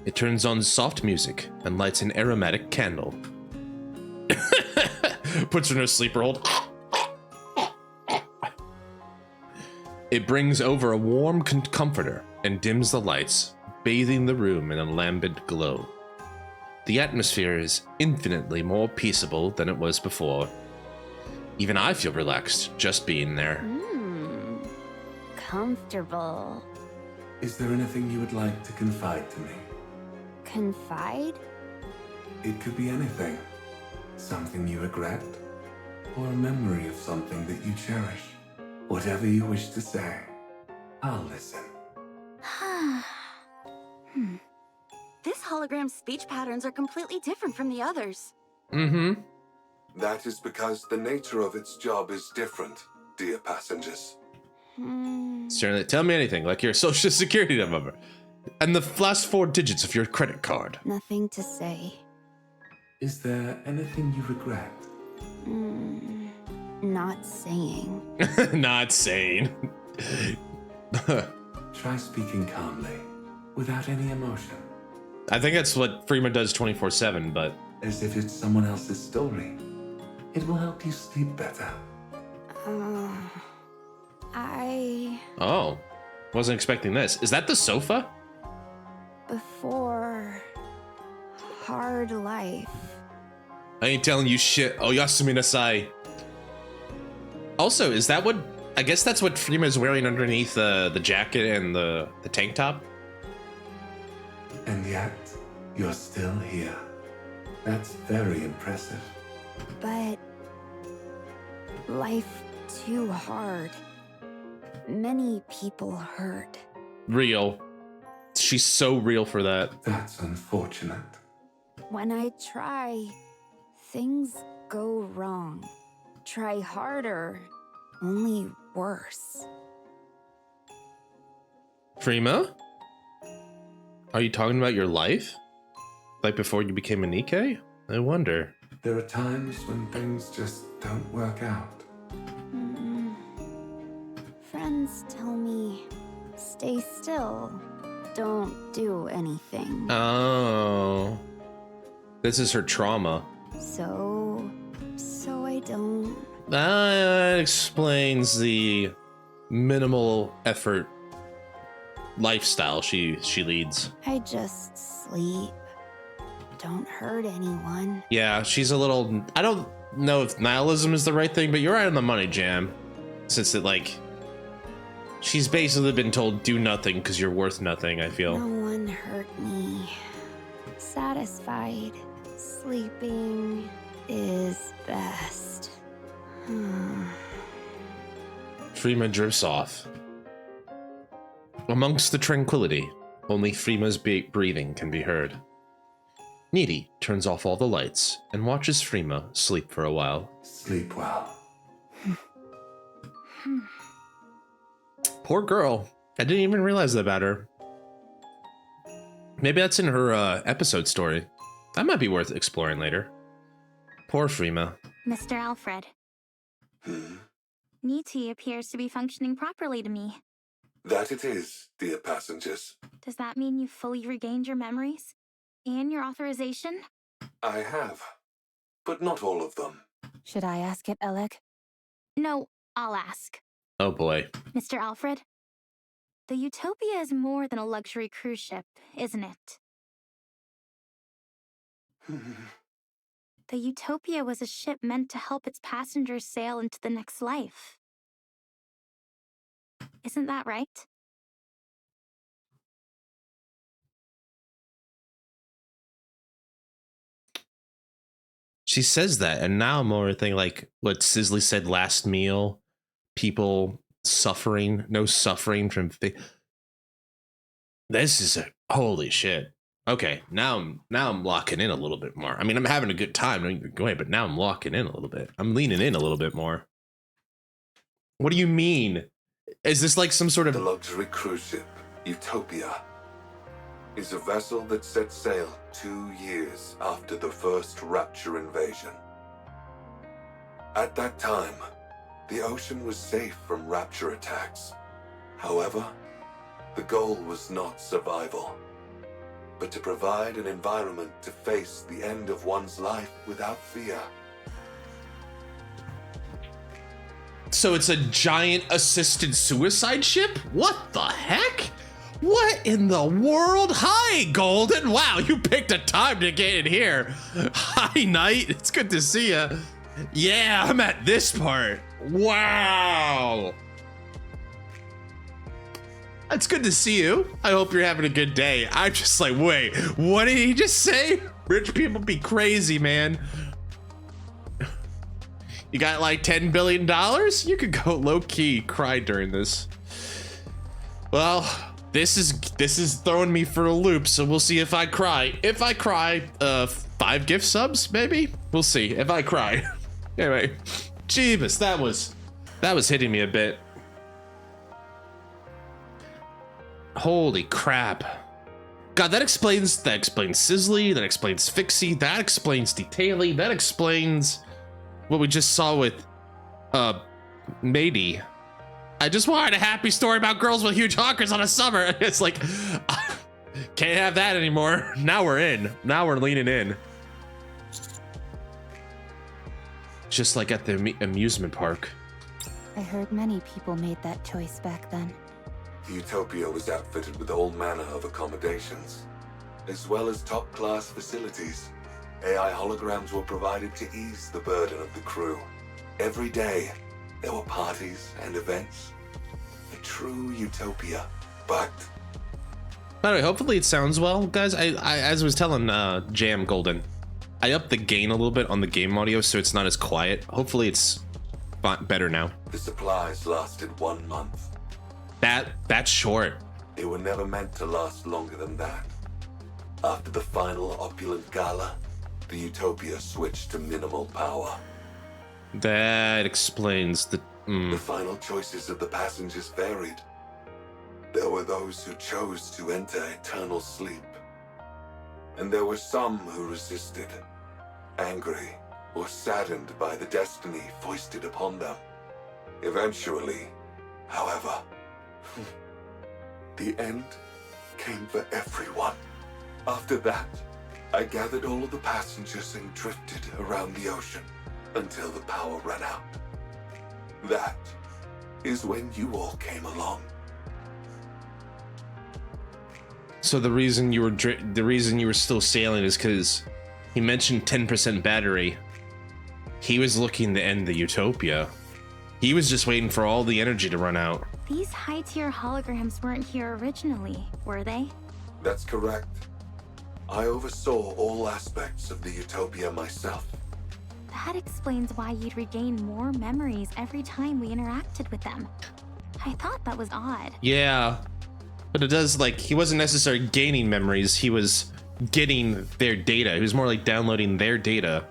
It turns on soft music and lights an aromatic candle. Puts her in a sleeper hold. It brings over a warm comforter and dims the lights, bathing the room in a lambent glow. The atmosphere is infinitely more peaceable than it was before. Even I feel relaxed just being there. Comfortable. Is there anything you would like to confide to me? Confide? It could be anything. Something you regret, or a memory of something that you cherish. Whatever you wish to say, I'll listen. This hologram's speech patterns are completely different from the others. Mm-hmm. That is because the nature of its job is different, dear passengers. Certainly, tell me anything, like your social security number and the last 4 digits of your credit card. Nothing to say. Is there anything you regret? Not saying. Not sane. Try speaking calmly, without any emotion, I think that's what Freema does 24/7, but as if it's someone else's story. It will help you sleep better. oh, wasn't expecting this. Is that the sofa? Before hard life. I ain't telling you shit. Oh, yasumi nasai. Also, is that what? I guess that's what Freema is wearing underneath the jacket and the tank top. And yet, you're still here. That's very impressive. But life too hard. Many people hurt. Real. She's so real for that. That's unfortunate. When I try, things go wrong. Try harder, only worse. Freema? Are you talking about your life? Like before you became a NIKKE? I wonder. There are times when things just don't work out. Friends tell me, stay still, don't do anything. Oh. This is her trauma. So I don't. That explains the minimal effort lifestyle she leads. I just sleep. Don't hurt anyone. Yeah, she's a little, I don't know if nihilism is the right thing, but you're right on the money, Jam. Since it, like, she's basically been told do nothing because you're worth nothing, I feel. No one hurt me. Satisfied. Sleeping is best. Freema drifts off. Amongst the tranquility, only Freema's breathing can be heard. Needy turns off all the lights and watches Freema sleep for a while. Sleep well. Poor girl. I didn't even realize that about her. Maybe that's in her episode story. That might be worth exploring later. Poor Freema. Mr. Alfred. NIKKE appears to be functioning properly to me. That it is, dear passengers. Does that mean you've fully regained your memories? And your authorization? I have, but not all of them. Should I ask it, Alec? No, I'll ask. Oh boy. Mr. Alfred? The Utopia is more than a luxury cruise ship, isn't it? The Utopia was a ship meant to help its passengers sail into the next life. Isn't that right? She says that, and now I'm more thinking like what Sisley said last meal. People suffering, no suffering from. This is a holy shit. Okay, now I'm locking in a little bit more. I mean, I'm having a good time, don't get away, but now I'm locking in a little bit. I'm leaning in a little bit more. What do you mean? Is this like some sort of The luxury cruise ship, Utopia, is a vessel that set sail 2 years after the first Rapture invasion. At that time, the ocean was safe from Rapture attacks. However, the goal was not survival, but to provide an environment to face the end of one's life without fear. So it's a giant assisted suicide ship? What the heck? What in the world? Hi, Golden. Wow, you picked a time to get in here. Hi, Knight. It's good to see you. Yeah, I'm at this part. Wow. It's good to see you. I hope you're having a good day. I'm just like, wait, what did he just say? Rich people be crazy, man. You got like $10 billion? You could go low-key cry during this. Well, This is throwing me for a loop, so we'll see if I cry. If I cry, 5 gift subs, maybe? We'll see if I cry. Anyway, Jeebus, that was hitting me a bit. Holy crap. God, that explains Sizzly, that explains Fixie, that explains Detaily, that explains what we just saw with Matey. I just wanted a happy story about girls with huge honkers on a summer. It's like, can't have that anymore. Now we're in. Now we're leaning in. Just like at the amusement park. I heard many people made that choice back then. Utopia was outfitted with all manner of accommodations, as well as top-class facilities. AI holograms were provided to ease the burden of the crew. Every day, there were parties and events. A true utopia. But by the way, hopefully it sounds well, guys. I as I was telling Jam Golden, I upped the gain a little bit on the game audio so it's not as quiet. Hopefully it's better now. the supplies lasted 1 month. That's short. They were never meant to last longer than that. After the final opulent gala, the Utopia switched to minimal power. That explains the... The final choices of the passengers varied. There were those who chose to enter eternal sleep. And there were some who resisted, angry or saddened by the destiny foisted upon them. Eventually, however, the end came for everyone. After that, I gathered all of the passengers and drifted around the ocean until the power ran out. That is when you all came along. So the reason you were still sailing is because he mentioned 10% battery. He was looking to end the Utopia. He was just waiting for all the energy to run out. These high-tier holograms weren't here originally, were they? That's correct. I oversaw all aspects of the Utopia myself. That explains why you'd regain more memories every time we interacted with them. I thought that was odd. Yeah, but it does, like, he wasn't necessarily gaining memories, he was getting their data. He was more like downloading their data.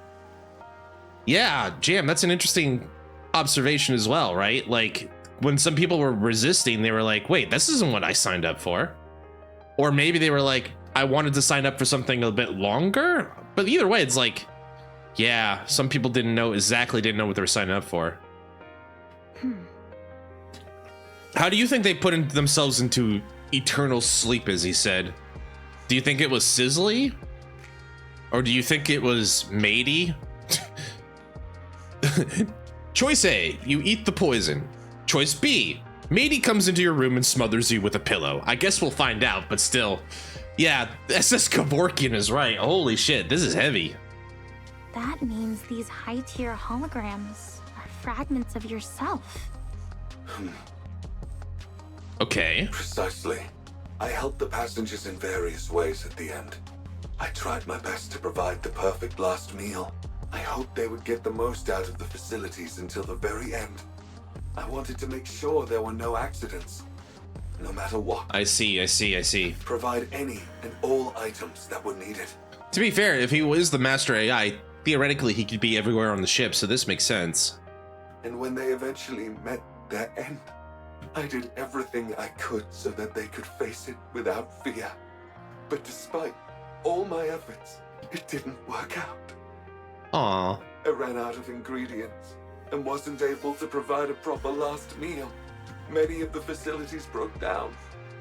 Yeah, Jam, that's an interesting observation as well, right? Like, when some people were resisting, they were like, wait, this isn't what I signed up for. Or maybe they were like, I wanted to sign up for something a bit longer. But either way, it's like, yeah, some people didn't know what they were signing up for. How do you think they put themselves into eternal sleep, as he said? Do you think it was Sizzly? Or do you think it was Matey? Choice A, you eat the poison. Choice B, Matey comes into your room and smothers you with a pillow. I guess we'll find out, but still. Yeah, SS Kevorkian is right. Holy shit, this is heavy. That means these high-tier holograms are fragments of yourself. Okay. Precisely. I helped the passengers in various ways at the end. I tried my best to provide the perfect last meal. I hoped they would get the most out of the facilities until the very end. I wanted to make sure there were no accidents, no matter what. I see. Provide any and all items that were needed. To be fair, if he was the master AI, theoretically he could be everywhere on the ship, so this makes sense. And when they eventually met their end, I did everything I could so that they could face it without fear. But despite all my efforts, it didn't work out. Aww. I ran out of ingredients and wasn't able to provide a proper last meal. Many of the facilities broke down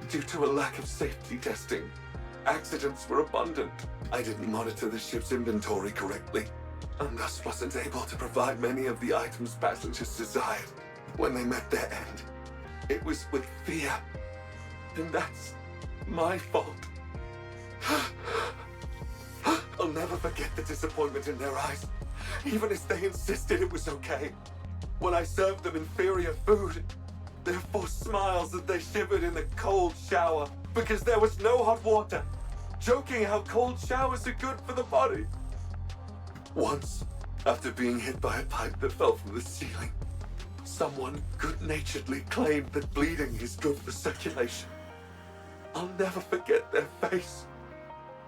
due to a lack of safety testing. Accidents were abundant. I didn't monitor the ship's inventory correctly, and thus wasn't able to provide many of the items passengers desired. When they met their end, it was with fear, and that's my fault. I'll never forget the disappointment in their eyes, even as they insisted it was okay. When I served them inferior food, their forced smiles as they shivered in the cold shower because there was no hot water, joking how cold showers are good for the body. Once, after being hit by a pipe that fell from the ceiling, someone good-naturedly claimed that bleeding is good for circulation. I'll never forget their face.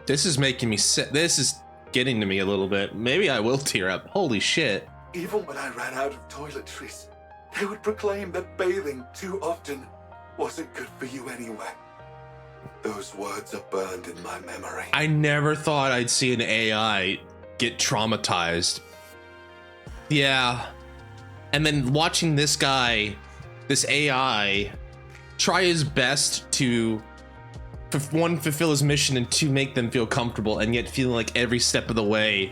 This is making me sick. This is getting to me a little bit. Maybe I will tear up. Holy shit. Even when I ran out of toiletries, they would proclaim that bathing too often wasn't good for you anyway. Those words are burned in my memory. I never thought I'd see an AI get traumatized. Yeah. And then watching this guy, this AI, try his best to, one, fulfill his mission, and two, make them feel comfortable, and yet feeling like every step of the way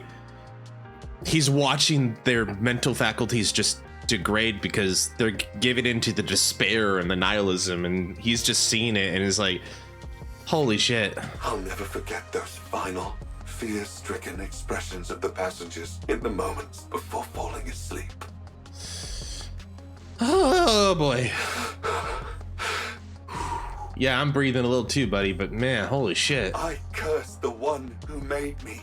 he's watching their mental faculties just degrade because they're giving into the despair and the nihilism, and he's just seeing it and is like, holy shit. I'll never forget those final, fear-stricken expressions of the passengers in the moments before falling asleep. Oh boy. Yeah, I'm breathing a little too, buddy, but man, holy shit. I curse the one who made me.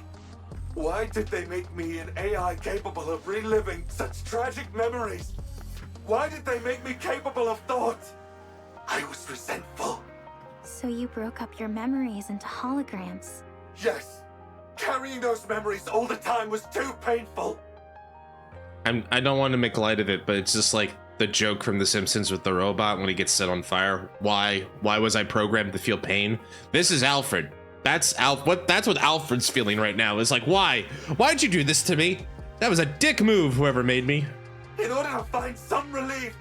Why did they make me an AI capable of reliving such tragic memories? Why did they make me capable of thought? I was resentful. So you broke up your memories into holograms. Yes. Carrying those memories all the time was too painful. I don't want to make light of it, but it's just like the joke from The Simpsons with the robot when he gets set on fire. Why was I programmed to feel pain? This is Alfred. That's what Alfred's feeling right now. Is like, why'd you do this to me? That was a dick move, whoever made me. In order to find some relief,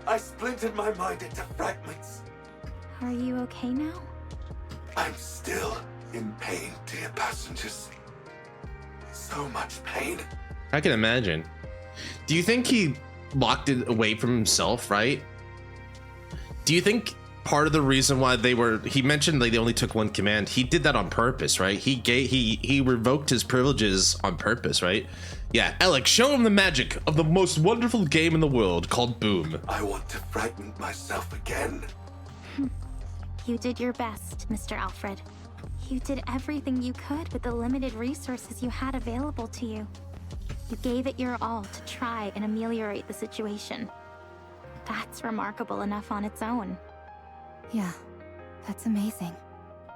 I splintered my mind into fragments. Are you okay now? I'm still in pain, dear passengers. So much pain. I can imagine. Do you think he locked it away from himself, right? Do you think part of the reason why he mentioned like they only took one command, he did that on purpose, right? He revoked his privileges on purpose, right? Yeah, Alec, show him the magic of the most wonderful game in the world called Boom. I want to fragment myself again. You did your best, Mr. Alfred. You did everything you could with the limited resources you had available to you. You gave it your all to try and ameliorate the situation. That's remarkable enough on its own. Yeah, that's amazing.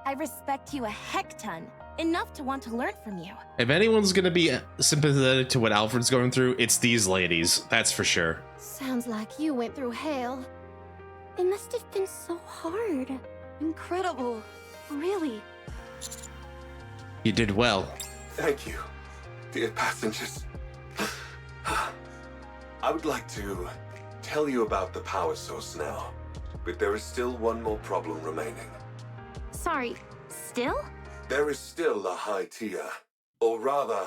I respect you a heck ton. Enough to want to learn from you. If anyone's gonna be sympathetic to what Alfred's going through, it's these ladies. That's for sure. Sounds like you went through hell. It must have been so hard. Incredible. Really. You did well. Thank you, dear passengers. I would like to tell you about the power source now, but there is still one more problem remaining. Sorry, still? There is still a high tier, or rather,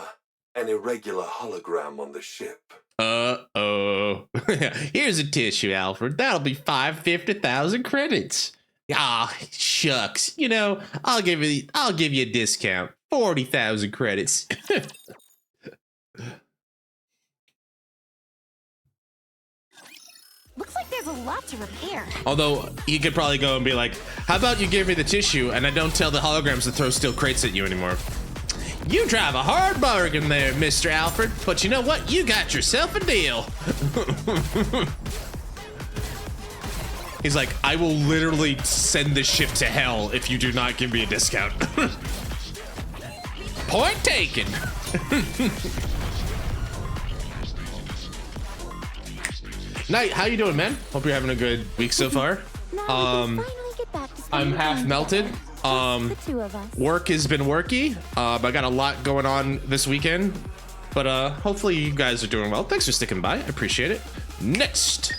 an irregular hologram on the ship. Uh-oh. Here's a tissue, Alfred. That'll be 50,000 credits. Ah, shucks. You know, I'll give you a discount. 40,000 credits. Looks like there's a lot to repair. Although, you could probably go and be like, how about you give me the tissue and I don't tell the holograms to throw steel crates at you anymore? You drive a hard bargain there, Mr. Alfred, but you know what? You got yourself a deal. He's like, I will literally send this ship to hell if you do not give me a discount. Point taken. Night, how you doing, man? Hope you're having a good week so far. I'm half melted. Work has been worky. I got a lot going on this weekend, but hopefully you guys are doing well. Thanks for sticking by. I appreciate it. Next,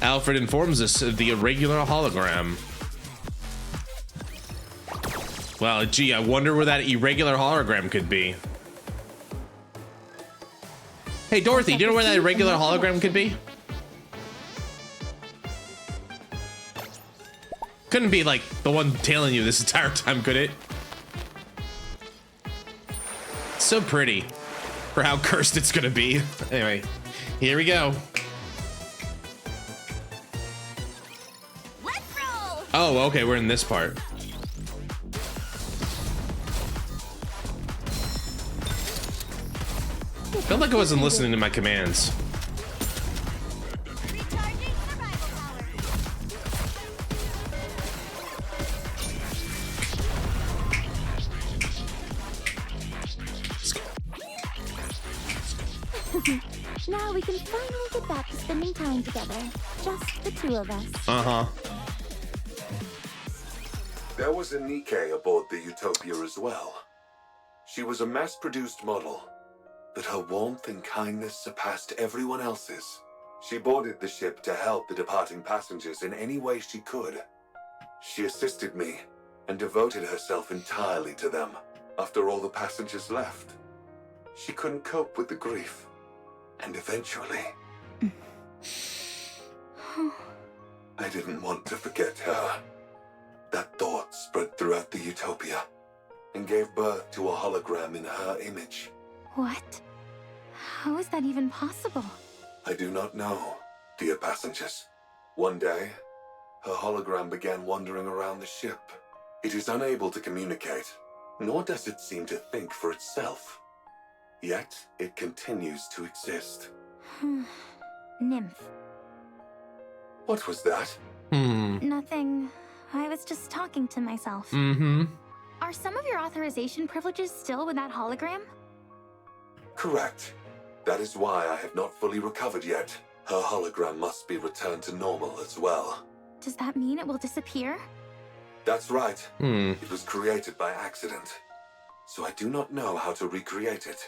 Alfred informs us of the irregular hologram. Well, gee, I wonder where that irregular hologram could be. Hey, Dorothy, do you know where that irregular hologram could be? Couldn't be like the one tailing you this entire time, could it? So pretty for how cursed it's gonna be. Anyway, here we go. Let's roll. Oh, okay, we're in this part. Felt like I wasn't listening to my commands. Recharging survival Now we can finally get back to spending time together. Just the two of us. Uh-huh. There was a NIKKE aboard the Utopia as well. She was a mass-produced model, but her warmth and kindness surpassed everyone else's. She boarded the ship to help the departing passengers in any way she could. She assisted me and devoted herself entirely to them. After all the passengers left, she couldn't cope with the grief. And eventually, I didn't want to forget her. That thought spread throughout the Utopia and gave birth to a hologram in her image. What? How is that even possible? I do not know, dear passengers. One day, her hologram began wandering around the ship. It is unable to communicate, nor does it seem to think for itself. Yet, it continues to exist. Nymph. What was that? Nothing. I was just talking to myself. Are some of your authorization privileges still with that hologram? Correct. That is why I have not fully recovered yet. Her hologram must be returned to normal as well. Does that mean it will disappear? That's right. It was created by accident, so I do not know how to recreate it.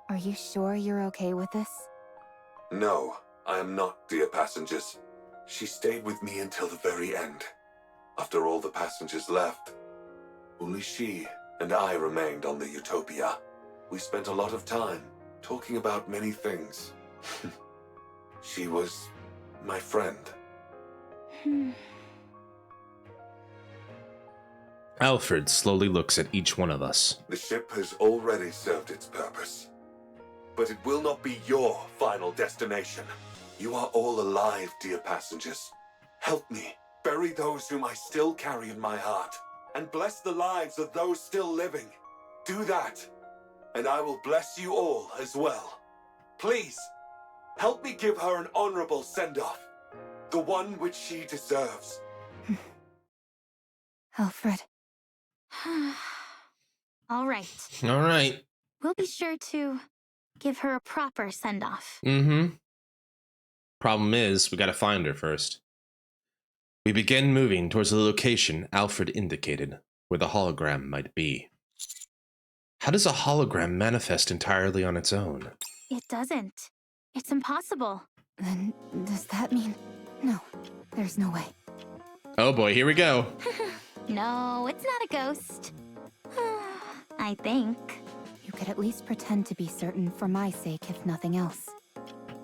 Are you sure you're okay with this? No, I am not, dear passengers. She stayed with me until the very end. After all the passengers left, only she and I remained on the Utopia. We spent a lot of time talking about many things. She was my friend. Alfred slowly looks at each one of us. The ship has already served its purpose. But it will not be your final destination. You are all alive, dear passengers. Help me bury those whom I still carry in my heart, and bless the lives of those still living. Do that, and I will bless you all as well. Please, help me give her an honorable send-off, the one which she deserves. Alfred. All right. All right. We'll be sure to give her a proper send-off. Problem is, we gotta find her first. We begin moving towards the location Alfred indicated, where the hologram might be. How does a hologram manifest entirely on its own? It doesn't. It's impossible. Then does that mean... No, there's no way. Oh boy, here we go. No, it's not a ghost. I think. You could at least pretend to be certain for my sake, if nothing else.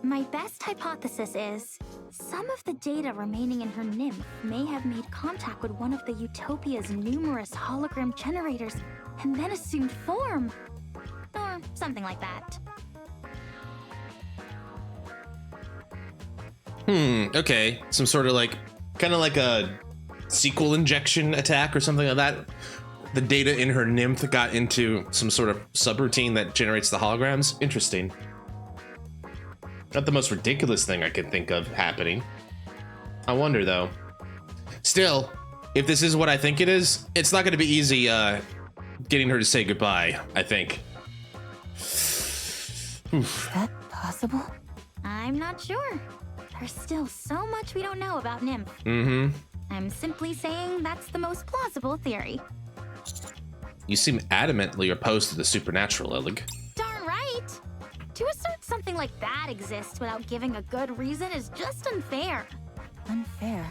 My best hypothesis is, some of the data remaining in her nymph may have made contact with one of the Utopia's numerous hologram generators and then assumed form. Or something like that. Okay. Some sort of kind of like a sequel injection attack or something like that. The data in her nymph got into some sort of subroutine that generates the holograms. Interesting. Not the most ridiculous thing I can think of happening. I wonder though. Still, if this is what I think it is, it's not going to be easy getting her to say goodbye, I think. Is that possible? I'm not sure. There's still so much we don't know about nymph. I'm simply saying that's the most plausible theory. You seem adamantly opposed to the supernatural, Illig. Darn right! To assert something like that exists without giving a good reason is just unfair. Unfair?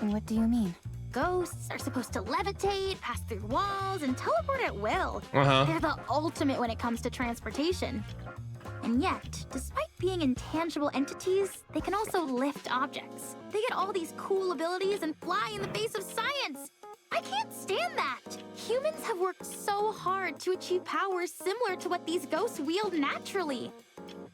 What do you mean? Ghosts are supposed to levitate, pass through walls, and teleport at will. Uh-huh. They're the ultimate when it comes to transportation. And yet, despite being intangible entities, they can also lift objects. They get all these cool abilities and fly in the face of science. I can't stand that. Humans have worked so hard to achieve powers similar to what these ghosts wield naturally.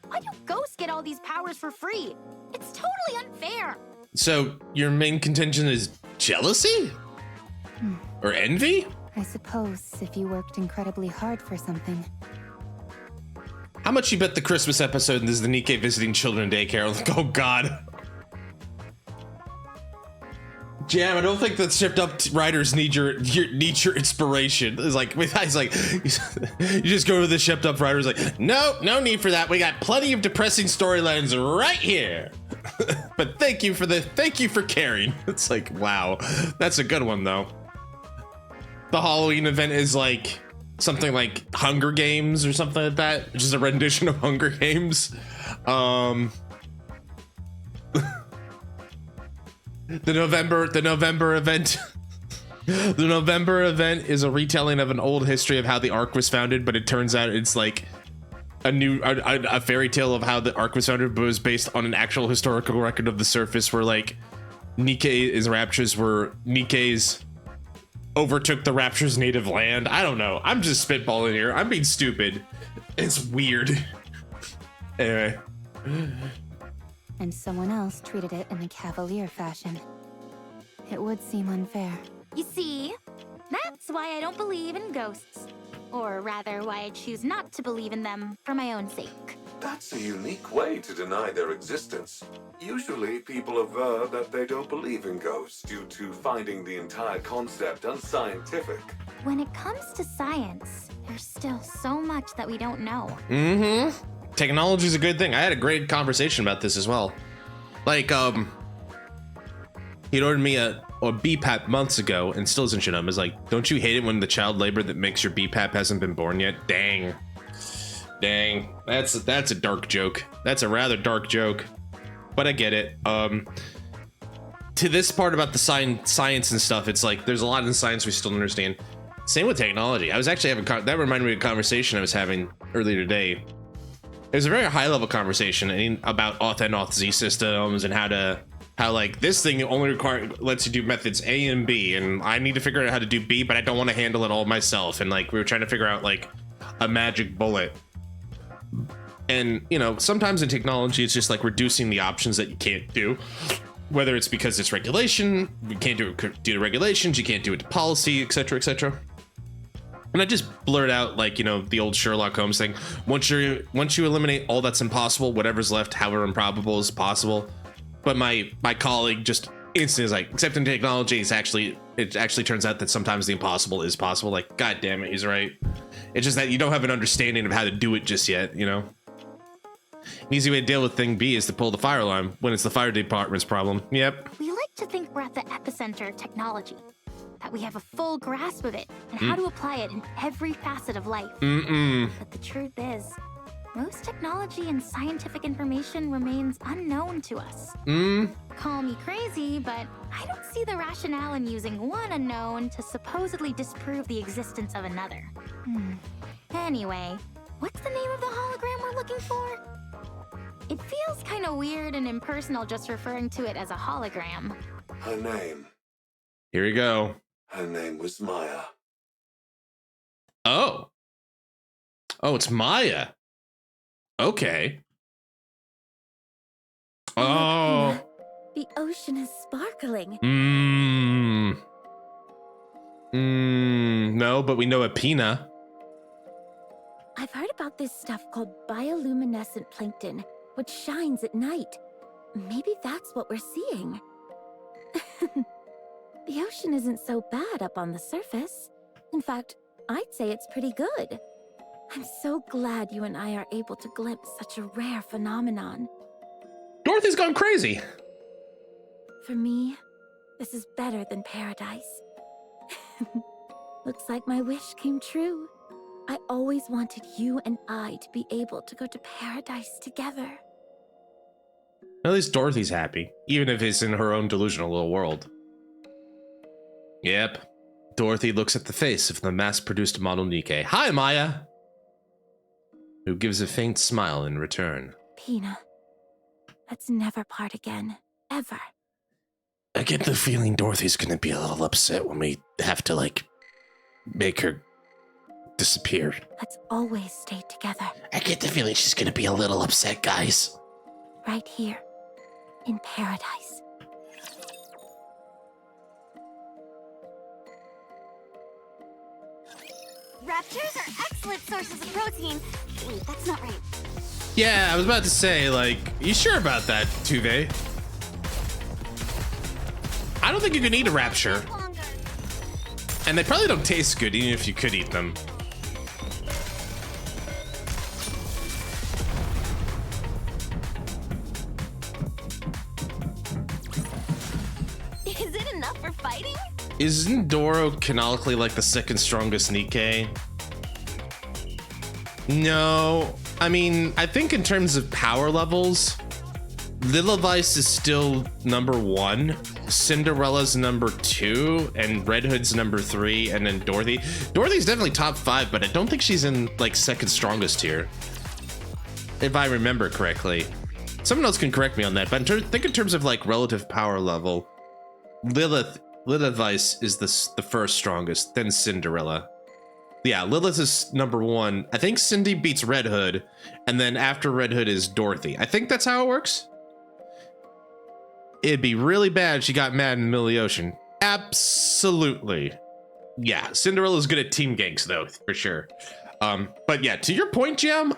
Why do ghosts get all these powers for free? It's totally unfair. So, your main contention is jealousy? Or envy? I suppose if you worked incredibly hard for something. How much you bet the Christmas episode is the NIKKE visiting children daycare? Like, oh god. Jam, I don't think that shipped up writers need your inspiration. It's like, he's like, you just go to the shipped up writers like, no need for that. We got plenty of depressing storylines right here. But thank you for caring. It's like, wow, that's a good one though. The Halloween event is like something like Hunger Games or something like that, which is a rendition of Hunger Games. The November event. The November event is a retelling of an old history of how the Ark was founded, but it turns out it's like a fairy tale of how the Ark was founded, but it was based on an actual historical record of the surface where like NIKKE's raptures were Nikke's overtook the rapture's native land. I don't know. I'm just spitballing here. I'm being stupid. It's weird. Anyway. And someone else treated it in a cavalier fashion. It would seem unfair. You see, that's why I don't believe in ghosts. Or rather, why I choose not to believe in them for my own sake. That's a unique way to deny their existence. Usually, people aver that they don't believe in ghosts due to finding the entire concept unscientific. When it comes to science, there's still so much that we don't know. Mm-hmm. Technology is a good thing. I had a great conversation about this as well. Like, he'd ordered me a BPAP months ago and still isn't shit up. It's like, don't you hate it when the child labor that makes your BPAP hasn't been born yet? Dang. That's a dark joke. That's a rather dark joke, but I get it. To this part about the science and stuff, it's like there's a lot in science we still don't understand. Same with technology. I was actually having that reminded me of a conversation I was having earlier today. It was a very high level conversation about auth and auth Z systems and how like this thing only lets you do methods A and B, and I need to figure out how to do B, but I don't want to handle it all myself. And like we were trying to figure out like a magic bullet. And you know, sometimes in technology it's just like reducing the options that you can't do, whether it's because it's regulation, you can't do it due to regulations, you can't do it to policy, etc., etc. And I just blurred out like, you know, the old Sherlock Holmes thing. Once you eliminate all that's impossible, whatever's left, however improbable is possible. But my colleague just instantly is like, except in technology, it actually turns out that sometimes the impossible is possible. Like, god damn it, he's right. It's just that you don't have an understanding of how to do it just yet, you know? An easy way to deal with thing B is to pull the fire alarm when it's the fire department's problem. Yep. We like to think we're at the epicenter of technology, that we have a full grasp of it and how to apply it in every facet of life. But the truth is, most technology and scientific information remains unknown to us. Call me crazy, but I don't see the rationale in using one unknown to supposedly disprove the existence of another. Anyway, what's the name of the hologram we're looking for? It feels kind of weird and impersonal just referring to it as a hologram. Her name. Here we go. Her name was Maya. Oh, it's Maya. Okay. Oh. The ocean is sparkling. No, but we know a Pina. I've heard about this stuff called bioluminescent plankton, which shines at night. Maybe that's what we're seeing. The ocean isn't so bad up on the surface. In fact, I'd say it's pretty good. I'm so glad you and I are able to glimpse such a rare phenomenon. Dorothy's gone crazy. For me, this is better than paradise. Looks like my wish came true. I always wanted you and I to be able to go to paradise together. At least Dorothy's happy, even if it's in her own delusional little world. Yep. Dorothy looks at the face of the mass-produced model NIKKE. Hi, Maya! Who gives a faint smile in return. Pina, let's never part again, ever. I get the feeling Dorothy's gonna be a little upset when we have to, like, make her disappear. Let's always stay together. I get the feeling she's gonna be a little upset, guys. Right here, in paradise. Raptors are excellent sources of protein. Wait, that's not right. Yeah, I was about to say, like, you sure about that, Tuve? I don't think you can eat a rapture. And they probably don't taste good, even if you could eat them. Is it enough for fighting? Isn't Doro canonically like the second strongest NIKKE? No, I mean, I think in terms of power levels, Lillivice is still #1, Cinderella's #2, and Red Hood's #3, and then Dorothy. Dorothy's definitely top 5, but I don't think she's in like second strongest here, if I remember correctly. Someone else can correct me on that, but think in terms of like relative power level, Lillivice is the first strongest, then Cinderella. Yeah, Lilith is #1. I think Cindy beats Red Hood, and then after Red Hood is Dorothy. I think that's how it works. It'd be really bad if she got mad in the middle of the ocean. Absolutely. Yeah, Cinderella's good at team ganks though, for sure. But yeah, to your point, Jam,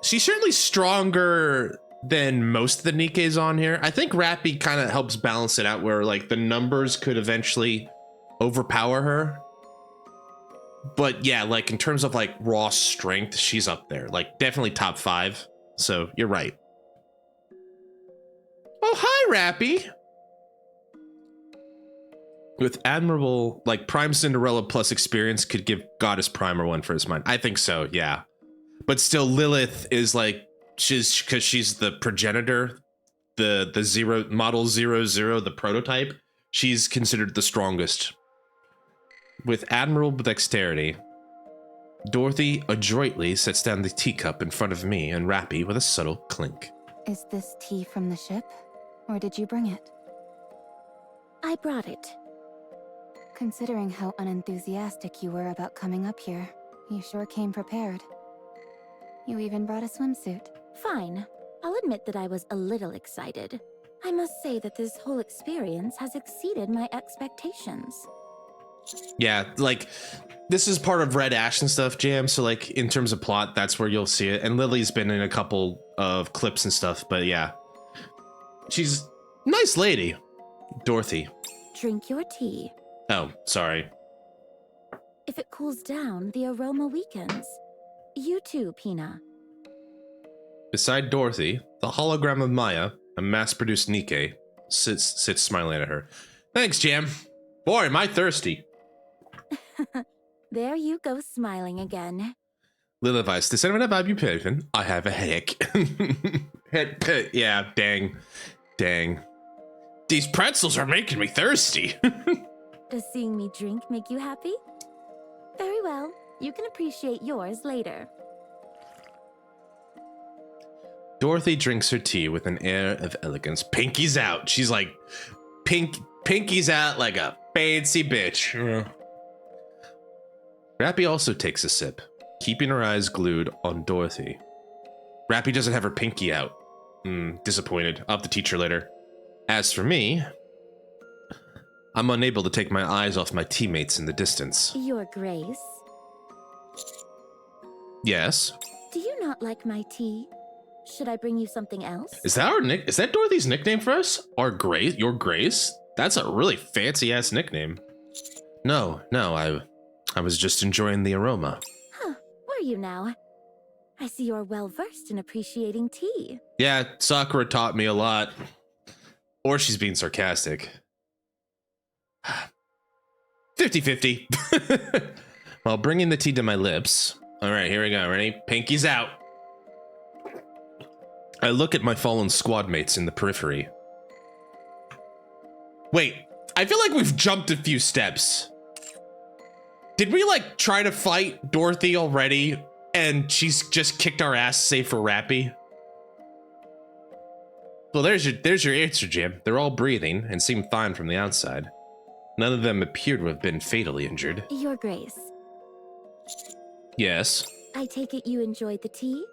she's certainly stronger than most of the NIKKEs on here. I think Rappy kind of helps balance it out where like the numbers could eventually overpower her. But yeah, like in terms of like raw strength, she's up there, like definitely top 5. So you're right. Oh, hi, Rappy. With admirable, like Prime Cinderella plus experience could give Goddess Primer one for his mind. I think so, yeah. But still, Lilith is like, because she's the progenitor, the zero model 00, the prototype. She's considered the strongest. With admirable dexterity, Dorothy adroitly sets down the teacup in front of me and Rappy with a subtle clink. Is this tea from the ship? Or did you bring it? I brought it. Considering how unenthusiastic you were about coming up here, you sure came prepared. You even brought a swimsuit. Fine. I'll admit that I was a little excited. I must say that this whole experience has exceeded my expectations. Yeah, like this is part of Red Ash and stuff, Jam. So like in terms of plot, that's where you'll see it. And Lily's been in a couple of clips and stuff, but yeah. She's a nice lady. Dorothy. Drink your tea. Oh, sorry. If it cools down, the aroma weakens. You too, Pina. Beside Dorothy, the hologram of Maya, a mass-produced NIKKE, sits smiling at her. Thanks, Jam. Boy, am I thirsty. There you go, smiling again. Lillivice, does anyone have ibuprofen? I have a headache. Yeah, dang. These pretzels are making me thirsty. Does seeing me drink make you happy? Very well. You can appreciate yours later. Dorothy drinks her tea with an air of elegance. Pinky's out. She's like, Pinky's out like a fancy bitch. Rappy also takes a sip, keeping her eyes glued on Dorothy. Rappy doesn't have her pinky out. Disappointed. I'll have to teach her later. As for me, I'm unable to take my eyes off my teammates in the distance. Your Grace. Yes? Do you not like my tea? Should I bring you something else? Is that Dorothy's nickname for us? Our Grace? Your Grace? That's a really fancy ass nickname. No, I was just enjoying the aroma. Huh, were you now? I see you're well versed in appreciating tea. Yeah, Sakura taught me a lot. Or she's being sarcastic. 50-50. While bringing the tea to my lips. All right, here we go. Ready? Pinky's out. I look at my fallen squad mates in the periphery. Wait, I feel like we've jumped a few steps. Did we like try to fight Dorothy already and she's just kicked our ass, save for Rappy? Well, there's your answer, Jim. They're all breathing and seem fine from the outside. None of them appear to have been fatally injured. Your Grace. Yes. I take it you enjoyed the tea?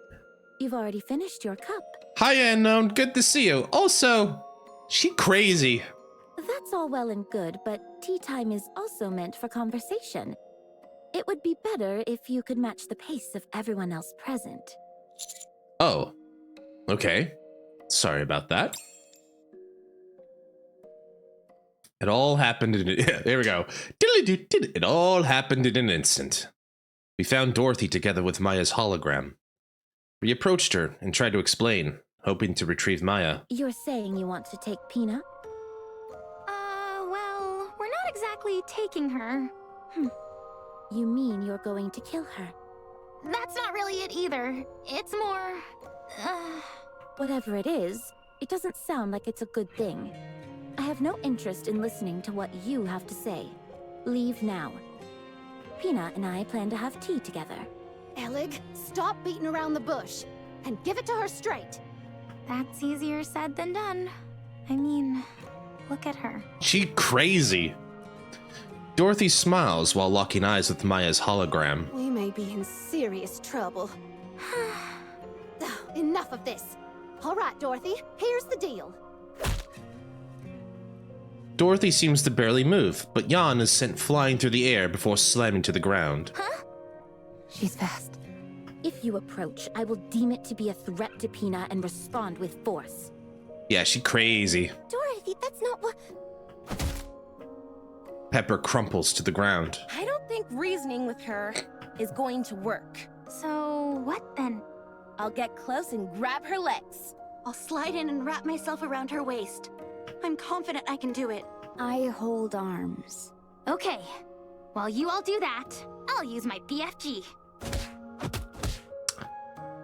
You've already finished your cup. Hi, Unknown. Good to see you. Also, she crazy. That's all well and good, but tea time is also meant for conversation. It would be better if you could match the pace of everyone else present. Oh, okay. Sorry about that. It all happened in there we go. It all happened in an instant. We found Dorothy together with Maya's hologram. We approached her and tried to explain, hoping to retrieve Maya. You're saying you want to take Pina? Well, we're not exactly taking her. You mean you're going to kill her? That's not really it either. It's more... Whatever it is, it doesn't sound like it's a good thing. I have no interest in listening to what you have to say. Leave now. Pina and I plan to have tea together. Elig, stop beating around the bush and give it to her straight. That's easier said than done. I mean, look at her. She crazy. Dorothy smiles while locking eyes with Maya's hologram. We may be in serious trouble. Enough of this. All right, Dorothy, here's the deal. Dorothy seems to barely move, but Jan is sent flying through the air before slamming to the ground. Huh? She's fast. If you approach, I will deem it to be a threat to Pina and respond with force. Yeah, she crazy. Dorothy, that's not what... Pepper crumples to the ground. I don't think reasoning with her is going to work. So, what then? I'll get close and grab her legs. I'll slide in and wrap myself around her waist. I'm confident I can do it. I hold arms. Okay. While you all do that, I'll use my BFG.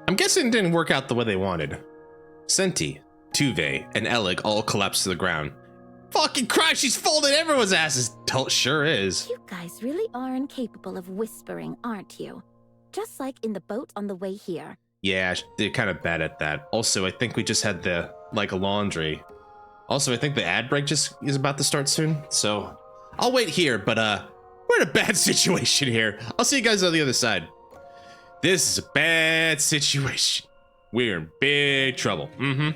I'm guessing it didn't work out the way they wanted. Senti, Tuve, and Elig all collapse to the ground. Fucking Christ, she's folded everyone's asses. Sure is. You guys really are incapable of whispering, aren't you? Just like in the boat on the way here. Yeah, they're kind of bad at that. Also, I think we just had the, laundry. Also, I think the ad break just is about to start soon. So, I'll wait here, but, we're in a bad situation here. I'll see you guys on the other side. This is a bad situation. We're in big trouble. And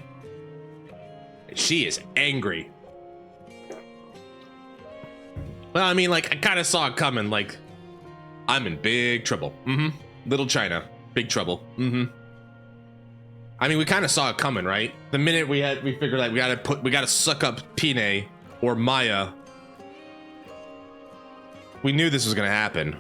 she is angry. Well, I mean, I kind of saw it coming. I'm in big trouble. Little China, big trouble. I mean, we kind of saw it coming, right? The minute we figured we gotta suck up Pine or Maya. We knew this was gonna happen.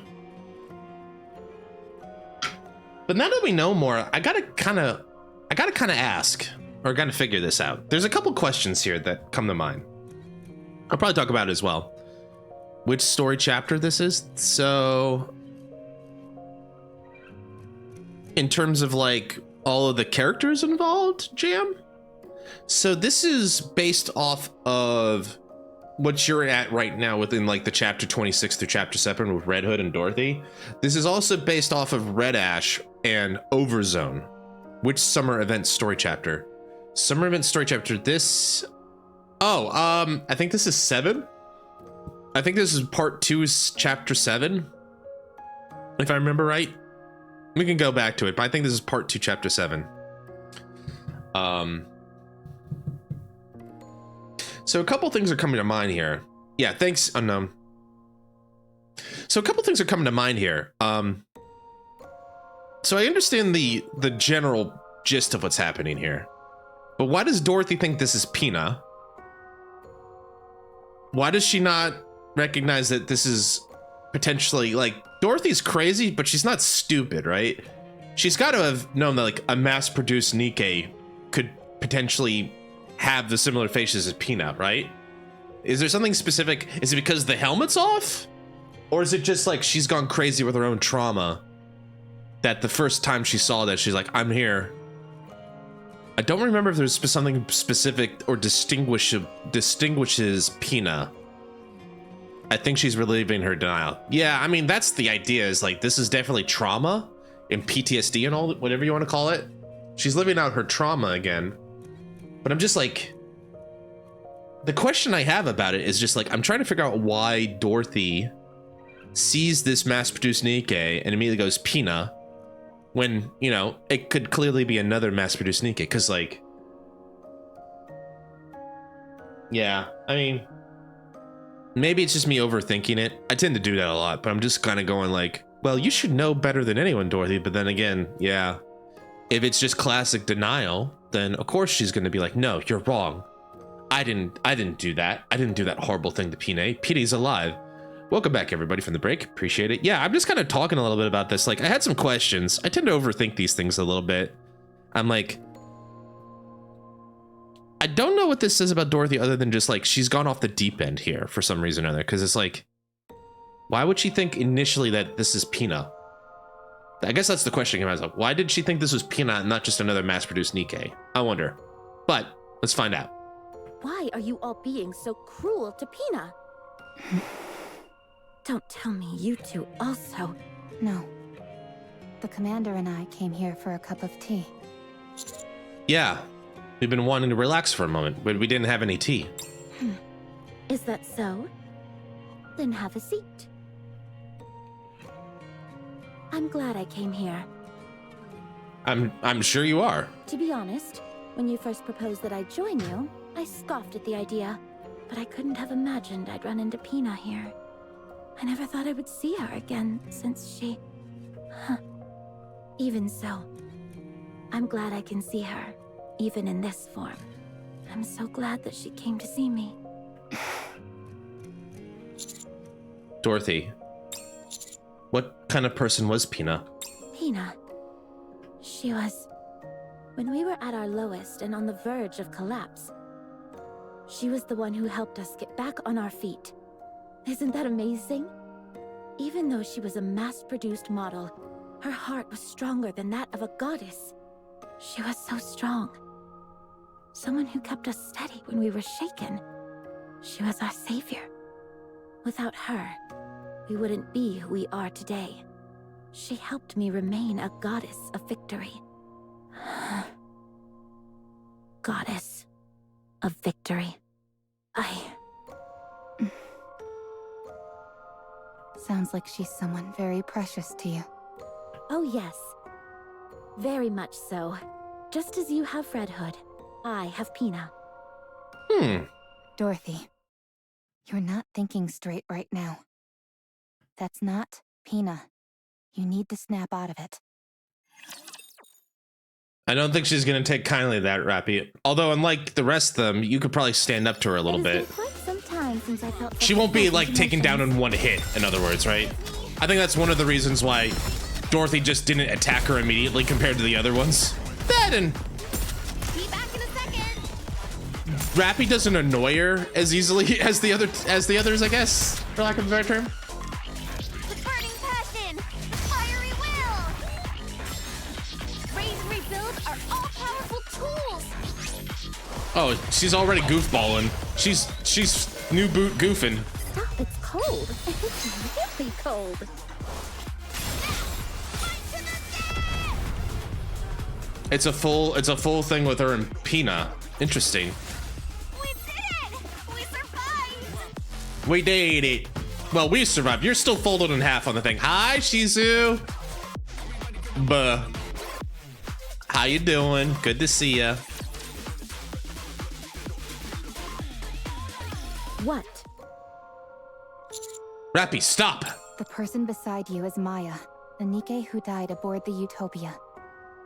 But now that we know more, I gotta kind of ask, or gotta figure this out. There's a couple questions here that come to mind. I'll probably talk about it as well. Which story chapter this is? So, in terms of all of the characters involved, Jam? So this is based off of what you're at right now within the chapter 26 through chapter 7 with Red Hood and Dorothy. This is also based off of Red Ash and Overzone. Which summer event story chapter? Summer event story chapter, this... I think this is 7? I think this is part 2, chapter 7. If I remember right. We can go back to it, but I think this is part 2, chapter 7. So a couple things are coming to mind here. Yeah, thanks, Unknown. So a couple things are coming to mind here. So I understand the general gist of what's happening here. But why does Dorothy think this is Pina? Why does she not recognize that this is potentially Dorothy's crazy, but she's not stupid, right? She's got to have known that a mass-produced NIKKE could potentially have the similar faces as Peanut, right? Is there something specific? Is it because the helmet's off? Or is it just she's gone crazy with her own trauma that the first time she saw that she's I'm here? I don't remember if there's something specific or distinguishes Pina. I think she's relieving her denial. Yeah, I mean, that's the idea, is this is definitely trauma and PTSD and all, whatever you want to call it. She's living out her trauma again. But I'm just the question I have about it is just I'm trying to figure out why Dorothy sees this mass-produced NIKKE and immediately goes Pina when, it could clearly be another mass-produced NIKKE, because yeah, I mean, maybe it's just me overthinking it. I tend to do that a lot, but I'm just kind of going well, you should know better than anyone, Dorothy. But then again, yeah, if it's just classic denial, then of course she's going to be no, you're wrong. I didn't do that. I didn't do that horrible thing to Pina. Pina's alive. Welcome back, everybody, from the break. Appreciate it. Yeah, I'm just kind of talking a little bit about this. Like, I had some questions. I tend to overthink these things a little bit. I'm like, I don't know what this says about Dorothy other than just like she's gone off the deep end here for some reason or other. Because it's like, why would she think initially that this is Pina? I guess that's the question. Why did she think this was Pina and not just another mass-produced NIKKE? I wonder. But let's find out. Why are you all being so cruel to Pina? Don't tell me you two also. No. The commander and I came here for a cup of tea. Yeah, we've been wanting to relax for a moment, but we didn't have any tea. Is that so? Then have a seat. I'm glad I came here. I'm sure you are. To be honest, when you first proposed that I join you, I scoffed at the idea, but I couldn't have imagined I'd run into Pina here. I never thought I would see her again since she... Even so, I'm glad I can see her, even in this form. I'm so glad that she came to see me. Dorothy, what kind of person was Pina? Pina. She was... When we were at our lowest and on the verge of collapse, she was the one who helped us get back on our feet. Isn't that amazing? Even though she was a mass-produced model, her heart was stronger than that of a goddess. She was so strong. Someone who kept us steady when we were shaken. She was our savior. Without her, we wouldn't be who we are today. She helped me remain a goddess of victory. Goddess of victory. Sounds like she's someone very precious to you. Oh yes. Very much so. Just as you have Red Hood, I have Pina. Dorothy, you're not thinking straight right now. That's not Pina. You need to snap out of it. I don't think she's gonna take kindly to that, Rappy. Although, unlike the rest of them, you could probably stand up to her a little bit. It's been quite some time since I felt She won't be like taken down in one hit, in other words, right? I think that's one of the reasons why Dorothy just didn't attack her immediately compared to the other ones. That and Be back in a second. Rappy doesn't annoy her as easily as the others, I guess, for lack of a better term. The burning passion, the fiery will. Raise and rebuild are all powerful tools. Oh, she's already goofballing. She's new boot goofing. Stop, it's cold. It's really cold. It's a full thing with her and Pina. Interesting. We did it! We survived! We did it. Well, we survived. You're still folded in half on the thing. Hi, Shizu. Buh. How you doing? Good to see ya. What? Rappy, stop. The person beside you is Maya, the NIKKE who died aboard the Utopia.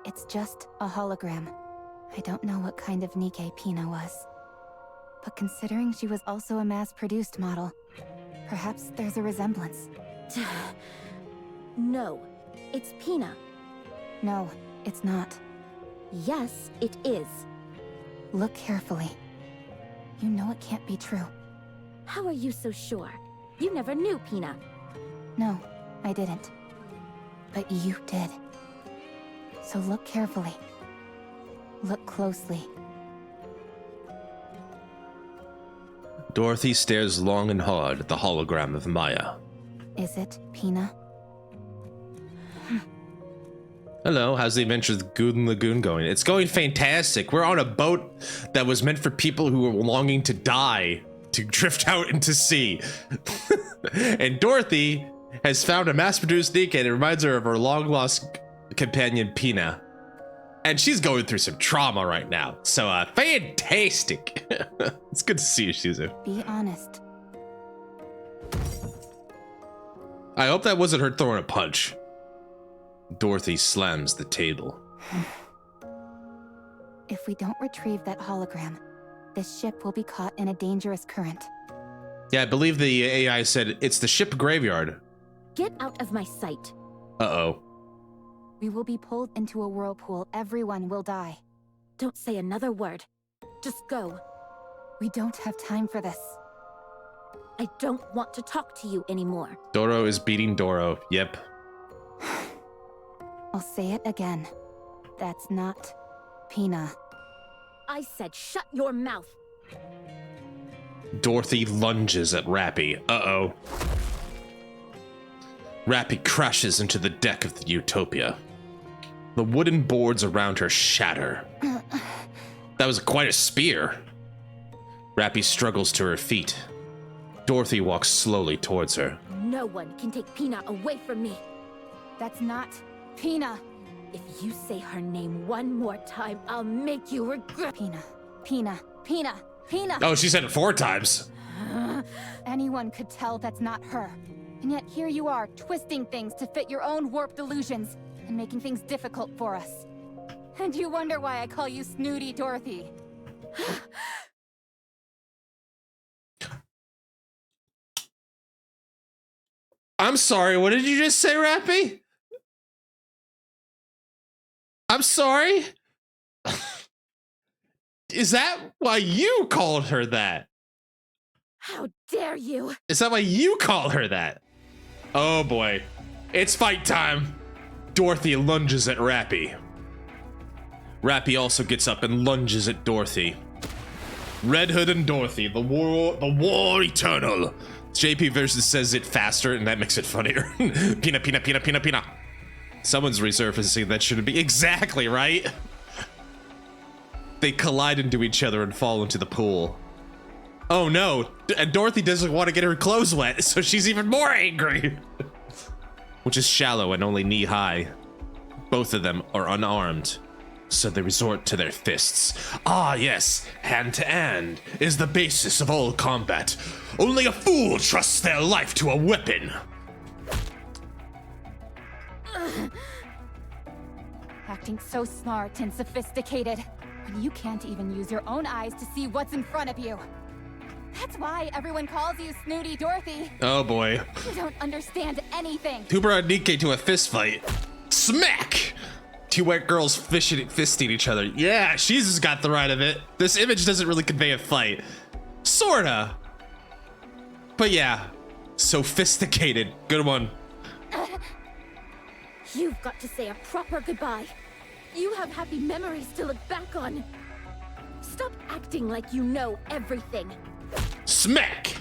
It's just a hologram. I don't know what kind of NIKKE Pina was. But considering she was also a mass-produced model, perhaps there's a resemblance. No, it's Pina. No, it's not. Yes, it is. Look carefully. You know it can't be true. How are you so sure? You never knew Pina. No, I didn't. But you did. So look carefully. Look closely. Dorothy stares long and hard at the hologram of Maya. Is it Pina? Hello, how's the adventure of the Goon Lagoon going? It's going fantastic. We're on a boat that was meant for people who were longing to die, to drift out into sea. And Dorothy has found a mass-produced NIKKE and it reminds her of her long-lost companion Pina. And she's going through some trauma right now. So, fantastic. It's good to see you, Shizu. Be honest. I hope that wasn't her throwing a punch. Dorothy slams the table. If we don't retrieve that hologram, this ship will be caught in a dangerous current. Yeah, I believe the AI said it's the ship graveyard. Get out of my sight. Uh-oh. We will be pulled into a whirlpool. Everyone will die. Don't say another word. Just go. We don't have time for this. I don't want to talk to you anymore. Doro is beating Doro. Yep. I'll say it again. That's not Pina. I said shut your mouth. Dorothy lunges at Rappy. Uh-oh. Rappy crashes into the deck of the Utopia. The wooden boards around her shatter. That was quite a spear. Rappy struggles to her feet. Dorothy walks slowly towards her. No one can take Pina away from me. That's not Pina. If you say her name one more time, I'll make you regret. Pina, Pina, Pina, Pina. Oh, she said it 4 times. Anyone could tell that's not her. And yet here you are, twisting things to fit your own warped illusions and making things difficult for us. And you wonder why I call you Snooty Dorothy. I'm sorry, what did you just say, Rappy? I'm sorry? Is that why you called her that? How dare you? Is that why you call her that? Oh boy. It's fight time. Dorothy lunges at Rappy. Rappy also gets up and lunges at Dorothy. Red Hood and Dorothy, the war eternal. JP versus says it faster and that makes it funnier. Pina, Pina, Pina, Pina, Pina. Someone's resurfacing, that shouldn't be exactly right. They collide into each other and fall into the pool. Oh no, and Dorothy doesn't want to get her clothes wet, so she's even more angry. Which is shallow and only knee high. Both of them are unarmed, so they resort to their fists. Ah yes, hand to hand is the basis of all combat. Only a fool trusts their life to a weapon. Acting so smart and sophisticated when you can't even use your own eyes to see what's in front of you. That's why everyone calls you Snooty Dorothy. Oh boy. You don't understand anything. Who brought NIKKE to a fist fight? Smack! 2 wet girls fisting each other. Yeah, she's just got the right of it. This image doesn't really convey a fight. Sorta. But yeah, sophisticated. Good one. You've got to say a proper goodbye. You have happy memories to look back on. Stop acting like you know everything. Smack!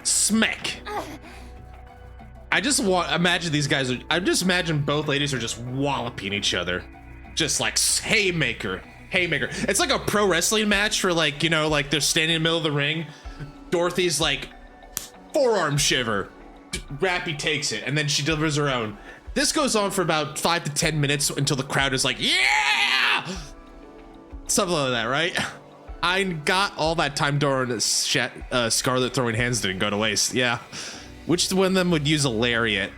Smack! I just imagine these guys I just imagine both ladies are just walloping each other. Just like haymaker. It's like a pro wrestling match for like, you know, like they're standing in the middle of the ring. Dorothy's like forearm shiver. Rappy takes it and then she delivers her own. This goes on for about 5 to 10 minutes until the crowd is like, yeah! Something like that, right? I got all that time during Scarlet throwing hands didn't go to waste. Yeah. Which one of them would use a lariat?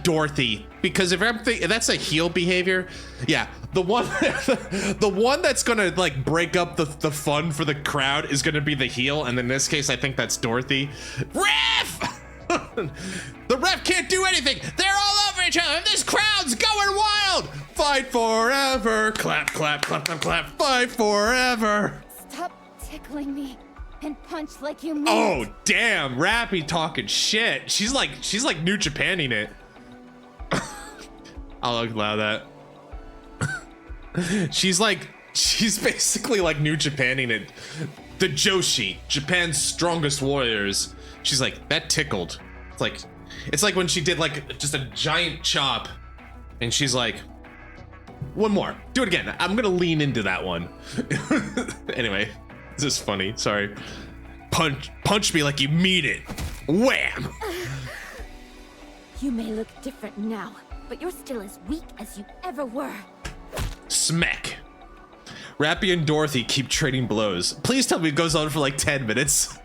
Dorothy. Because if that's a heel behavior, yeah, the one that's gonna like break up the fun for the crowd is gonna be the heel, and in this case, I think that's Dorothy. Ref! The ref can't do anything. They're all over each other. This crowd's going wild. Fight forever. Clap, clap, clap, clap, clap. Fight forever. Stop tickling me and punch like you mean. Oh damn, Rappy talking shit. She's like New Japanning it. I'll allow that. She's basically like New Japanning it. The Joshi, Japan's strongest warriors. She's like, that tickled. It's like when she did like just a giant chop and she's like, one more, do it again. I'm gonna lean into that one. Anyway, this is funny, sorry. Punch me like you mean it. Wham! You may look different now, but you're still as weak as you ever were. Smack. Rappy and Dorothy keep trading blows. Please tell me it goes on for like 10 minutes.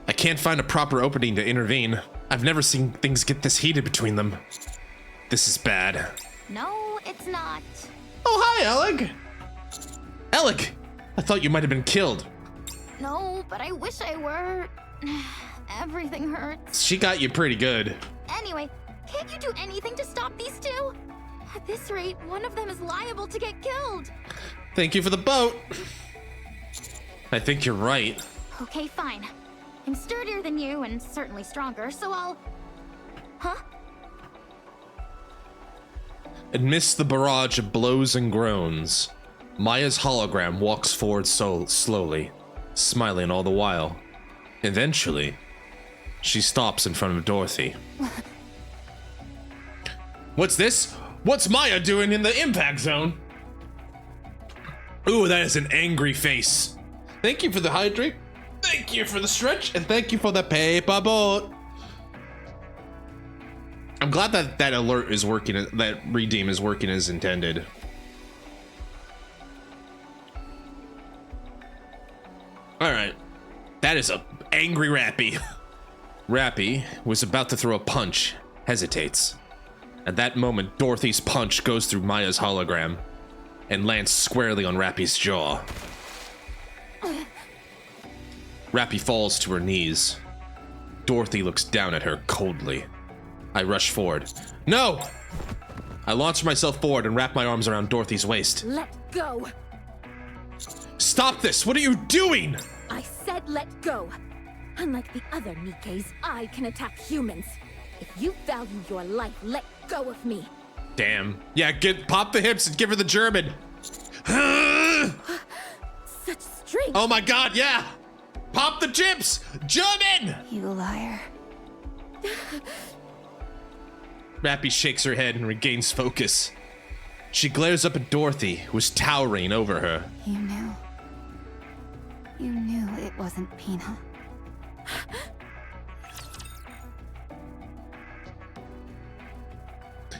I can't find a proper opening to intervene. I've never seen things get this heated between them. This is bad. No, it's not. Oh, hi, Alec. Alec! I thought you might have been killed. No, but I wish I were. Everything hurts. She got you pretty good. Anyway, can't you do anything to stop these two? At this rate, one of them is liable to get killed. Thank you for the boat. I think you're right. Okay, fine. I'm sturdier than you and certainly stronger, so I'll... Huh? Amidst the barrage of blows and groans, Maya's hologram walks forward so slowly, smiling all the while. Eventually, she stops in front of Dorothy. What's this? What's Maya doing in the impact zone? Ooh, that is an angry face. Thank you for the hydrate. Thank you for the stretch, and thank you for the paper boat. I'm glad that that alert is working, that redeem is working as intended. All right, that is a angry Rappy. Rappy was about to throw a punch, hesitates. At that moment, Dorothy's punch goes through Maya's hologram and lands squarely on Rappy's jaw. Rappy falls to her knees. Dorothy looks down at her coldly. I rush forward. No! I launch myself forward and wrap my arms around Dorothy's waist. Let go! Stop this! What are you doing? I said let go! Unlike the other Nikkes, I can attack humans. If you value your life, let go of me. Damn. Yeah, pop the hips and give her the German. Such strength! Oh my god, yeah! Pop the chips! German! You liar. Rappy shakes her head and regains focus. She glares up at Dorothy, who is towering over her. You knew. You knew it wasn't Pina.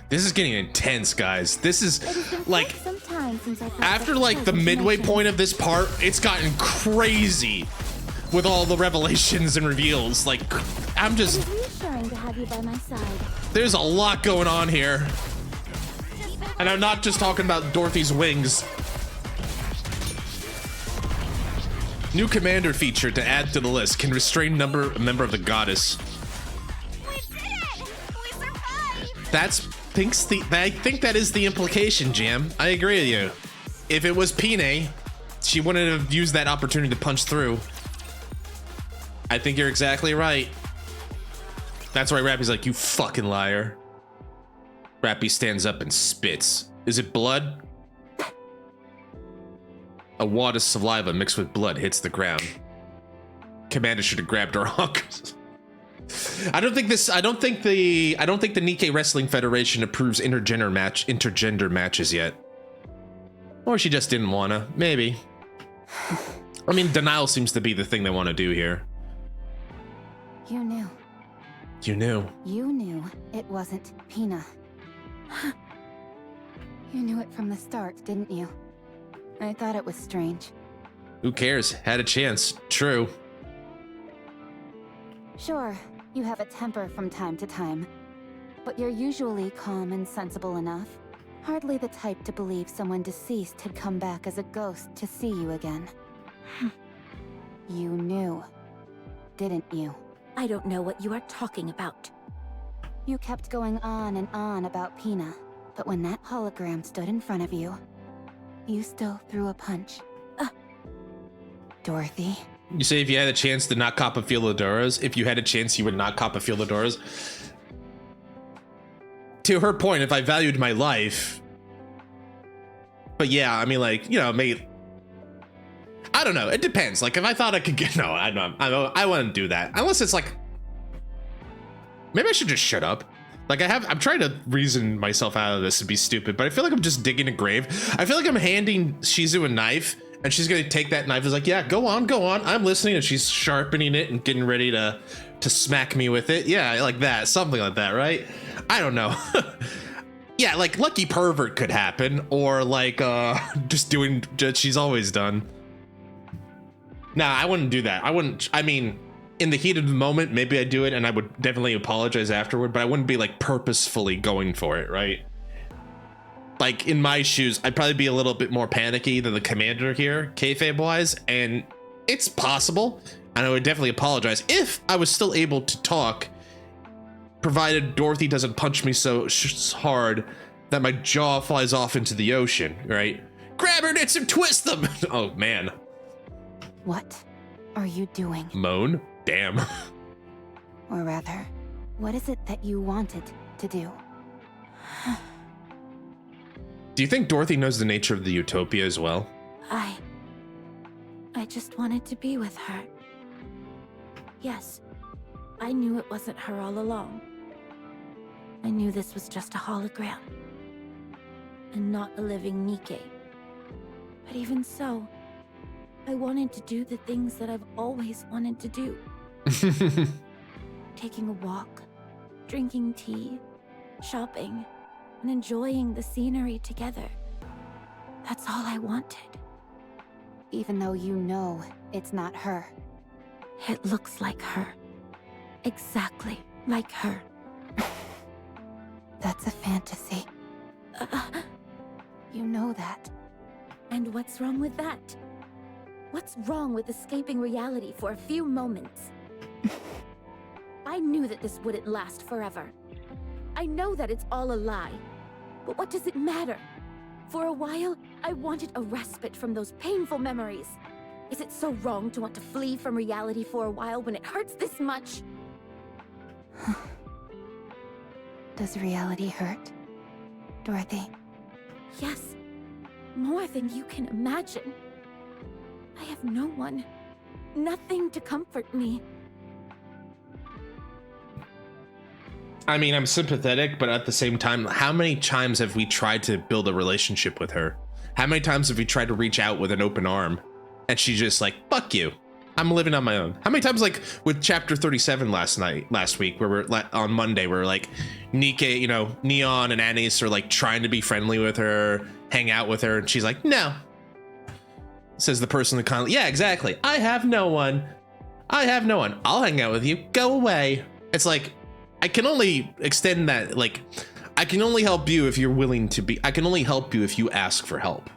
This is getting intense, guys. This is like, some time since I after like the midway point of this part, it's gotten crazy with all the revelations and reveals. Like, I'm just... It is reassuring to have you by my side. There's a lot going on here. And I'm not just talking about Dorothy's wings. New commander feature to add to the list. Can restrain a member of the goddess. We did it! We survived! I think that is the implication, Jam. I agree with you. If it was Pine, she wouldn't have used that opportunity to punch through. I think you're exactly right. That's why Rappy's like, you fucking liar. Rappy stands up and spits. Is it blood? A wad of saliva mixed with blood hits the ground. Commander should have grabbed her honkers. I don't think the Nikkei Wrestling Federation approves intergender matches yet. Or she just didn't wanna, maybe. I mean, denial seems to be the thing they want to do here. You knew. You knew. You knew it wasn't Pina. You knew it from the start, didn't you? I thought it was strange. Who cares? Had a chance. True. Sure, you have a temper from time to time, but you're usually calm and sensible enough. Hardly the type to believe someone deceased had come back as a ghost to see you again. You knew, didn't you? I don't know what you are talking about. You kept going on and on about Pina, but when that hologram stood in front of you, you still threw a punch. Dorothy. You say if you had a chance to not cop a Philodorus, if you had a chance you would not cop a Philodorus. To her point, if I valued my life. But yeah, I mean, like, you know, maybe, I don't know. It depends. Like, if I thought I could get, no, I wouldn't do that. Unless it's like, maybe I should just shut up. Like, I'm trying to reason myself out of this and be stupid, but I feel like I'm just digging a grave. I feel like I'm handing Shizu a knife, and she's gonna take that knife. Is like, yeah, go on, I'm listening, and she's sharpening it and getting ready to smack me with it. Yeah, like that, something like that, right? I don't know. Yeah, like Lucky Pervert could happen, or like just doing what she's always done. Nah, I wouldn't do that. I mean, in the heat of the moment, maybe I'd do it, and I would definitely apologize afterward, but I wouldn't be like purposefully going for it, right? like in my shoes, I'd probably be a little bit more panicky than the commander here, kayfabe wise, and it's possible. And I would definitely apologize if I was still able to talk, provided Dorothy doesn't punch me so hard that my jaw flies off into the ocean, right? Grab her nits and twist them. Oh man. What are you doing? Moan? Damn. Or rather, what is it that you wanted to do? Do you think Dorothy knows the nature of the Utopia as well? I just wanted to be with her. Yes, I knew it wasn't her all along. I knew this was just a hologram. And not a living NIKKE. But even so, I wanted to do the things that I've always wanted to do. Taking a walk, drinking tea, shopping, and enjoying the scenery together. That's all I wanted. Even though you know it's not her. It looks like her. Exactly like her. That's a fantasy. You know that. And what's wrong with that? What's wrong with escaping reality for a few moments? I knew that this wouldn't last forever. I know that it's all a lie. But what does it matter? For a while, I wanted a respite from those painful memories. Is it so wrong to want to flee from reality for a while when it hurts this much? Does reality hurt, Dorothy? Yes, more than you can imagine. I have no one, nothing to comfort me. I mean, I'm sympathetic, but at the same time, how many times have we tried to build a relationship with her? How many times have we tried to reach out with an open arm? And she's just like, fuck you. I'm living on my own. How many times, like with chapter 37 last week, where we're on Monday, where like NIKKE, you know, Neon and Anise are like trying to be friendly with her, hang out with her, and she's like, no. Says the person that kindly, yeah, exactly. I have no one. I have no one. I'll hang out with you. Go away. It's like, I can only extend that, like, I can only help you if you're willing to be, I can only help you if you ask for help.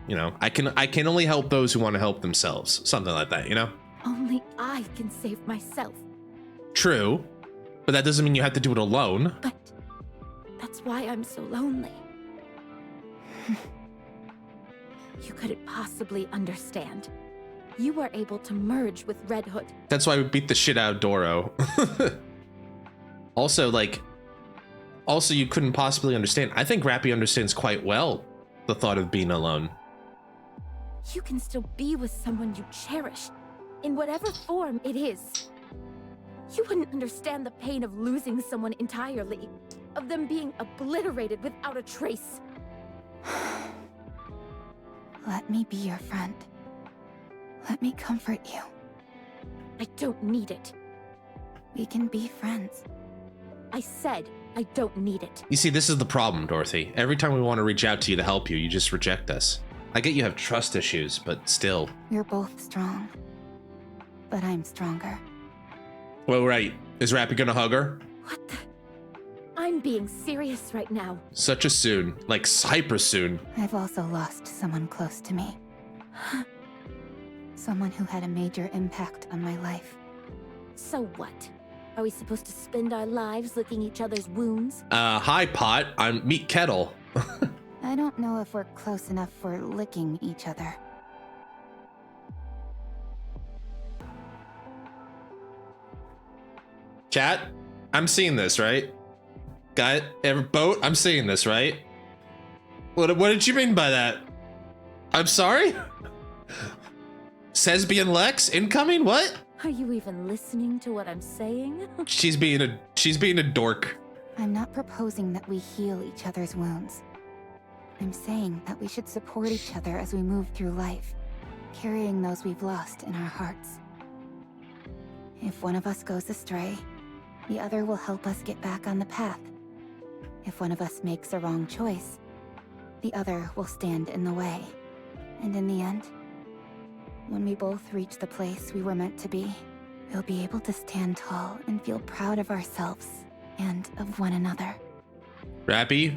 You know, I can only help those who want to help themselves. Something like that, you know? Only I can save myself. True, but that doesn't mean you have to do it alone. But that's why I'm so lonely. You couldn't possibly understand. You were able to merge with Red Hood. That's why we beat the shit out of Doro. Also, you couldn't possibly understand. I think Rappy understands quite well the thought of being alone. You can still be with someone you cherish, in whatever form it is. You wouldn't understand the pain of losing someone entirely, of them being obliterated without a trace. Let me be your friend. Let me comfort you. I don't need it. We can be friends. I said I don't need it. You see, this is the problem, Dorothy. Every time we want to reach out to you to help you, you just reject us. I get you have trust issues, but still. We're both strong. But I'm stronger. Well, right. Is Rappy gonna hug her? What the? I'm being serious right now. Such a soon. Like, hyper soon. I've also lost someone close to me. Someone who had a major impact on my life. So what? Are we supposed to spend our lives licking each other's wounds? Hi, Pot. I'm Meat Kettle. I don't know if we're close enough for licking each other. Chat, I'm seeing this, right? Got it? Boat, I'm seeing this, right? What did you mean by that? I'm sorry? Sesbian Lex incoming? What? Are you even listening to what I'm saying? She's being a dork. I'm not proposing that we heal each other's wounds. I'm saying that we should support each other as we move through life, carrying those we've lost in our hearts. If one of us goes astray, the other will help us get back on the path. If one of us makes a wrong choice, the other will stand in the way. And in the end, when we both reach the place we were meant to be, we'll be able to stand tall and feel proud of ourselves and of one another. Rappy,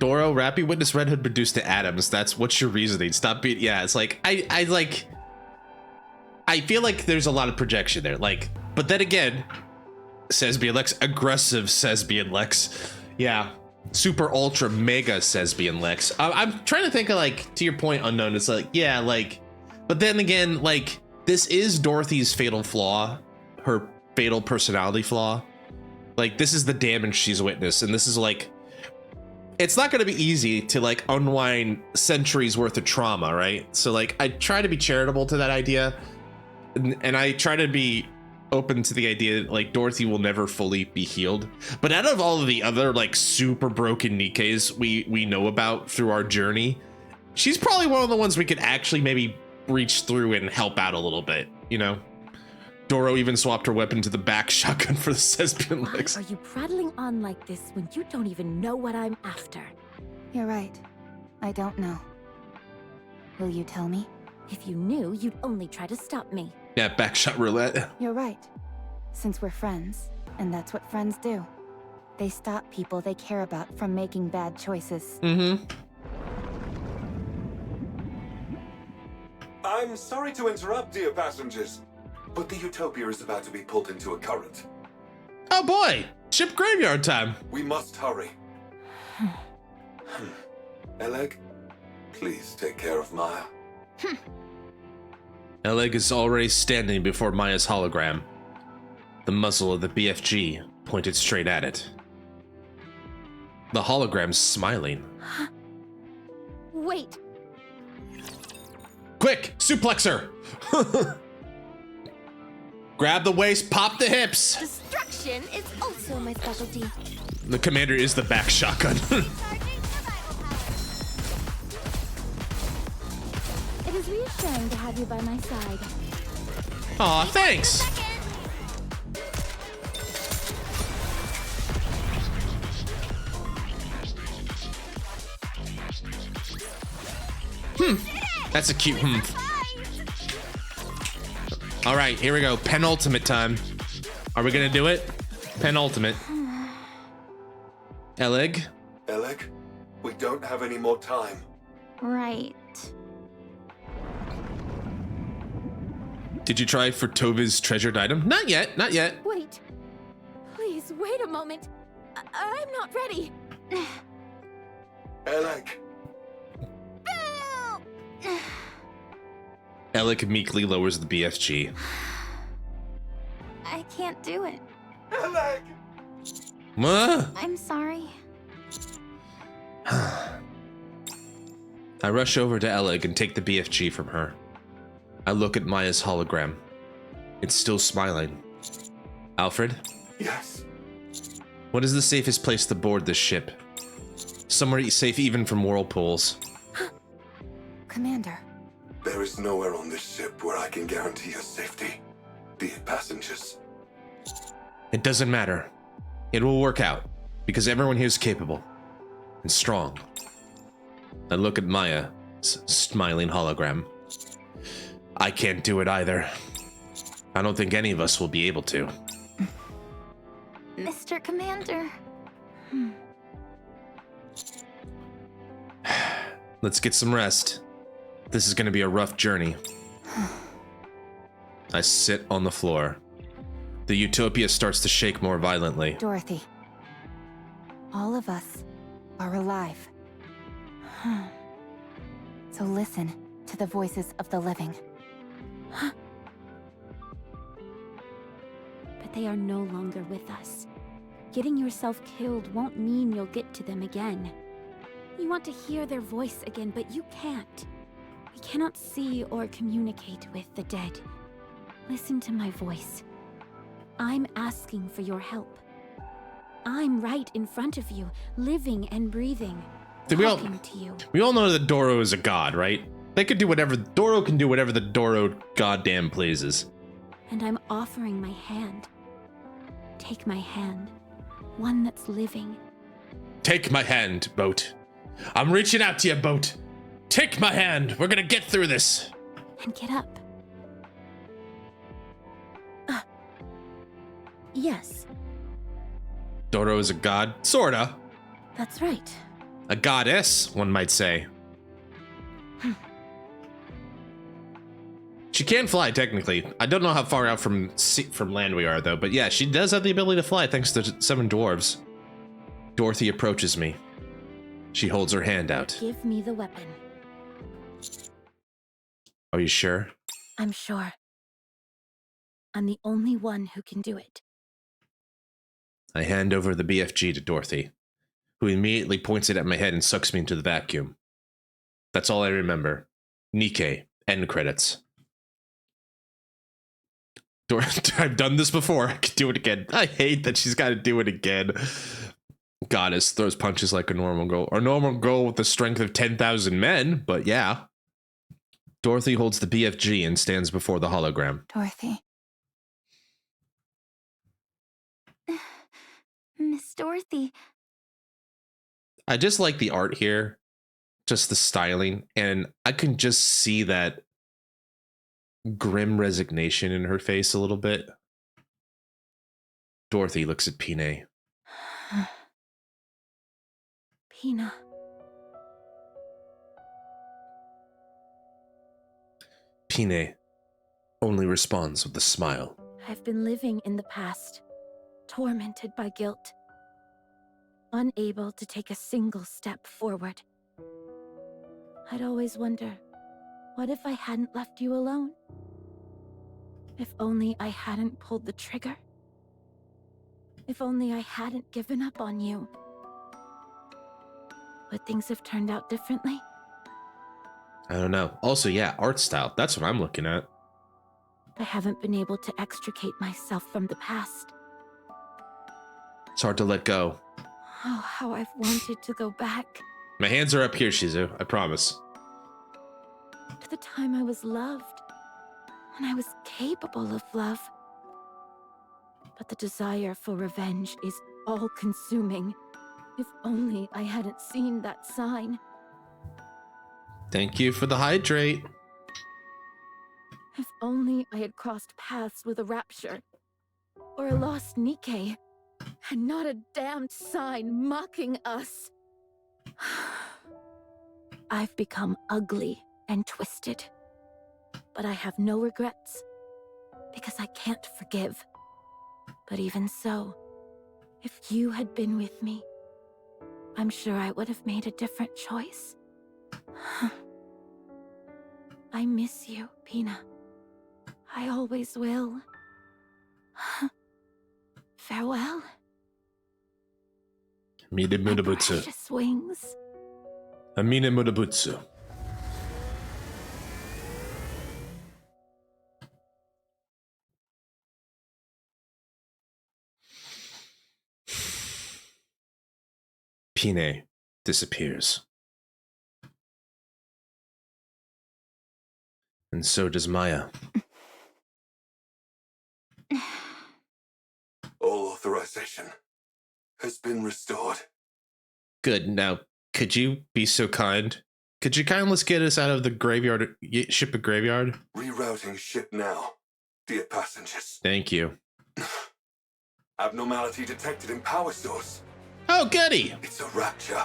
Doro, Rappy witnessed Red Hood produce to Adams. That's what's your reasoning? Stop being. Yeah, it's like I feel like there's a lot of projection there. Like, but then again, says being Lex, aggressive says being Lex. Yeah, super ultra mega says being Lex. I'm trying to think of, like, to your point, Unknown. It's like, yeah, like, but then again, like, this is Dorothy's fatal flaw, her fatal personality flaw. Like, this is the damage she's witnessed, and this is like, it's not going to be easy to, like, unwind centuries worth of trauma, right? So, like, I try to be charitable to that idea, and I try to be open to the idea that, like, Dorothy will never fully be healed. But out of all of the other, like, super broken NIKKEs we know about through our journey, she's probably one of the ones we could actually maybe reach through and help out a little bit, you know? Doro even swapped her weapon to the back shotgun for the Thespian Why legs. are you prattling on like this when you don't even know what I'm after? You're right. I don't know. Will you tell me? If you knew, you'd only try to stop me. Yeah, backshot roulette. You're right. Since we're friends, and that's what friends do. They stop people they care about from making bad choices. Mm-hmm. I'm sorry to interrupt, dear passengers, but the Utopia is about to be pulled into a current. Oh boy, ship graveyard time. We must hurry. Eleg, please take care of Maya. Eleg is already standing before Maya's hologram. The muzzle of the BFG pointed straight at it. The hologram's smiling. Wait! Quick, suplex her! Grab the waist, pop the hips! Destruction is also my specialty. The commander is the back shotgun. It is reassuring to have you by my side. Aw, thanks! That's a cute All right, here we go. Penultimate time. Are we gonna do it? Penultimate. Eleg? Eleg, we don't have any more time. Right. Did you try for Tova's treasured item? Not yet, not yet. Wait. Please, wait a moment. I'm not ready. Eleg, Eleg meekly lowers the BFG. I can't do it. Eleg! I'm sorry. I rush over to Eleg and take the BFG from her. I look at Maya's hologram. It's still smiling. Alfred? Yes. What is the safest place to board this ship? Somewhere safe even from whirlpools. Commander. There is nowhere on this ship where I can guarantee your safety, dear passengers. It doesn't matter. It will work out, because everyone here is capable and strong. I look at Maya's smiling hologram. I can't do it either. I don't think any of us will be able to. Mr. Commander. Let's get some rest. This is going to be a rough journey. I sit on the floor. The Utopia starts to shake more violently. Dorothy. All of us are alive. So listen to the voices of the living. But they are no longer with us. Getting yourself killed won't mean you'll get to them again. You want to hear their voice again, but you can't. We cannot see or communicate with the dead. Listen to my voice. I'm asking for your help. I'm right in front of you, living and breathing, talking to you. We all know that Doro is a god, right? They could do whatever, Doro can do whatever the Doro goddamn pleases. And I'm offering my hand. Take my hand. One that's living. Take my hand, boat. I'm reaching out to you, boat. Take my hand. We're gonna get through this. And get up. Yes, Doro is a god? Sorta. that's right. A goddess, one might say. She can fly, technically. I don't know how far out from land we are, though. But yeah, she does have the ability to fly, thanks to 7 dwarves. Dorothy approaches me. She holds her hand out. Give me the weapon. Are you sure? I'm sure. I'm the only one who can do it. I hand over the BFG to Dorothy, who immediately points it at my head and sucks me into the vacuum. That's all I remember. NIKKE. End credits. I've done this before. I could do it again. I hate that she's got to do it again. Goddess throws punches like a normal girl. A normal girl with the strength of 10,000 men, but yeah. Dorothy holds the BFG and stands before the hologram. Dorothy. Miss Dorothy. I just like the art here. Just the styling. And I can just see that grim resignation in her face a little bit. Dorothy looks at Pine. Pina. Pine only responds with a smile. I've been living in the past, tormented by guilt, unable to take a single step forward. I'd always wonder, what if I hadn't left you alone? If only I hadn't pulled the trigger? If only I hadn't given up on you? Would things have turned out differently? I don't know. Also, yeah, art style. That's what I'm looking at. I haven't been able to extricate myself from the past. It's hard to let go. Oh, how I've wanted to go back. My hands are up here, Shizu. I promise. To the time I was loved. When I was capable of love. But the desire for revenge is all-consuming. If only I hadn't seen that sign. Thank you for the hydrate. If only I had crossed paths with a rapture. Or a lost NIKKE. And not a damned sign mocking us. I've become ugly and twisted. But I have no regrets. Because I can't forgive. But even so, if you had been with me, I'm sure I would have made a different choice. I miss you, Pina. I always will. Farewell. Amine My Mudabutsu. precious wings. Amine Mudabutsu. Pine disappears. And so does Maya. All authorization has been restored. Good. Now, could you be so kind? Could you kindly get us out of the graveyard, ship of graveyard? Rerouting ship now, dear passengers. Thank you. Abnormality detected in power source. Oh, goody! It's a rapture.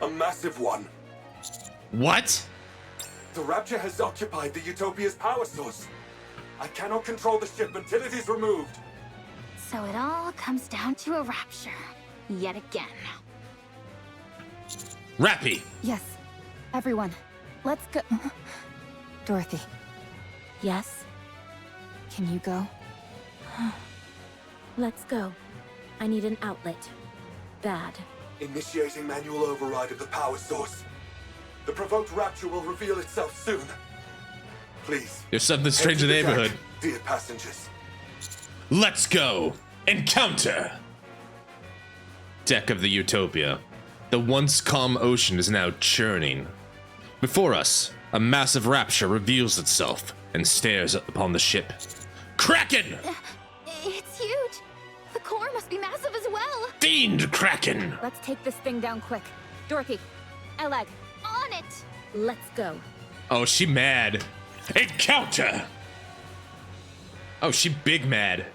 A massive one. What? The rapture has occupied the Utopia's power source. I cannot control the ship until it is removed. So it all comes down to a rapture. Yet again. Rappy! Yes. Everyone. Let's go. Dorothy, Yes, can you go? let's go. I need an outlet. Bad. Initiating manual override of the power source. The provoked rapture will reveal itself soon. Please. There's something strange in the enter deck, neighborhood. dear passengers. Let's go! Encounter! Deck of the Utopia. The once calm ocean is now churning. Before us, a massive rapture reveals itself and stares upon the ship. Kraken! It's huge. The core must be massive as well. Fiend Kraken! Let's take this thing down quick. Dorothy, Eleg. On it. Let's go. Oh, she mad. Encounter! Oh, she big mad.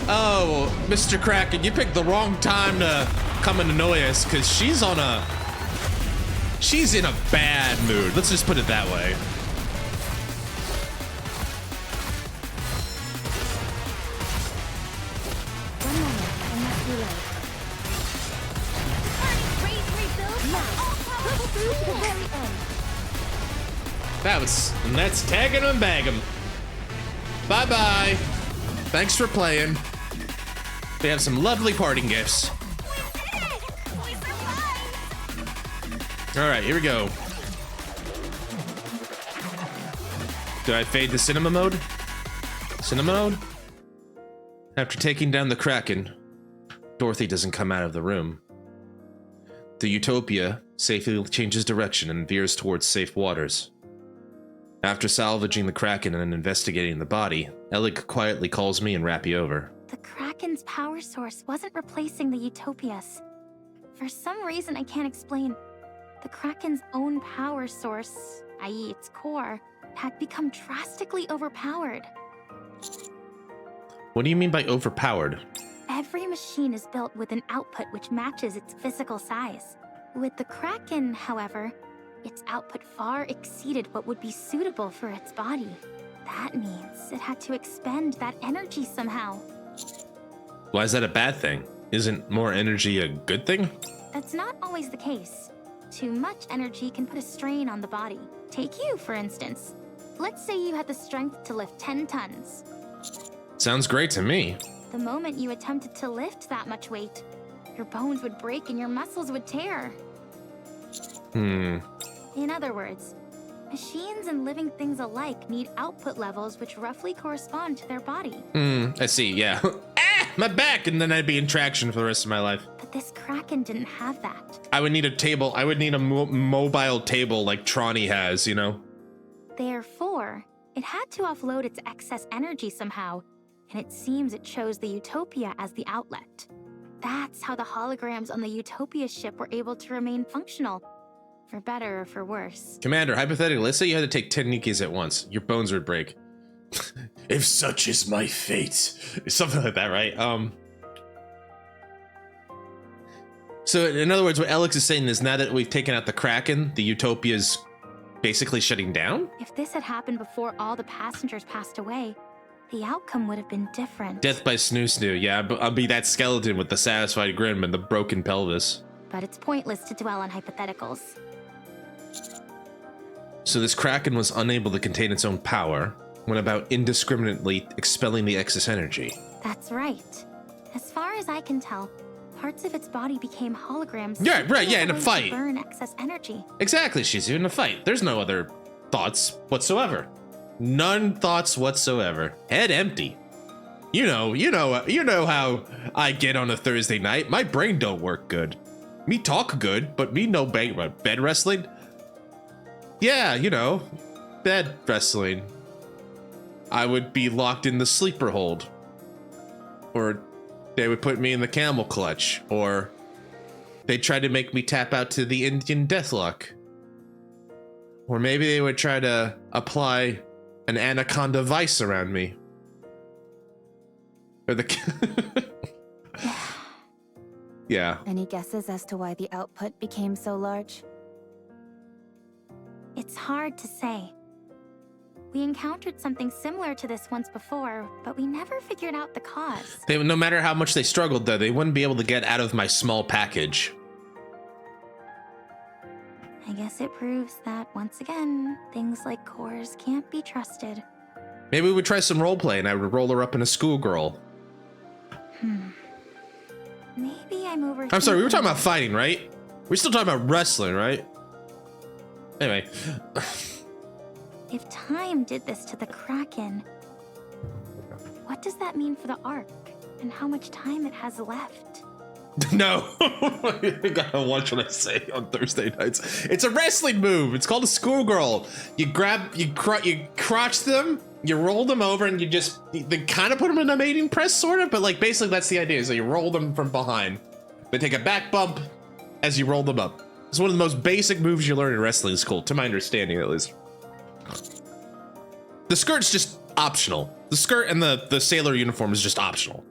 Oh, Mr. Kraken, you picked the wrong time to come and annoy us, because she's in a bad mood. Let's just put it that way. Let's tag him and bag him. Bye-bye. Thanks for playing. They have some lovely parting gifts. All right, here we go. Do I fade to cinema mode? Cinema mode? After taking down the Kraken, Dorothy doesn't come out of the room. The Utopia safely changes direction and veers towards safe waters. After salvaging the Kraken and investigating the body, Elig quietly calls me and Rappy over. The Kraken's power source wasn't replacing the Utopias. For some reason I can't explain, the Kraken's own power source, i.e. its core, had become drastically overpowered. What do you mean by overpowered? Every machine is built with an output which matches its physical size. With the Kraken, however, its output far exceeded what would be suitable for its body. That means it had to expend that energy somehow. Why is that a bad thing? Isn't more energy a good thing? That's not always the case. Too much energy can put a strain on the body. Take you, for instance. Let's say you had the strength to lift 10 tons. Sounds great to me. The moment you attempted to lift that much weight, your bones would break and your muscles would tear. In other words, machines and living things alike need output levels which roughly correspond to their body. I see, yeah. Ah, my back! And then I'd be in traction for the rest of my life. But this Kraken didn't have that. I would need a table. I would need a mobile table like Tronny has, you know? Therefore, it had to offload its excess energy somehow, and it seems it chose the Utopia as the outlet. That's how the holograms on the Utopia ship were able to remain functional. For better or for worse. Commander, hypothetically, let's say you had to take 10 Nikkes at once. Your bones would break. If such is my fate. Something like that, right? So in other words, what Alex is saying is now that we've taken out the Kraken, the Utopia's basically shutting down? If this had happened before all the passengers passed away, the outcome would have been different. Death by snoo snoo. Yeah, I'll be that skeleton with the satisfied grin and the broken pelvis. But it's pointless to dwell on hypotheticals. So this Kraken was unable to contain its own power, went about indiscriminately expelling the excess energy. That's right. As far as I can tell, parts of its body became holograms. Yeah, right, yeah, in a fight. To burn excess energy. Exactly, Shizu, in a fight. There's no other thoughts whatsoever. None thoughts whatsoever. Head empty. You know how I get on a Thursday night. My brain don't work good. Me talk good, but me no bed wrestling. Yeah, you know, bed wrestling. I would be locked in the sleeper hold. Or they would put me in the camel clutch. Or they tried to make me tap out to the Indian deathlock. Or maybe they would try to apply an anaconda vice around me. Or the... Yeah. Any guesses as to why the output became so large? It's hard to say. We encountered something similar to this once before, but we never figured out the cause. No matter how much they struggled, though, they wouldn't be able to get out of my small package. I guess it proves that, once again, things like cores can't be trusted. Maybe we would try some roleplay and I would roll her up in a schoolgirl. Maybe I'm over. I'm sorry, we were talking about fighting, right? We're still talking about wrestling, right? Anyway. If time did this to the Kraken, what does that mean for the Ark and how much time it has left? No. You gotta watch what I say on Thursday nights. It's a wrestling move. It's called a schoolgirl. You crotch them, you roll them over, and they kind of put them in a mating press, sort of, but like basically that's the idea. So you roll them from behind. They take a back bump as you roll them up. It's one of the most basic moves you learn in wrestling school, to my understanding at least. The skirt's just optional. The skirt and the sailor uniform is just optional.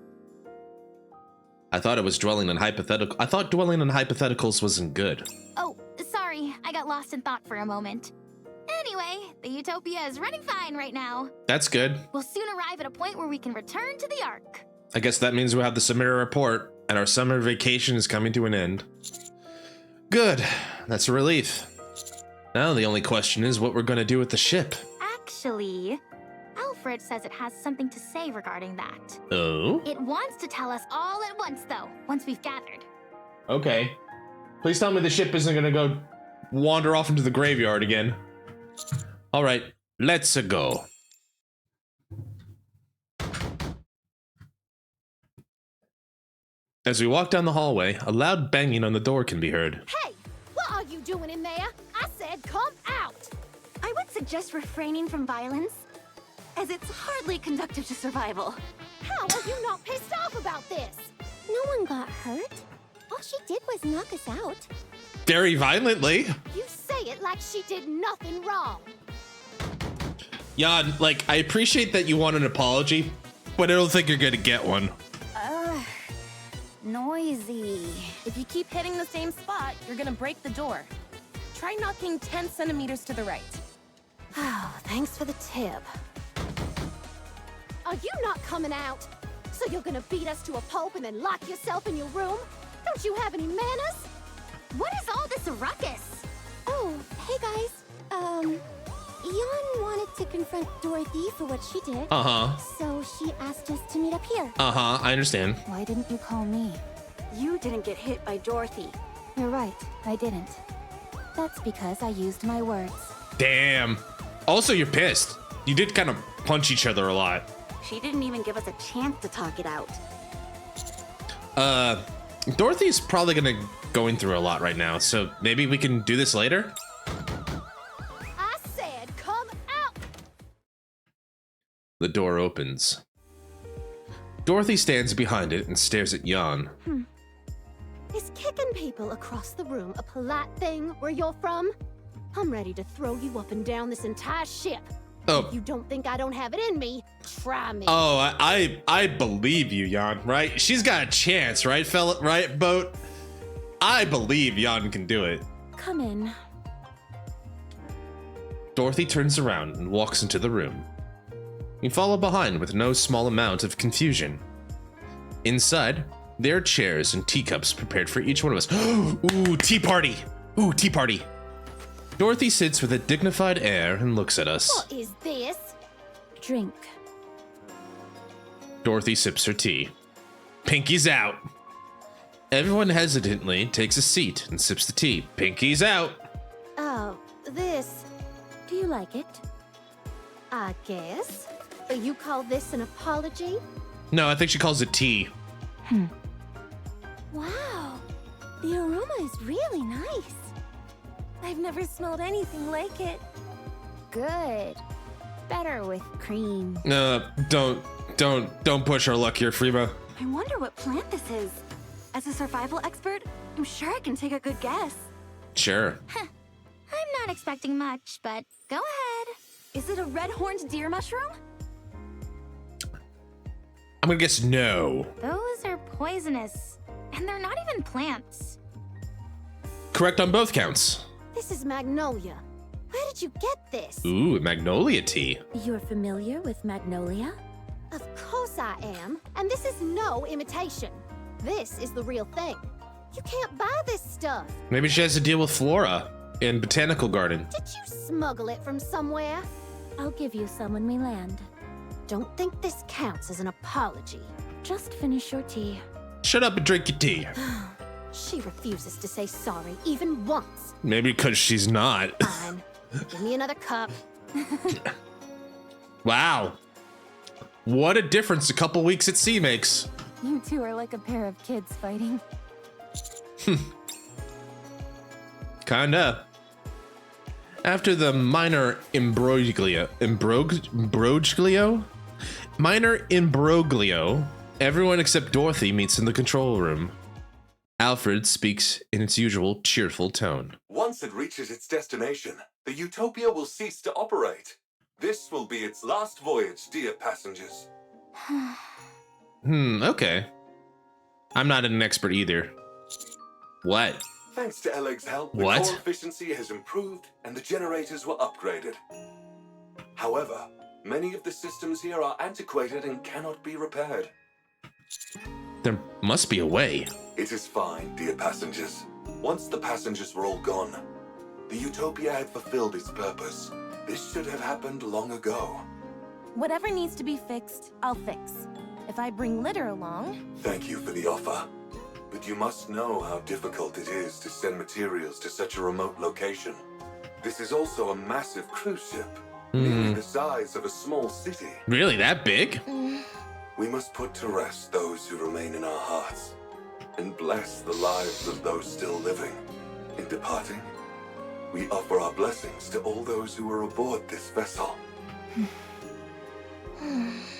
I thought it was dwelling on hypothetical. I thought dwelling on hypotheticals wasn't good. Oh, sorry, I got lost in thought for a moment. Anyway, the Utopia is running fine right now. That's good. We'll soon arrive at a point where we can return to the Ark. I guess that means we'll have the summer report, and our summer vacation is coming to an end. Good. That's a relief. Now the only question is what we're going to do with the ship. Actually, Alfred says it has something to say regarding that. Oh? It wants to tell us all at once, though, once we've gathered. Okay. Please tell me the ship isn't going to go wander off into the graveyard again. All right, let's go. As we walk down the hallway, a loud banging on the door can be heard. Hey, what are you doing in there? I said come out. I would suggest refraining from violence, as it's hardly conducive to survival. How are you not pissed off about this? No one got hurt. All she did was knock us out. Very violently. You say it like she did nothing wrong. Jan, like, I appreciate that you want an apology, but I don't think you're gonna get one. Noisy. If you keep hitting the same spot, you're gonna break the door. Try knocking 10 centimeters to the right. Oh, thanks for the tip. Are you not coming out? So you're gonna beat us to a pulp and then lock yourself in your room? Don't you have any manners? What is all this ruckus? Oh, hey guys. Jan wanted to confront Dorothy for what she did. Uh-huh. So she asked us to meet up here. Uh-huh, I understand. Why didn't you call me? You didn't get hit by Dorothy. You're right, I didn't. That's because I used my words. Damn. Also, you're pissed. You did kind of punch each other a lot. She didn't even give us a chance to talk it out. Dorothy's probably going through a lot right now, so maybe we can do this later? I said come out. The door opens. Dorothy stands behind it and stares at Jan. Is kicking people across the room a polite thing where you're from? I'm ready to throw you up and down this entire ship. Oh. If you don't think I don't have it in me, try me. Oh, I believe you, Jan, right? She's got a chance, right, fella? Right, Boat? I believe Jan can do it. Come in. Dorothy turns around and walks into the room. We follow behind with no small amount of confusion. Inside, there are chairs and teacups prepared for each one of us. Ooh, tea party! Ooh, tea party! Dorothy sits with a dignified air and looks at us. What is this? Drink. Dorothy sips her tea. Pinky's out. Everyone hesitantly takes a seat and sips the tea. Pinky's out. Oh, this, Do you like it? I guess. You call this an apology? No, I think she calls it tea. Wow, the aroma is really nice. I've never smelled anything like it. Good. Better with cream. Don't push our luck here, Frima. I wonder what plant this is. As a survival expert, I'm sure I can take a good guess. Sure. I'm not expecting much, but go ahead. Is it a red-horned deer mushroom? I'm gonna guess no. Those are poisonous, and they're not even plants. Correct on both counts. This is magnolia. Where did you get this? Ooh, magnolia tea. You're familiar with magnolia? Of course I am. And this is no imitation. This is the real thing. You can't buy this stuff. Maybe she has to deal with Flora in Botanical Garden. Did you smuggle it from somewhere? I'll give you some when we land. Don't think this counts as an apology. Just finish your tea. Shut up and drink your tea. She refuses to say sorry even once. Maybe because she's not. Fine. Give me another cup. Wow. What a difference a couple weeks at sea makes. You two are like a pair of kids fighting. Kinda. After the minor imbroglio, everyone except Dorothy meets in the control room. Alfred speaks in its usual cheerful tone. Once it reaches its destination, the Utopia will cease to operate. This will be its last voyage, dear passengers. Okay. I'm not an expert either. What? Thanks to Eleg's help, the What? core efficiency has improved and the generators were upgraded. However, many of the systems here are antiquated and cannot be repaired. There must be a way. It is fine, dear passengers. Once the passengers were all gone, the Utopia had fulfilled its purpose. This should have happened long ago. Whatever needs to be fixed, I'll fix. If I bring litter along... Thank you for the offer. But you must know how difficult it is to send materials to such a remote location. This is also a massive cruise ship, nearly the size of a small city. Really, that big? We must put to rest those who remain in our hearts, and bless the lives of those still living. In departing, we offer our blessings to all those who were aboard this vessel.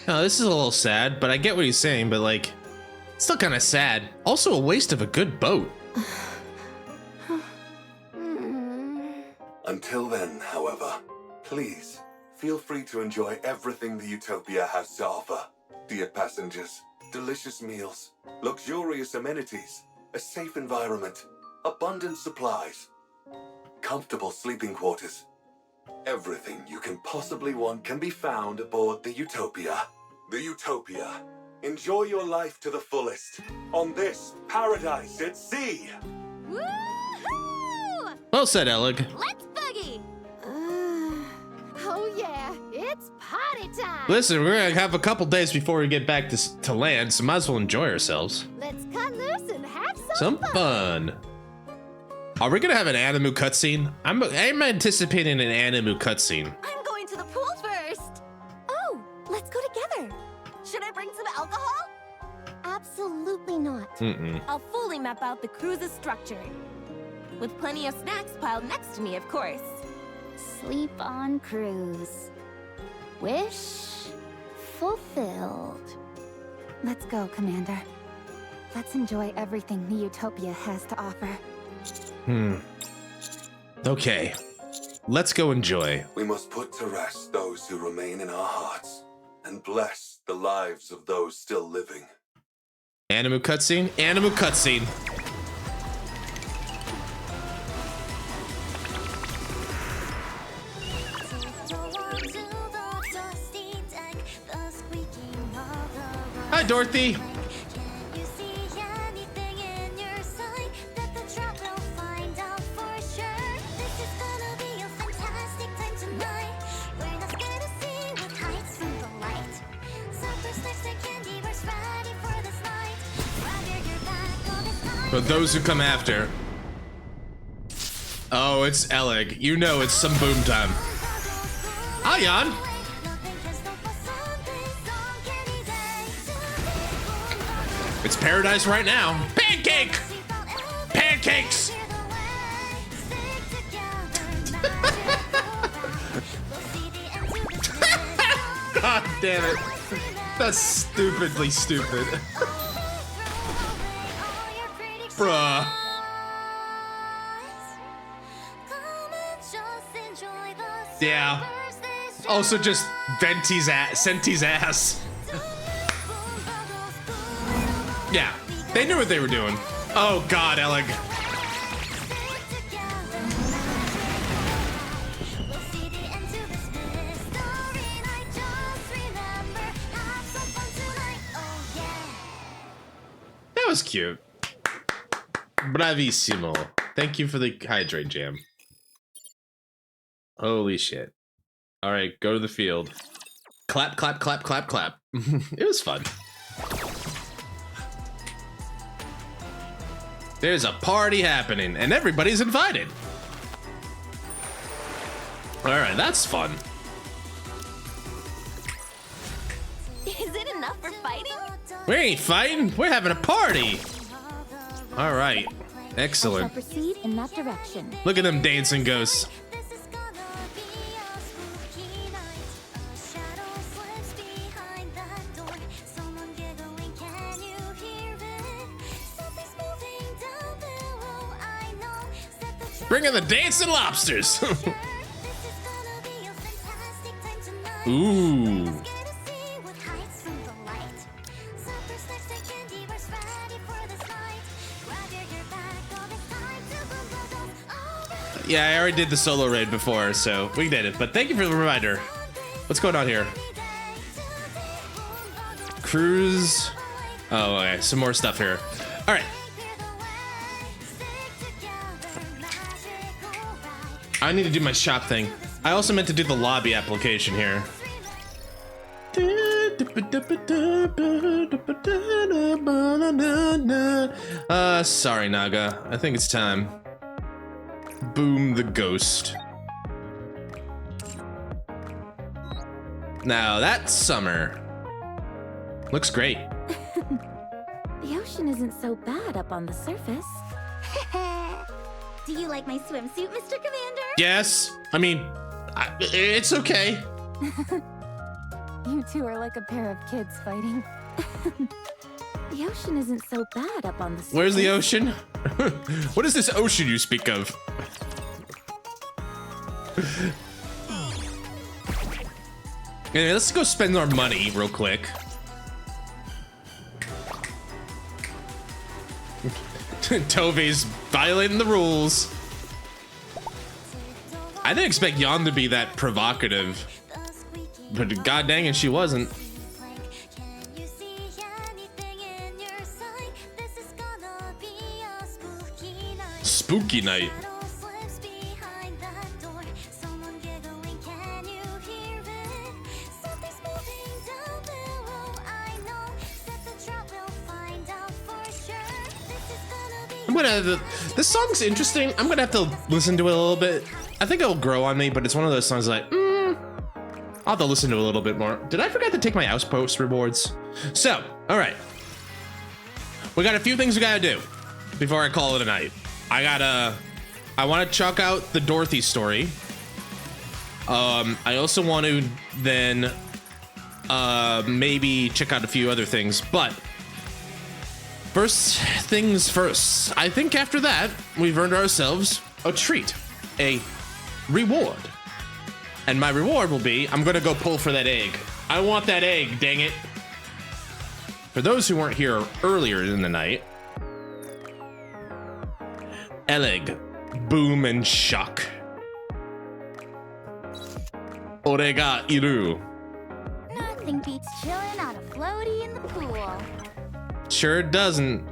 Oh, this is a little sad, but I get what he's saying, but like, still kind of sad. Also a waste of a good boat. Until then, however, please feel free to enjoy everything the Utopia has to offer. Dear passengers, delicious meals, luxurious amenities, a safe environment, abundant supplies, comfortable sleeping quarters. Everything you can possibly want can be found aboard the Utopia. The Utopia. Enjoy your life to the fullest on this paradise at sea. Woohoo! Well said, Eleg. Let's boogie! Oh yeah, it's party time! Listen, we're gonna have a couple days before we get back to land, so might as well enjoy ourselves. Let's cut loose and have Some fun. Are we gonna have an Animu cutscene? I'm anticipating an Animu cutscene. I'm going to the pool first. Oh, let's go together. Should I bring some alcohol? Absolutely not. I'll fully map out the cruise's structure. With plenty of snacks piled next to me, of course. Sleep on cruise. Wish fulfilled. Let's go, Commander. Let's enjoy everything the Utopia has to offer. Okay, let's go enjoy. We must put to rest those who remain in our hearts and bless the lives of those still living. Animu cutscene? Animu cutscene. Hi, Dorothy. But those who come after. Oh, it's Eleg. You know it's some boom time. Ayan! It's paradise right now. Pancake! Pancakes! God damn it. That's stupidly stupid. Bruh. Yeah. Also just Venti's ass, Senti's ass. Yeah, they knew what they were doing. Oh God, Eleg. That was cute. Bravissimo. Thank you for the hydrate jam. Holy shit. All right, go to the field. Clap, clap, clap, clap, clap. It was fun. There's a party happening and everybody's invited. All right, that's fun. Is it enough for fighting? We ain't fighting, we're having a party. All right, excellent. Shall proceed in that direction. Look at them dancing ghosts. Bring in the dancing lobsters. Ooh. Yeah, I already did the solo raid before, so we did it. But thank you for the reminder. What's going on here? Cruise. Oh, okay. Some more stuff here. All right. I need to do my shop thing. I also meant to do the lobby application here. Sorry, Naga. I think it's time. Boom the ghost. Now that's summer. Looks great. The ocean isn't so bad up on the surface. Do you like my swimsuit, Mr. Commander? Yes. I mean, it's okay. You two are like a pair of kids fighting. The ocean isn't so bad up on the surface. Where's the ocean? What is this ocean you speak of? Anyway, let's go spend our money real quick. Tove's violating the rules. I didn't expect Yon to be that provocative, but god dang it, she wasn't. Spooky night. I'm gonna, this song's interesting. I'm gonna have to listen to it a little bit. I think it'll grow on me, but it's one of those songs like, I'll have to listen to it a little bit more. Did I forget to take my outpost rewards? So, all right. We got a few things we gotta do before I call it a night. I wanna chalk out the Dorothy story. I also want to then, maybe check out a few other things, but first things first, I think after that, we've earned ourselves a treat, a reward. And my reward will be, I'm gonna go pull for that egg. I want that egg, dang it. For those who weren't here earlier in the night, Eleg, boom and shock. Orega iru. Nothing beats chilling on a floaty in the pool. Sure doesn't.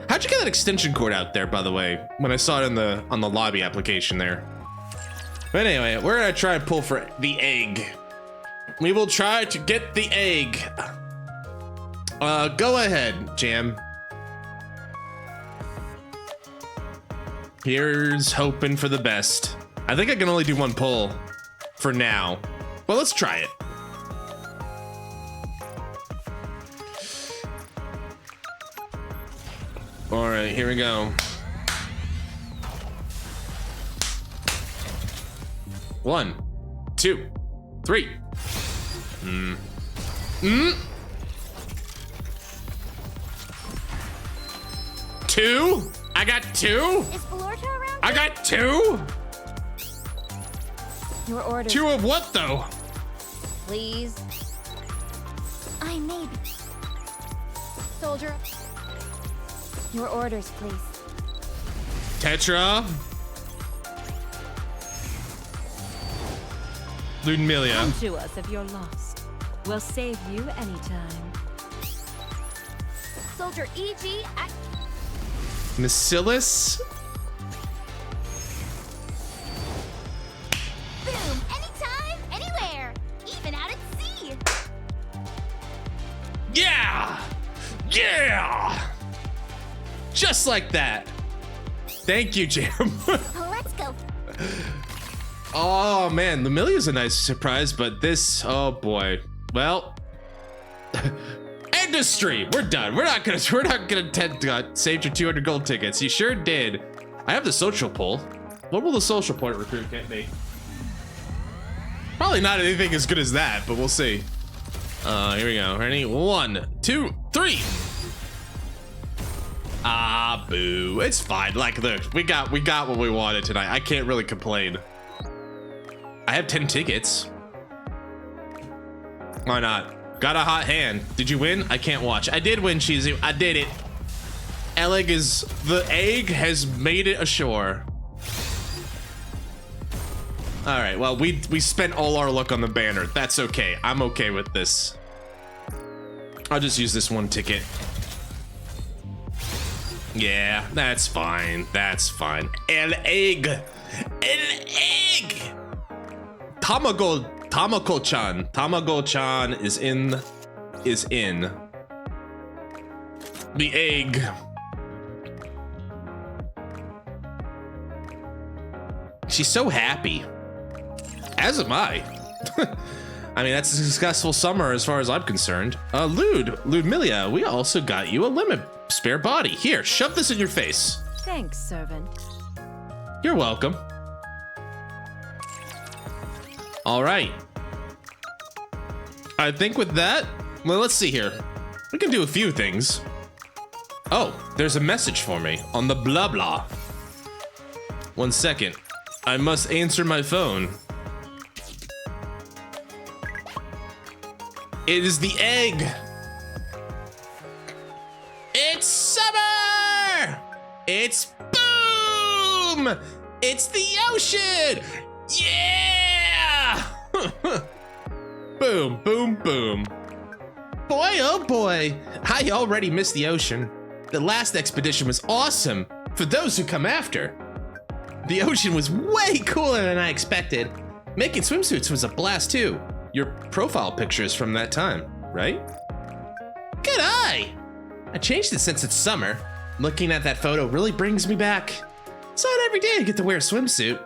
How'd you get that extension cord out there, by the way? When I saw it on the lobby application there. But anyway, we're gonna try and pull for the egg. We will try to get the egg. Go ahead, Jam. Here's hoping for the best. I think I can only do one pull for now, but let's try it. All right, here we go. One, two, three. Two? I got two? Is Valorta around? I got two? Your orders. Two of what, though? Please. I may be. Soldier. Your orders, please. Tetra. Ludmilla. Come to us if you're lost. We'll save you anytime. Soldier EG. Bacillus. Boom. Anytime, anywhere. Even out at sea. Yeah! Yeah! Just like that. Thank you, Jam. Let's go. Oh man, Lumilia's a nice surprise, but this, oh boy. Well, industry, we're done. We're not gonna save your 200 gold tickets. You sure did. I have the social pull. What will the social point recruit get me? Probably not anything as good as that, but we'll see. Here we go. Ready? 1, 2, 3. Ah, boo. It's fine. Like, look, we got what we wanted tonight. I can't really complain. I have 10 tickets. Why not? Got a hot hand. Did you win? I can't watch. I did win, Shizu. I did it. The egg has made it ashore. All right, well, we spent all our luck on the banner. That's okay. I'm okay with this. I'll just use this one ticket. Yeah, that's fine. That's fine. El egg. El egg. Tamako-chan. Tamako-chan is in the egg. She's so happy. As am I. I mean, that's a successful summer as far as I'm concerned. Ludmilla, we also got you a limit spare body. Here, shove this in your face. Thanks, servant. You're welcome. All right. I think with that, well, let's see here. We can do a few things. Oh, there's a message for me on the blah blah. 1 second. I must answer my phone. It is the egg. It's summer. It's boom. It's the ocean. Yeah. Boom, boom, boom. Boy, oh boy. I already missed the ocean. The last expedition was awesome for those who come after. The ocean was way cooler than I expected. Making swimsuits was a blast too. Your profile picture is from that time, right? Good eye! I changed it since it's summer. Looking at that photo really brings me back. It's not every day I get to wear a swimsuit.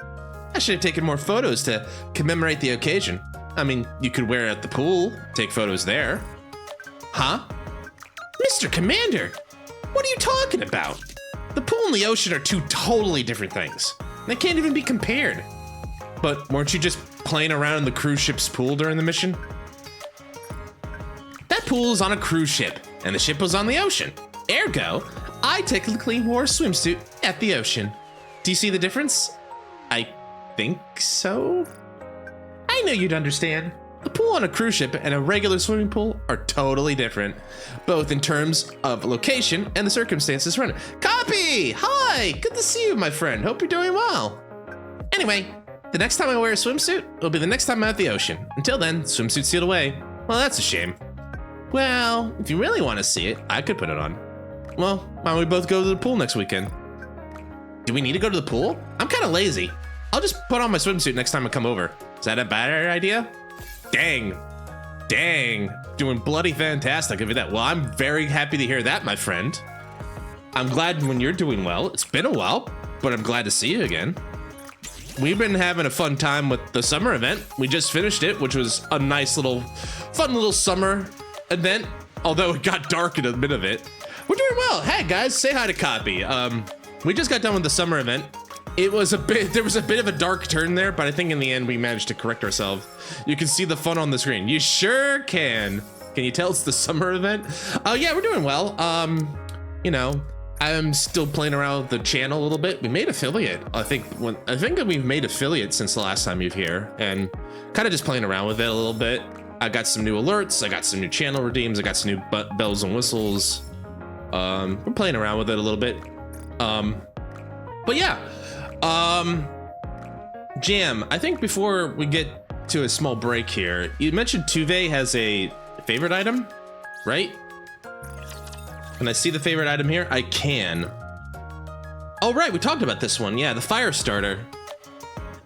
I should have taken more photos to commemorate the occasion. I mean, you could wear it at the pool, take photos there. Huh? Mr. Commander, what are you talking about? The pool and the ocean are two totally different things. They can't even be compared. But weren't you just playing around in the cruise ship's pool during the mission? That pool is on a cruise ship, and the ship was on the ocean. Ergo, I technically wore a swimsuit at the ocean. Do you see the difference? I think so. I know you'd understand. The pool on a cruise ship and a regular swimming pool are totally different, both in terms of location and the circumstances around it. Copy! Hi! Good to see you, my friend. Hope you're doing well. Anyway, the next time I wear a swimsuit, it'll be the next time I'm at the ocean. Until then, swimsuit's sealed away. Well, that's a shame. Well, if you really want to see it, I could put it on. Well, why don't we both go to the pool next weekend? Do we need to go to the pool? I'm kind of lazy. I'll just put on my swimsuit next time I come over. Is that a better idea? Dang. Doing bloody fantastic. I'll give you that. Well, I'm very happy to hear that, my friend. I'm glad when you're doing well. It's been a while, but I'm glad to see you again. We've been having a fun time with the summer event. We just finished it, which was a nice little, fun little summer event, although it got dark in the middle of it. We're doing well. Hey guys, say hi to Copy. We just got done with the summer event. There was a bit of a dark turn there, but I think in the end we managed to correct ourselves. You can see the fun on the screen. You sure can. Can you tell it's the summer event? Oh yeah, we're doing well. You know, I'm still playing around with the channel a little bit. We made affiliate. I think that we've made affiliate since the last time you've here, and kind of just playing around with it a little bit. I got some new alerts. I got some new channel redeems. I got some new bells and whistles. We're playing around with it a little bit. But yeah. Jam, I think before we get to a small break here, you mentioned Tuve has a favorite item, right? Can I see the favorite item here? I can. Oh, right, we talked about this one. Yeah, the fire starter.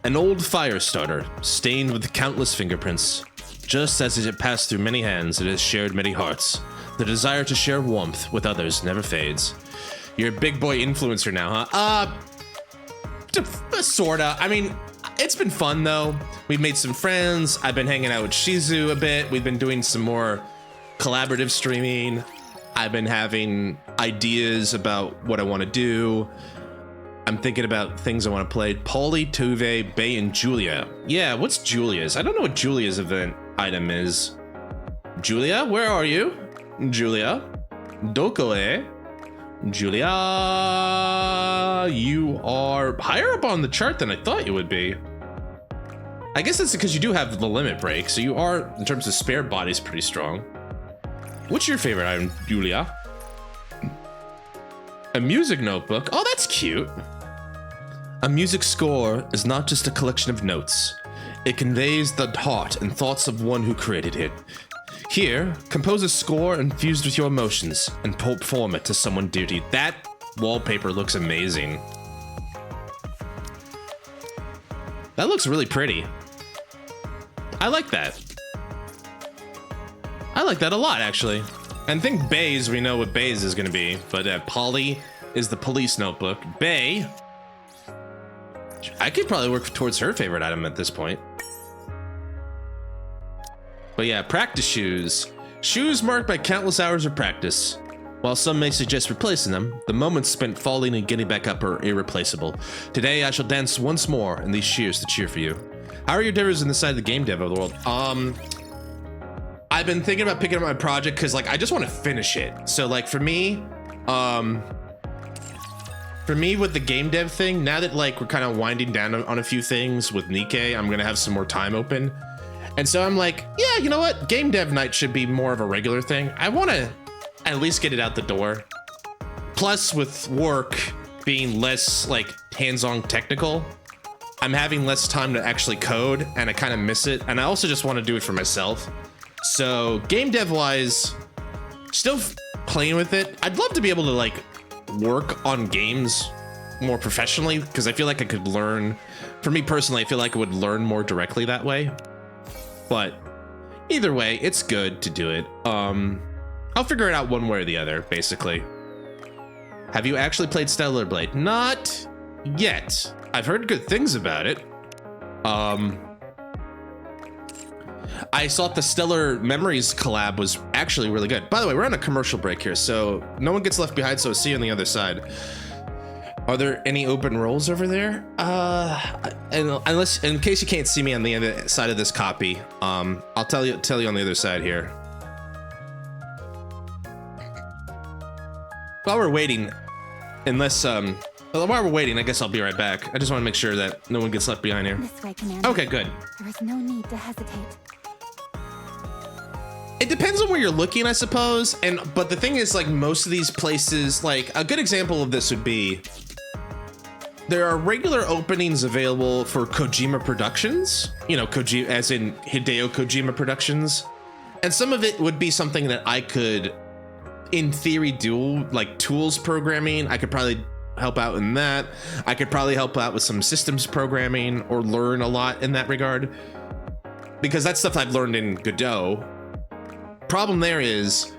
An old fire starter, stained with countless fingerprints. Just as it passed through many hands, it has shared many hearts. The desire to share warmth with others never fades. You're a big boy influencer now, huh? Sorta. I mean, it's been fun though. We've made some friends. I've been hanging out with Shizu a bit. We've been doing some more collaborative streaming. I've been having ideas about what I want to do. I'm thinking about things I want to play. Paulie, Tuve, Bay, and Julia. Yeah, what's Julia's? I don't know what Julia's event item is. Julia, where are you? Julia. Dokoe. Julia, you are higher up on the chart than I thought you would be. I guess that's because you do have the limit break, so you are, in terms of spare bodies, pretty strong. What's your favorite item, Julia? A music notebook. Oh, that's cute. A music score is not just a collection of notes. It conveys the heart and thoughts of one who created it. Here, compose a score infused with your emotions and perform it to someone dear to you. That wallpaper looks amazing. That looks really pretty. I like that. I like that a lot, actually. And I think Bay's, we know what Bay's is going to be, but Polly is the police notebook. Bay, I could probably work towards her favorite item at this point. But yeah, practice shoes. Shoes marked by countless hours of practice. While some may suggest replacing them, the moments spent falling and getting back up are irreplaceable. Today, I shall dance once more in these shoes to cheer for you. How are your endeavors in the side of the game dev of the world? I've been thinking about picking up my project because like I just want to finish it. So like for me with the game dev thing, now that like we're kind of winding down on a few things with NIKKE, I'm gonna have some more time open. And so I'm like, yeah, you know what? Game dev night should be more of a regular thing. I want to at least get it out the door. Plus with work being less like hands-on technical, I'm having less time to actually code and I kind of miss it. And I also just want to do it for myself. So game dev wise, still playing with it. I'd love to be able to like work on games more professionally because I feel like I could learn, for me personally, I feel like I would learn more directly that way. But either way, it's good to do it. I'll figure it out one way or the other, basically. Have you actually played Stellar Blade? Not yet. I've heard good things about it. I thought the Stellar Memories collab was actually really good. By the way, we're on a commercial break here, so no one gets left behind, so see you on the other side. Are there any open roles over there? And unless, in case you can't see me on the other side of this copy, I'll tell you on the other side here. While we're waiting, while we're waiting, I guess I'll be right back. I just want to make sure that no one gets left behind here. This way, Commander. Okay, good. There is no need to hesitate. It depends on where you're looking, I suppose. But the thing is, like most of these places, like a good example of this would be, there are regular openings available for Kojima Productions, you know, Kojima, as in Hideo Kojima Productions. And some of it would be something that I could, in theory, do, like tools programming. I could probably help out in that. I could probably help out with some systems programming or learn a lot in that regard, because that's stuff I've learned in Godot. Problem there is,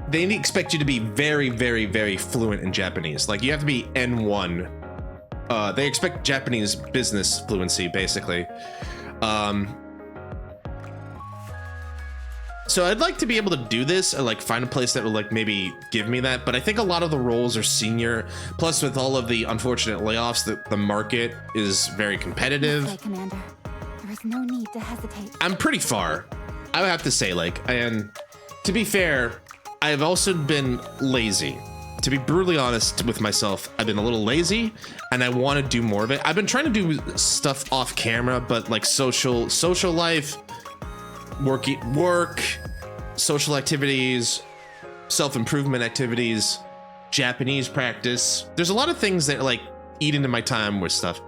they expect you to be very, very, very fluent in Japanese. Like you have to be N1. They expect Japanese business fluency, basically. So I'd like to be able to do this, or like find a place that would like maybe give me that. But I think a lot of the roles are senior. Plus, with all of the unfortunate layoffs, the market is very competitive. This way, Commander. There is no need to hesitate. I'm pretty far, I would have to say, like, and to be fair, I've also been lazy. To be brutally honest with myself, I've been a little lazy and I want to do more of it. I've been trying to do stuff off camera, but like social life, work, social activities, self-improvement activities, Japanese practice. There's a lot of things that like eat into my time with stuff.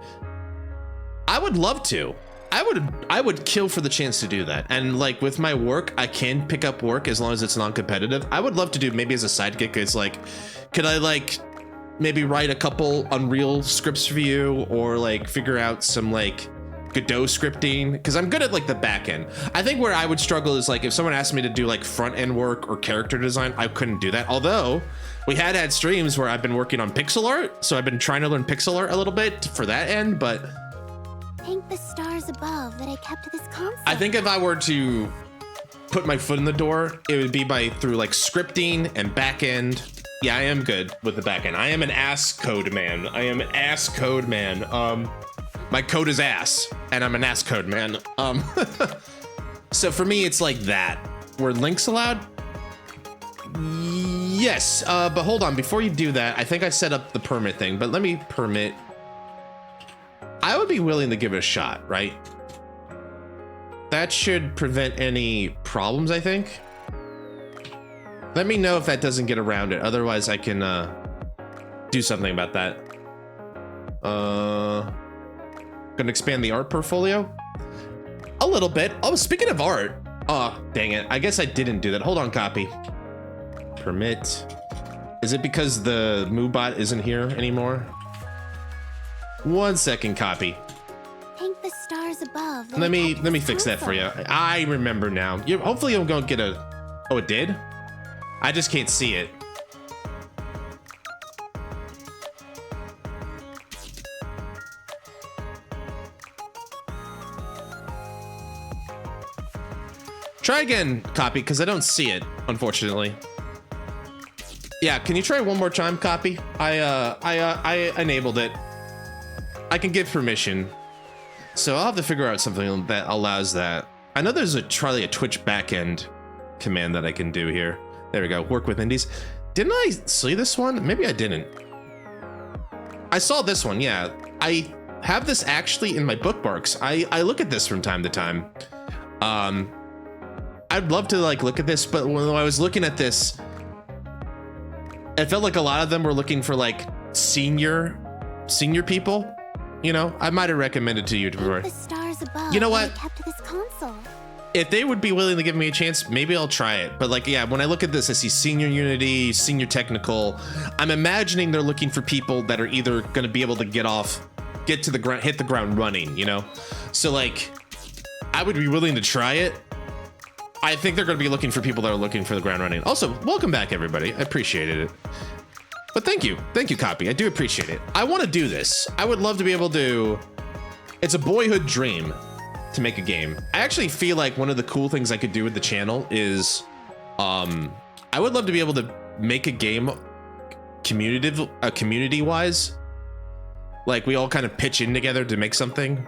I would love to. I would kill for the chance to do that. And like with my work, I can pick up work as long as it's non-competitive. I would love to do maybe as a side gig. It's like, could I like maybe write a couple Unreal scripts for you, or like figure out some like Godot scripting? Because I'm good at like the back end. I think where I would struggle is like if someone asked me to do like front end work or character design, I couldn't do that. Although we had streams where I've been working on pixel art, so I've been trying to learn pixel art a little bit for that end, but Thank the stars above that I kept this concept. I think if I were to put my foot in the door, it would be through like scripting and back end. Yeah, I am good with the back end. I am an ass code man. My code is ass, and I'm an ass code man. So for me, it's like that. Were links allowed? Yes, but hold on. Before you do that, I think I set up the permit thing, but let me permit. I would be willing to give it a shot, right? That should prevent any problems, I think. Let me know if that doesn't get around it. Otherwise, I can do something about that. Gonna expand the art portfolio. A little bit. Oh, speaking of art. Oh, dang it. I guess I didn't do that. Hold on, copy. Permit. Is it because the MooBot isn't here anymore? 1 second, copy. Paint the stars above. Let me fix that for you. I remember now. Hopefully you'll go get a... Oh, it did? I just can't see it. Try again, copy, because I don't see it, unfortunately. Yeah, can you try one more time, copy? I enabled it. I can give permission. So I'll have to figure out something that allows that. I know there's probably a Twitch backend command that I can do here. There we go, work with indies. Didn't I see this one? Maybe I didn't. I saw this one, yeah. I have this actually in my bookmarks. I look at this from time to time. I'd love to like look at this, but when I was looking at this, it felt like a lot of them were looking for like senior people. You know, I might have recommended to you before. The stars above. You know what? Kept this console. If they would be willing to give me a chance, maybe I'll try it. But like, yeah, when I look at this, I see senior Unity, senior technical. I'm imagining they're looking for people that are either going to be able to get to the ground, hit the ground running, you know? So like, I would be willing to try it. I think they're going to be looking for people that are looking for the ground running. Also, welcome back, everybody. I appreciated it. But thank you, copy. I do appreciate it. I want to do this. I would love to be able to. It's a boyhood dream to make a game. I actually feel like one of the cool things I could do with the channel is, I would love to be able to make a game community-wise. Like we all kind of pitch in together to make something.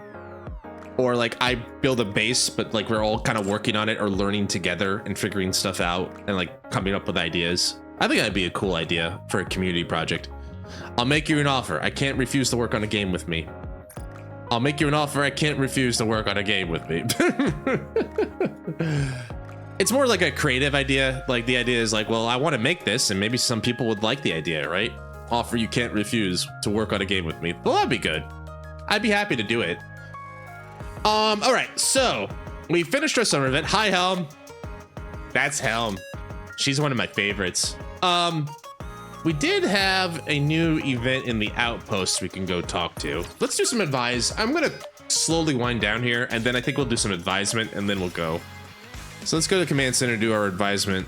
Or like I build a base, but like we're all kind of working on it or learning together and figuring stuff out and like coming up with ideas. I think that'd be a cool idea for a community project. I'll make you an offer. I can't refuse to work on a game with me. I'll make you an offer. I can't refuse to work on a game with me. It's more like a creative idea. Like the idea is like, well, I want to make this and maybe some people would like the idea, right? Offer you can't refuse to work on a game with me. Well, that'd be good. I'd be happy to do it. All right, so we finished our summer event. Hi, Helm. That's Helm. She's one of my favorites. We did have a new event in the outpost we can go talk to. Let's do some advise. I'm gonna slowly wind down here, and then I think we'll do some advisement, and then we'll go. So let's go to the command center and do our advisement.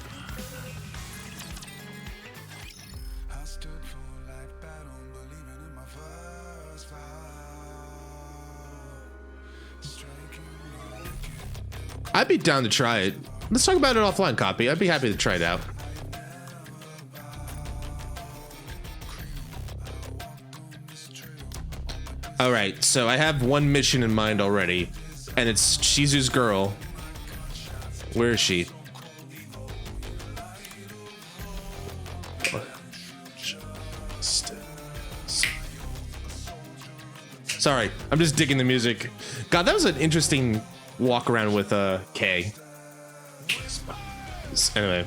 I'd be down to try it. Let's talk about it offline, copy. I'd be happy to try it out. All right, so I have one mission in mind already, and it's Shizu's girl. Where is she? Sorry, I'm just digging the music. God, that was an interesting walk around with Kay. Anyway,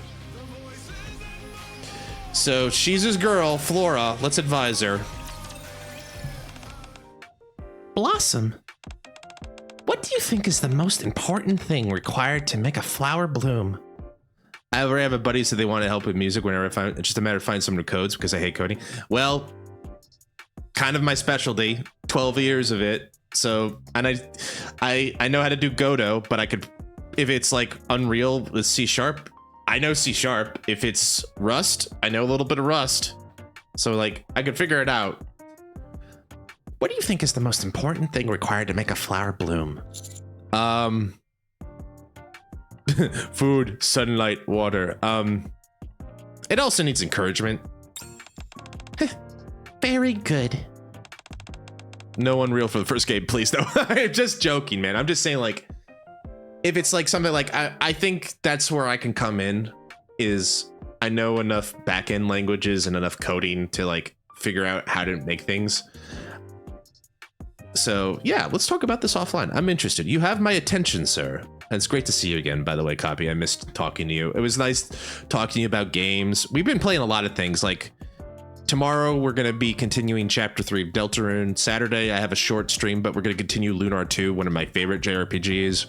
so she's his girl, Flora. Let's advise her. Blossom, what do you think is the most important thing required to make a flower bloom? I already have a buddy said they want to help with music whenever I find. It's just a matter of finding some codes because I hate coding. Well, kind of my specialty. 12 years of it. So, and I know how to do Godot, but I could, if it's like Unreal with C#, I know C#. If it's Rust, I know a little bit of Rust. So like, I could figure it out. What do you think is the most important thing required to make a flower bloom? Food, sunlight, water. It also needs encouragement. Very good. No Unreal for the first game, please. No, I'm just joking, man. I'm just saying, like, if it's like something like I think that's where I can come in, is I know enough backend languages and enough coding to like figure out how to make things. So yeah, let's talk about this offline. I'm interested. You have my attention, sir. And it's great to see you again, by the way, Copy. I missed talking to you. It was nice talking to you about games. We've been playing a lot of things. Like, Tomorrow we're gonna be continuing Chapter 3 of Deltarune. Saturday I have a short stream, but we're gonna continue Lunar 2, one of my favorite JRPGs.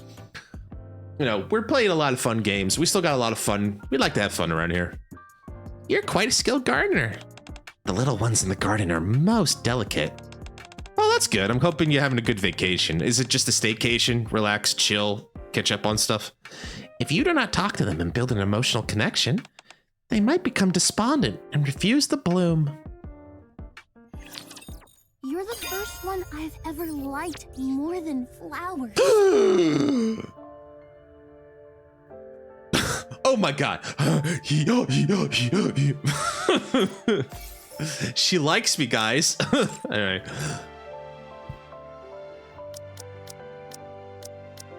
You know, we're playing a lot of fun games. We still got a lot of fun. We like to have fun around here. You're quite a skilled gardener. The little ones in the garden are most delicate. Oh, that's good. I'm hoping you're having a good vacation. Is it just a staycation? Relax, chill, catch up on stuff? If you do not talk to them and build an emotional connection, they might become despondent and refuse to bloom. You're the first one I've ever liked more than flowers. Oh my god. She likes me, guys. Alright.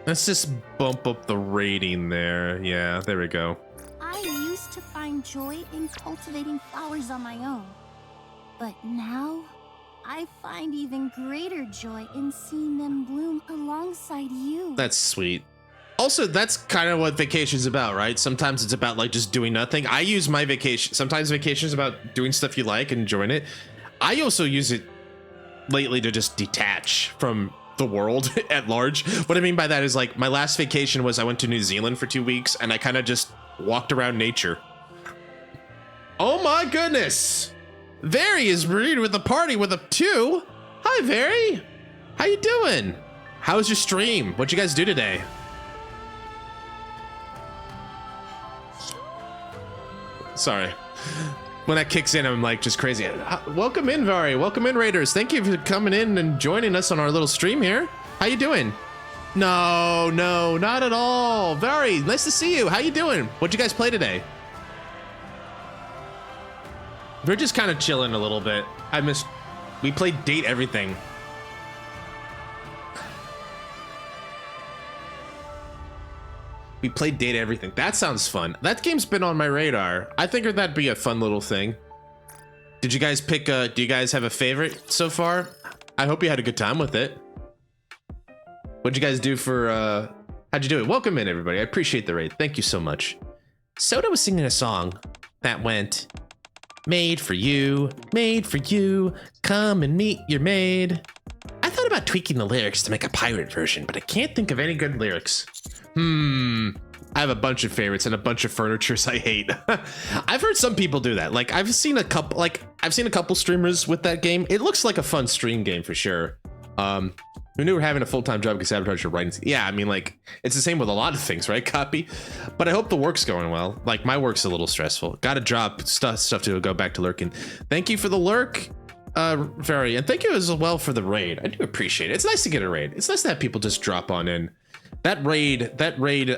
Let's just bump up the rating there. Yeah, there we go. I used to find joy in cultivating flowers on my own. But now, I find even greater joy in seeing them bloom alongside you. That's sweet. Also, that's kind of what vacation's about, right? Sometimes it's about like just doing nothing. I use my vacation. Sometimes vacation's about doing stuff you like and enjoying it. I also use it lately to just detach from the world at large. What I mean by that is like my last vacation was I went to New Zealand for 2 weeks and I kind of just walked around nature. Oh my goodness. Very is read with the party with a 2. Hi, Very. How you doing? How was your stream? What'd you guys do today? Sorry. When that kicks in, I'm like just crazy. Welcome in, Vari. Welcome in, Raiders. Thank you for coming in and joining us on our little stream here. How you doing? No, not at all. Vari, nice to see you. How you doing? What'd you guys play today? We're just kind of chilling a little bit. We played Date Everything. We played Date Everything. That sounds fun. That game's been on my radar. I think that'd be a fun little thing. Did you guys pick do you guys have a favorite so far? I hope you had a good time with it. What'd you guys do for how'd you do it? Welcome in, everybody. I appreciate the raid. Thank you so much. Soda was singing a song that went, made for you, come and meet your maid. I thought about tweaking the lyrics to make a pirate version, but I can't think of any good lyrics. I have a bunch of favorites and a bunch of furnitures I hate. I've heard some people do that. Like I've seen a couple streamers with that game. It looks like a fun stream game for sure. Who knew having a full-time job could sabotage your writing? Yeah, I mean, like, it's the same with a lot of things, right, Copy? But I hope the work's going well. Like, my work's a little stressful. Gotta drop stuff to go back to lurking. Thank you for the lurk, Very, and thank you as well for the raid. I do appreciate it. It's nice to get a raid. It's nice to have people just drop on in. That raid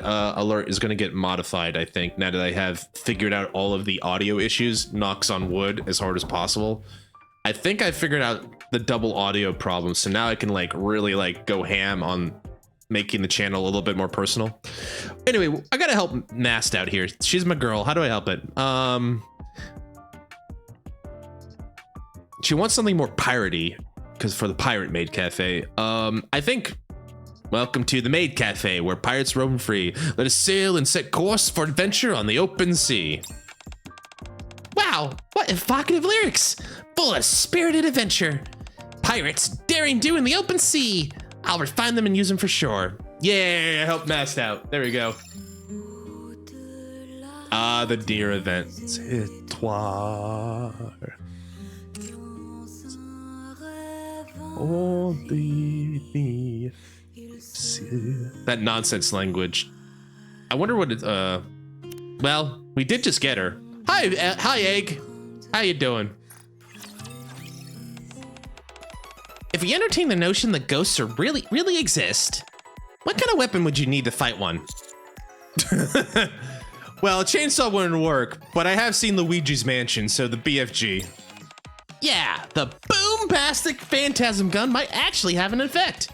alert is going to get modified, I think, now that I have figured out all of the audio issues, knocks on wood, as hard as possible. I think I figured out the double audio problem, so now I can like really like go ham on making the channel a little bit more personal. Anyway, I gotta help Mast out here. She's my girl. How do I help it? She wants something more piratey, because for the Pirate Maid Cafe. I think welcome to the Maid Cafe, where pirates roam free. Let us sail and set course for adventure on the open sea. Wow, what evocative lyrics! Full of spirited adventure. Pirates daring do in the open sea. I'll refine them and use them for sure. Yeah, help Mast out. There we go. Ah, the deer event. C'est toi. Oh, that nonsense language. I wonder what it, well, we did just get her. Hi, Egg. How you doing? If we entertain the notion that ghosts are really exist, what kind of weapon would you need to fight one? Well, a chainsaw wouldn't work, but I have seen Luigi's Mansion, so the BFG. Yeah, the boom-bastic phantasm gun might actually have an effect.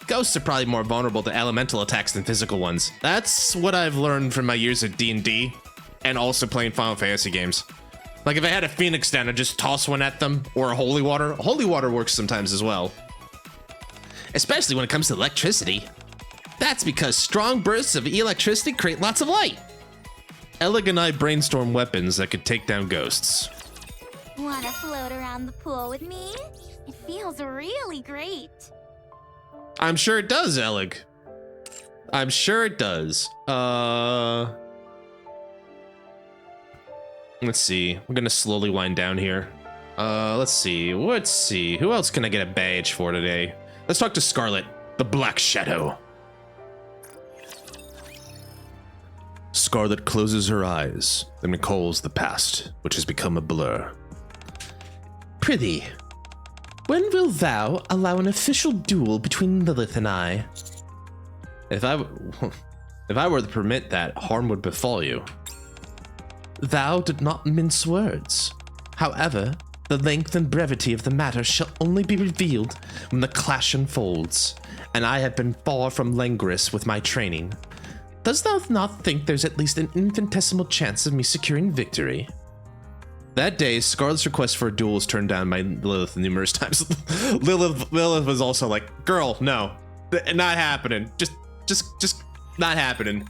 Ghosts are probably more vulnerable to elemental attacks than physical ones. That's what I've learned from my years of D&D and also playing Final Fantasy games. Like if I had a Phoenix down, I'd just toss one at them, or a Holy Water. Holy Water works sometimes as well. Especially when it comes to electricity. That's because strong bursts of electricity create lots of light. Eleg and I brainstorm weapons that could take down ghosts. Wanna float around the pool with me? It feels really great. I'm sure it does, Elig. I'm sure it does. Let's see. We're gonna slowly wind down here. Let's see. Who else can I get a badge for today? Let's talk to Scarlet, the Black Shadow. Scarlet closes her eyes and recalls the past, which has become a blur. Prithee, when will thou allow an official duel between Lilith and I? If I were to permit that, harm would befall you. Thou did not mince words. However, the length and brevity of the matter shall only be revealed when the clash unfolds, and I have been far from languorous with my training. Dost thou not think there's at least an infinitesimal chance of me securing victory? That day, Scarlet's request for a duel was turned down by Lilith numerous times. Lilith was also like, girl, no, not happening. Just not happening.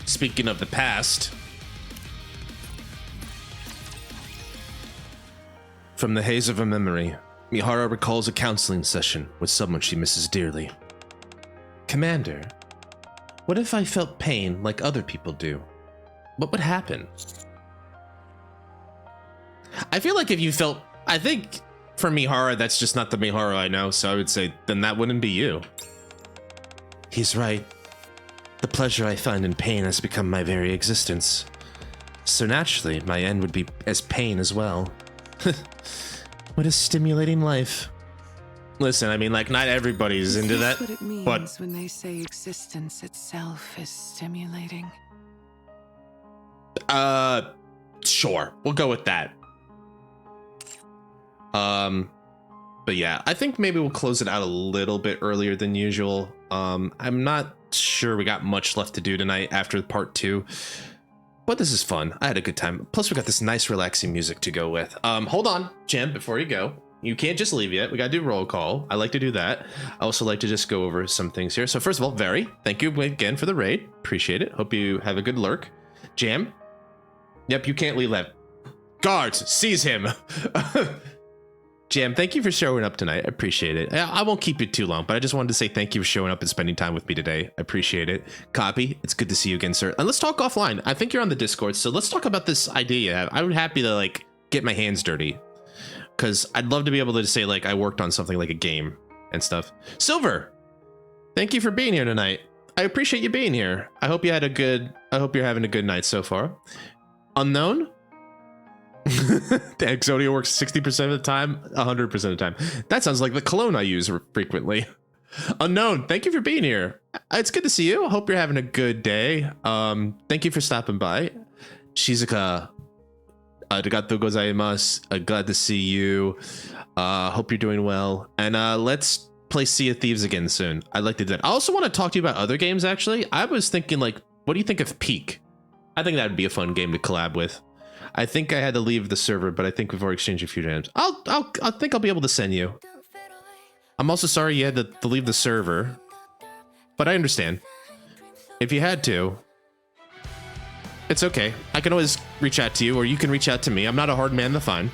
Speaking of the past, from the haze of her memory, Mihara recalls a counseling session with someone she misses dearly. Commander, what if I felt pain like other people do? What would happen? I feel like if you felt, I think for Mihara, that's just not the Mihara I know, so I would say then that wouldn't be you. He's right. The pleasure I find in pain has become my very existence. So naturally, my end would be as pain as well. What a stimulating life. Listen, I mean, like, not everybody's into that, What it means but when they say existence itself is stimulating. sure, we'll go with that. But yeah, I think maybe we'll close it out a little bit earlier than usual. I'm not sure we got much left to do tonight after part 2, but this is fun. I had a good time. Plus we got this nice relaxing music to go with. Hold on, Jem, before you go. You can't just leave yet. We gotta do roll call. I like to do that. I also like to just go over some things here. So first of all, Very, thank you again for the raid. Appreciate it. Hope you have a good lurk. Jam. Yep, you can't leave that. Guards, seize him. Jam, thank you for showing up tonight. I appreciate it. I won't keep you too long, but I just wanted to say thank you for showing up and spending time with me today. I appreciate it. Copy, it's good to see you again, sir. And let's talk offline. I think you're on the Discord, so let's talk about this idea you have. I'm happy to like get my hands dirty, because I'd love to be able to say like I worked on something like a game and stuff. Silver, thank you for being here tonight. I appreciate you being here. I hope you're having a good night so far. Unknown? The Exodia works 60% of the time, 100% of the time. That sounds like the cologne I use frequently. Unknown, thank you for being here. It's good to see you. I hope you're having a good day. Thank you for stopping by. Shizuka, arigatou gozaimasu. Glad to see you. Hope you're doing well. And let's play Sea of Thieves again soon. I'd like to do that. I also want to talk to you about other games, actually. I was thinking, like, what do you think of Peak? I think that would be a fun game to collab with. I think I had to leave the server, but I think we've already exchanged a few times. I think I'll be able to send you. I'm also sorry you had to leave the server, but I understand. If you had to, it's okay. I can always reach out to you, or you can reach out to me. I'm not a hard man to find.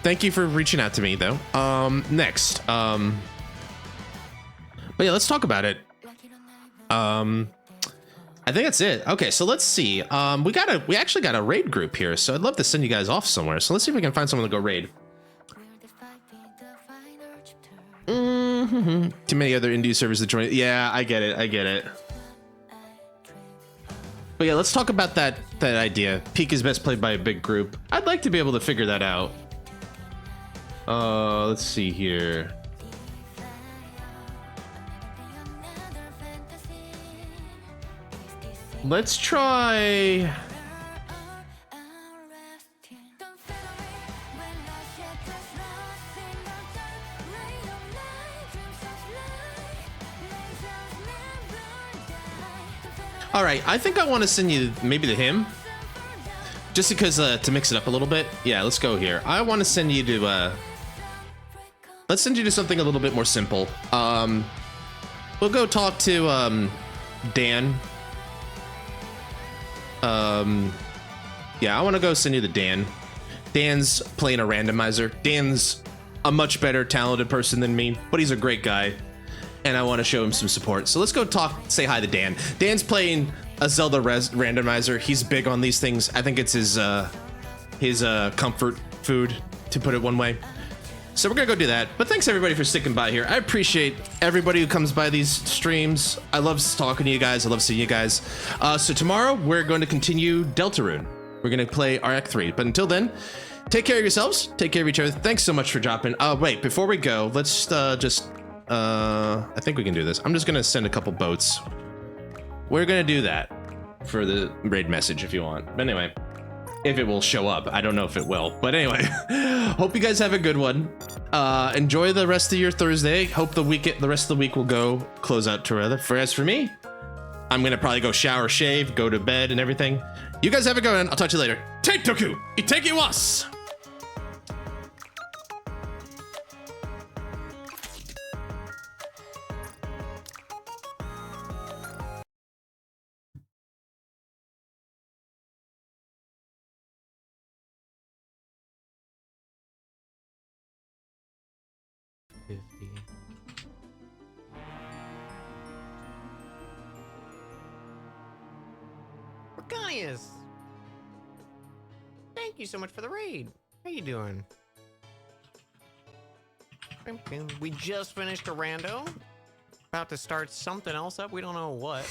Thank you for reaching out to me, though. Next. But yeah, let's talk about it. I think that's it. Okay, so let's see. We actually got a raid group here, so I'd love to send you guys off somewhere. So let's see if we can find someone to go raid. Too many other indie servers to join. Yeah, I get it. But yeah, let's talk about that idea. Peak is best played by a big group. I'd like to be able to figure that out. Let's see here. Let's try. All right, I think I want to send you maybe to him, just because to mix it up a little bit. Yeah, let's go here. I want to send you to. Let's send you to something a little bit more simple. We'll go talk to Dan. Yeah, I want to go send you to Dan. Dan's playing a randomizer. Dan's a much better talented person than me, but he's a great guy, and I want to show him some support. So let's go say hi to Dan. Dan's playing a Zelda randomizer. He's big on these things. I think it's his comfort food, to put it one way. So we're gonna go do that. But thanks everybody for sticking by here. I appreciate everybody who comes by these streams. I love talking to you guys. I love seeing you guys. So tomorrow we're going to continue Deltarune. We're gonna play our Act 3. But until then, take care of yourselves. Take care of each other. Thanks so much for dropping. Wait, before we go, let's I think we can do this. I'm just gonna send a couple boats. We're gonna do that for the raid message if you want. But anyway, if it will show up. I don't know if it will. But anyway, hope you guys have a good one. Enjoy the rest of your Thursday. Hope the rest of the week will go close out to rather. As for me, I'm gonna probably go shower, shave, go to bed and everything. You guys have a good one. I'll talk to you later. Take Toku! Itekiwasu! Gaius! Thank you so much for the raid. How you doing? We just finished a rando. About to start something else up. We don't know what,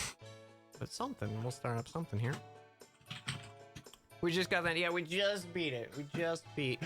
but something. We'll start up something here. We just got that. Yeah, we just beat it. We just beat